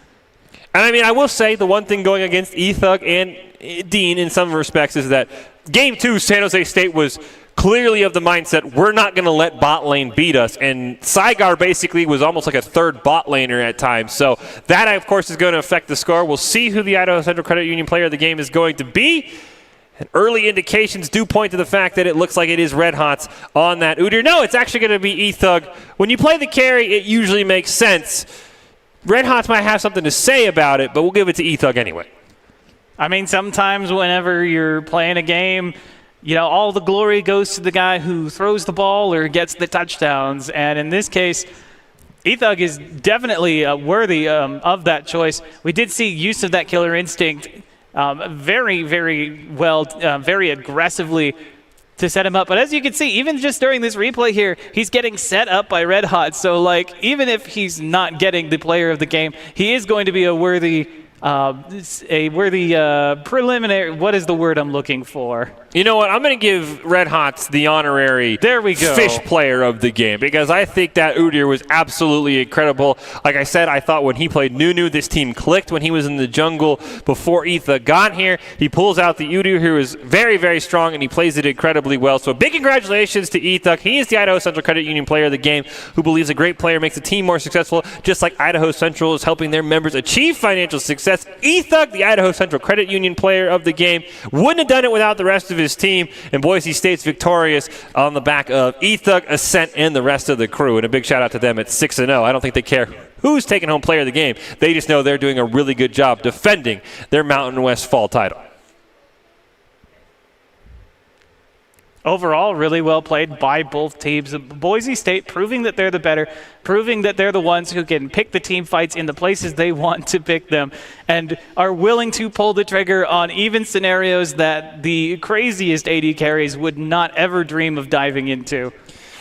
And I mean, I will say the one thing going against Ethug and Dean in some respects is that Game 2, San Jose State was clearly of the mindset, we're not going to let bot lane beat us. And Saigar basically was almost like a third bot laner at times. So that, of course, is going to affect the score. We'll see who the Idaho Central Credit Union Player of the Game is going to be. And early indications do point to the fact that it looks like it is Red Hots on that Udyr. No, it's actually going to be Ethug. When you play the carry, it usually makes sense. Red Hots might have something to say about it, but we'll give it to Ethug anyway. I mean, sometimes whenever you're playing a game, you know, all the glory goes to the guy who throws the ball or gets the touchdowns. And in this case, Ethug is definitely worthy of that choice. We did see use of that killer instinct very, very well, very aggressively to set him up. But as you can see, even just during this replay here, he's getting set up by Red Hot. So, like, even if he's not getting the player of the game, he is going to be a worthy preliminary, what is the word I'm looking for? You know what? I'm going to give Red Hots the honorary fish player of the game because I think that Udyr was absolutely incredible. Like I said, I thought when he played Nunu, this team clicked when he was in the jungle before Ethug got here. He pulls out the Udyr, who is very, very strong, and he plays it incredibly well. So big congratulations to Ethug. He is the Idaho Central Credit Union Player of the Game who believes a great player makes the team more successful, just like Idaho Central is helping their members achieve financial success. Ethug, the Idaho Central Credit Union Player of the Game, wouldn't have done it without the rest of his team, and Boise State's victorious on the back of Ethug, Ascent, and the rest of the crew. And a big shout out to them at 6-0. I don't think they care who's taking home Player of the Game. They just know they're doing a really good job defending their Mountain West Fall title. Overall, really well played by both teams. Boise State proving that they're the better, proving that they're the ones who can pick the team fights in the places they want to pick them, and are willing to pull the trigger on even scenarios that the craziest AD carries would not ever dream of diving into.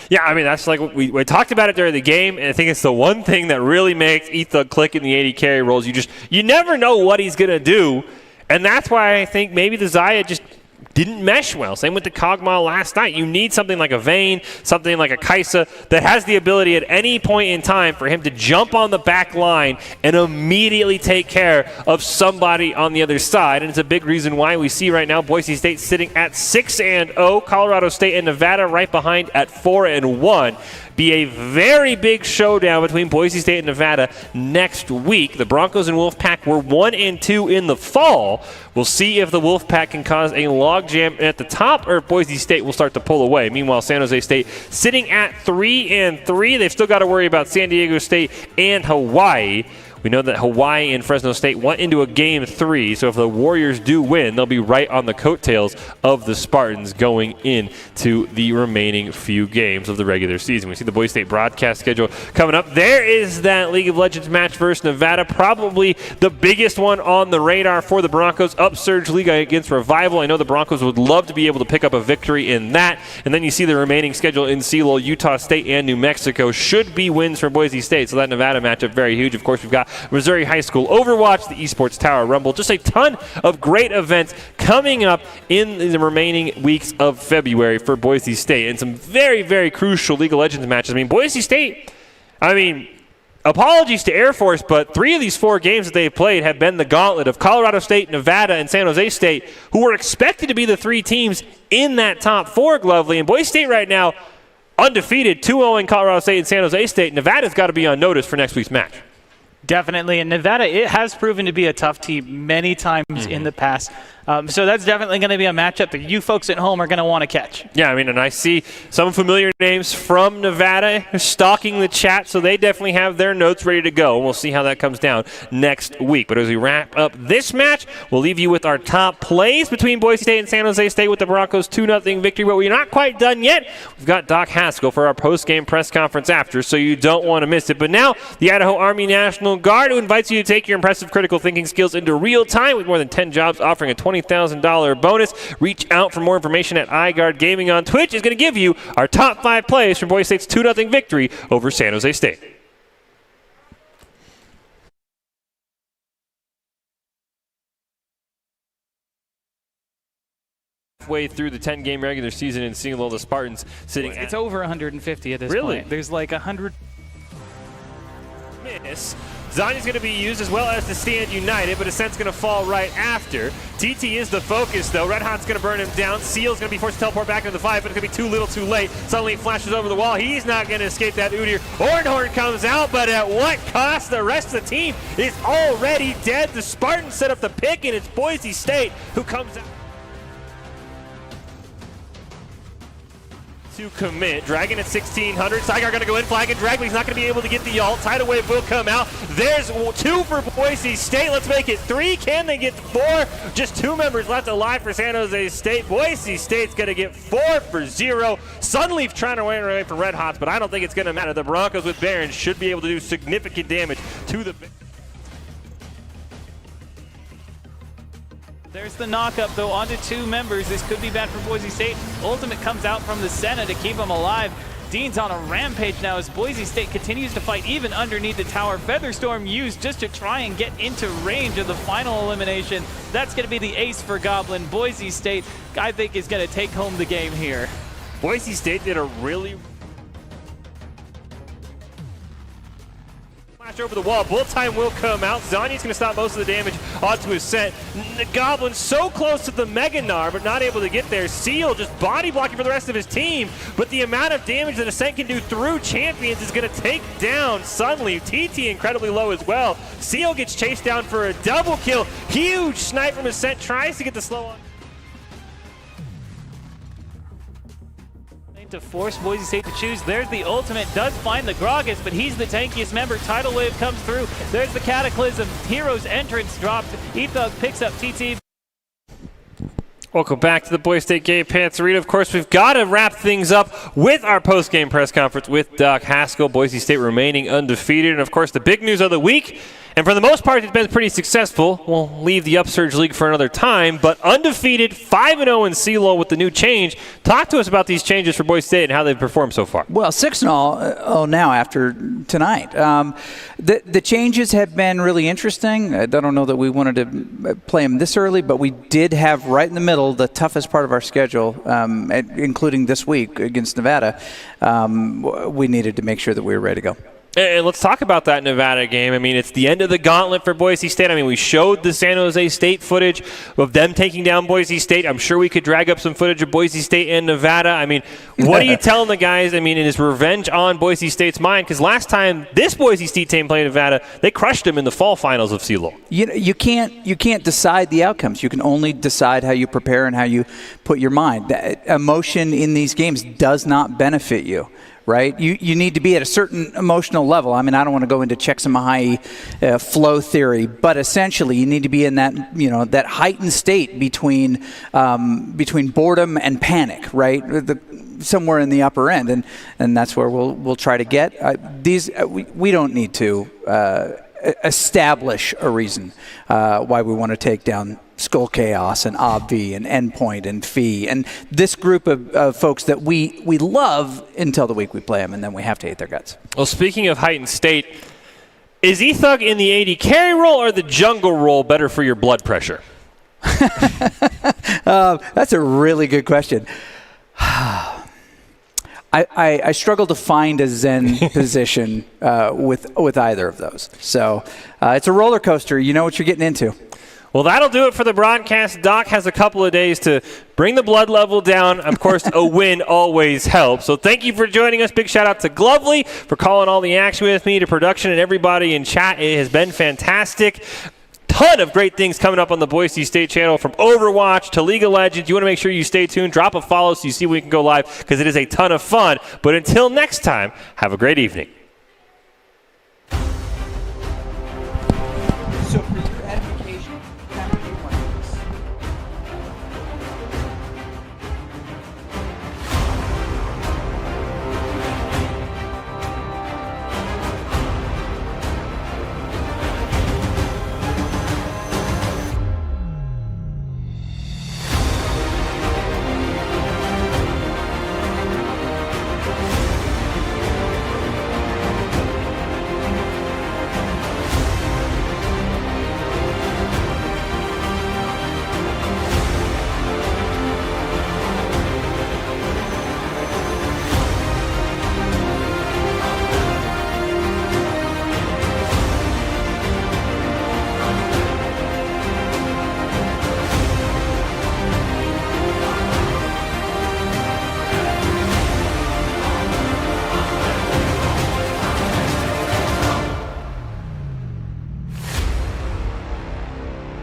Yeah, I mean, that's like we talked about it during the game, and I think it's the one thing that really makes Ethug click in the AD carry roles. You never know what he's going to do, and that's why I think maybe the Xayah just didn't mesh well. Same with the Kog'Maw last night. You need something like a Vayne, something like a Kaisa that has the ability at any point in time for him to jump on the back line and immediately take care of somebody on the other side. And it's a big reason why we see right now Boise State sitting at 6-0, Colorado State and Nevada right behind at 4-1. Be a very big showdown between Boise State and Nevada next week. The Broncos and Wolfpack were 1-2 in the fall. We'll see if the Wolfpack can cause a logjam at the top or if Boise State will start to pull away. Meanwhile, San Jose State sitting at 3-3. They've still got to worry about San Diego State and Hawaii. We know that Hawaii and Fresno State went into a Game 3, so if the Warriors do win, they'll be right on the coattails of the Spartans going into the remaining few games of the regular season. We see the Boise State broadcast schedule coming up. There is that League of Legends match versus Nevada, probably the biggest one on the radar for the Broncos. Upsurge League against Revival. I know the Broncos would love to be able to pick up a victory in that. And then you see the remaining schedule in CELO, Utah State, and New Mexico should be wins for Boise State, so that Nevada matchup very huge. Of course, we've got Missouri High School Overwatch, the Esports Tower Rumble. Just a ton of great events coming up in the remaining weeks of February for Boise State. And some very, very crucial League of Legends matches. I mean, Boise State, apologies to Air Force, but 3 of these 4 games that they've played have been the gauntlet of Colorado State, Nevada, and San Jose State, who were expected to be the 3 teams in that top 4, Glovely. And Boise State right now, undefeated, 2-0 in Colorado State and San Jose State. Nevada's got to be on notice for next week's match. Definitely. And Nevada, it has proven to be a tough team many times in the past. So that's definitely going to be a matchup that you folks at home are going to want to catch. Yeah, I mean, and I see some familiar names from Nevada stalking the chat, so they definitely have their notes ready to go. We'll see how that comes down next week. But as we wrap up this match, we'll leave you with our top plays between Boise State and San Jose State with the Broncos' 2-0 victory. But we're not quite done yet. We've got Doc Haskell for our post-game press conference after, so you don't want to miss it. But now, the Idaho Army National Guard, who invites you to take your impressive critical thinking skills into real time with more than 10 jobs offering a $20,000 bonus. Reach out for more information at iGuard Gaming on Twitch. Is going to give you our top 5 plays from Boise State's 2-0 victory over San Jose State. Way through the 10-game regular season and seeing all the Spartans sitting It's over 150 at this point. There's like 100. Miss. Zanya's going to be used as well as the Stand United, but Ascent's going to fall right after. TT is the focus, though. Red Hot's going to burn him down. Seal's going to be forced to teleport back into the fight, but it's going to be too little too late. Suddenly he flashes over the wall. He's not going to escape that Udyr. Ornhorn comes out, but at what cost? The rest of the team is already dead. The Spartans set up the pick, and it's Boise State who comes out to commit. Dragon at 1,600. Saigar going to go in, flag and drag, but he's not going to be able to get the ult. Tidal Wave will come out. There's 2 for Boise State. Let's make it 3. Can they get 4? Just 2 members left alive for San Jose State. Boise State's going to get 4 for 0. Sunleaf trying to run away from Red Hots, but I don't think it's going to matter. The Broncos with Barons should be able to do significant damage to the... There's the knockup, though, onto 2 members. This could be bad for Boise State. Ultimate comes out from the Senna to keep him alive. Dean's on a rampage now as Boise State continues to fight even underneath the tower. Featherstorm used just to try and get into range of the final elimination. That's going to be the ace for Goblin. Boise State, I think, is going to take home the game here. Boise State did a really... over the wall. Bull time will come out. Zanya's going to stop most of the damage onto his set. The Goblin so close to the Mega Gnar, but not able to get there. Seal just body blocking for the rest of his team, but the amount of damage that Ascent can do through champions is going to take down Sunleaf. TT incredibly low as well. Seal gets chased down for a double kill. Huge snipe from Ascent, tries to get the slow on. To force Boise State to choose. There's the ultimate, does find the Gragas, but he's the tankiest member. Tidal Wave comes through. There's the Cataclysm. Hero's entrance dropped. Ethug picks up TT. Welcome back to the Boise State Gay Pants Arena. Of course, we've got to wrap things up with our post-game press conference with Doc Haskell. Boise State remaining undefeated. And, of course, the big news of the week, and for the most part, it's been pretty successful. We'll leave the Upsurge League for another time, but undefeated, 5-0 in CeeLo with the new change. Talk to us about these changes for Boise State and how they've performed so far. Well, 6-0 now after tonight. The changes have been really interesting. I don't know that we wanted to play them this early, but we did have right in the middle the toughest part of our schedule, including this week against Nevada. We needed to make sure that we were ready to go. And let's talk about that Nevada game. I mean, it's the end of the gauntlet for Boise State. I mean, we showed the San Jose State footage of them taking down Boise State. I'm sure we could drag up some footage of Boise State and Nevada. I mean, what are you telling the guys? I mean, it is revenge on Boise State's mind, because last time this Boise State team played Nevada, they crushed them in the fall finals of CeeLo. You can't decide the outcomes. You can only decide how you prepare and how you put your mind. Emotion in these games does not benefit you. Right? You need to be at a certain emotional level. I mean, I don't want to go into Csikszentmihalyi flow theory, but essentially you need to be in that, that heightened state between boredom and panic, right? Somewhere in the upper end, and that's where we'll try to get. We don't need to establish a reason why we want to take down Skull Chaos and Obvi and Endpoint and Fee and this group of folks that we love until the week we play them, and then we have to hate their guts. Well, speaking of heightened state, is Ethug in the AD carry role or the jungle role better for your blood pressure? That's a really good question. I struggle to find a zen position with either of those. So it's a roller coaster. You know what you're getting into. Well, that'll do it for the broadcast. Doc has a couple of days to bring the blood level down. Of course, a win always helps. So thank you for joining us. Big shout out to Glovely for calling all the action with me, to production and everybody in chat. It has been fantastic. Ton of great things coming up on the Boise State channel, from Overwatch to League of Legends. You want to make sure you stay tuned. Drop a follow so you see when we can go live, because it is a ton of fun. But until next time, have a great evening.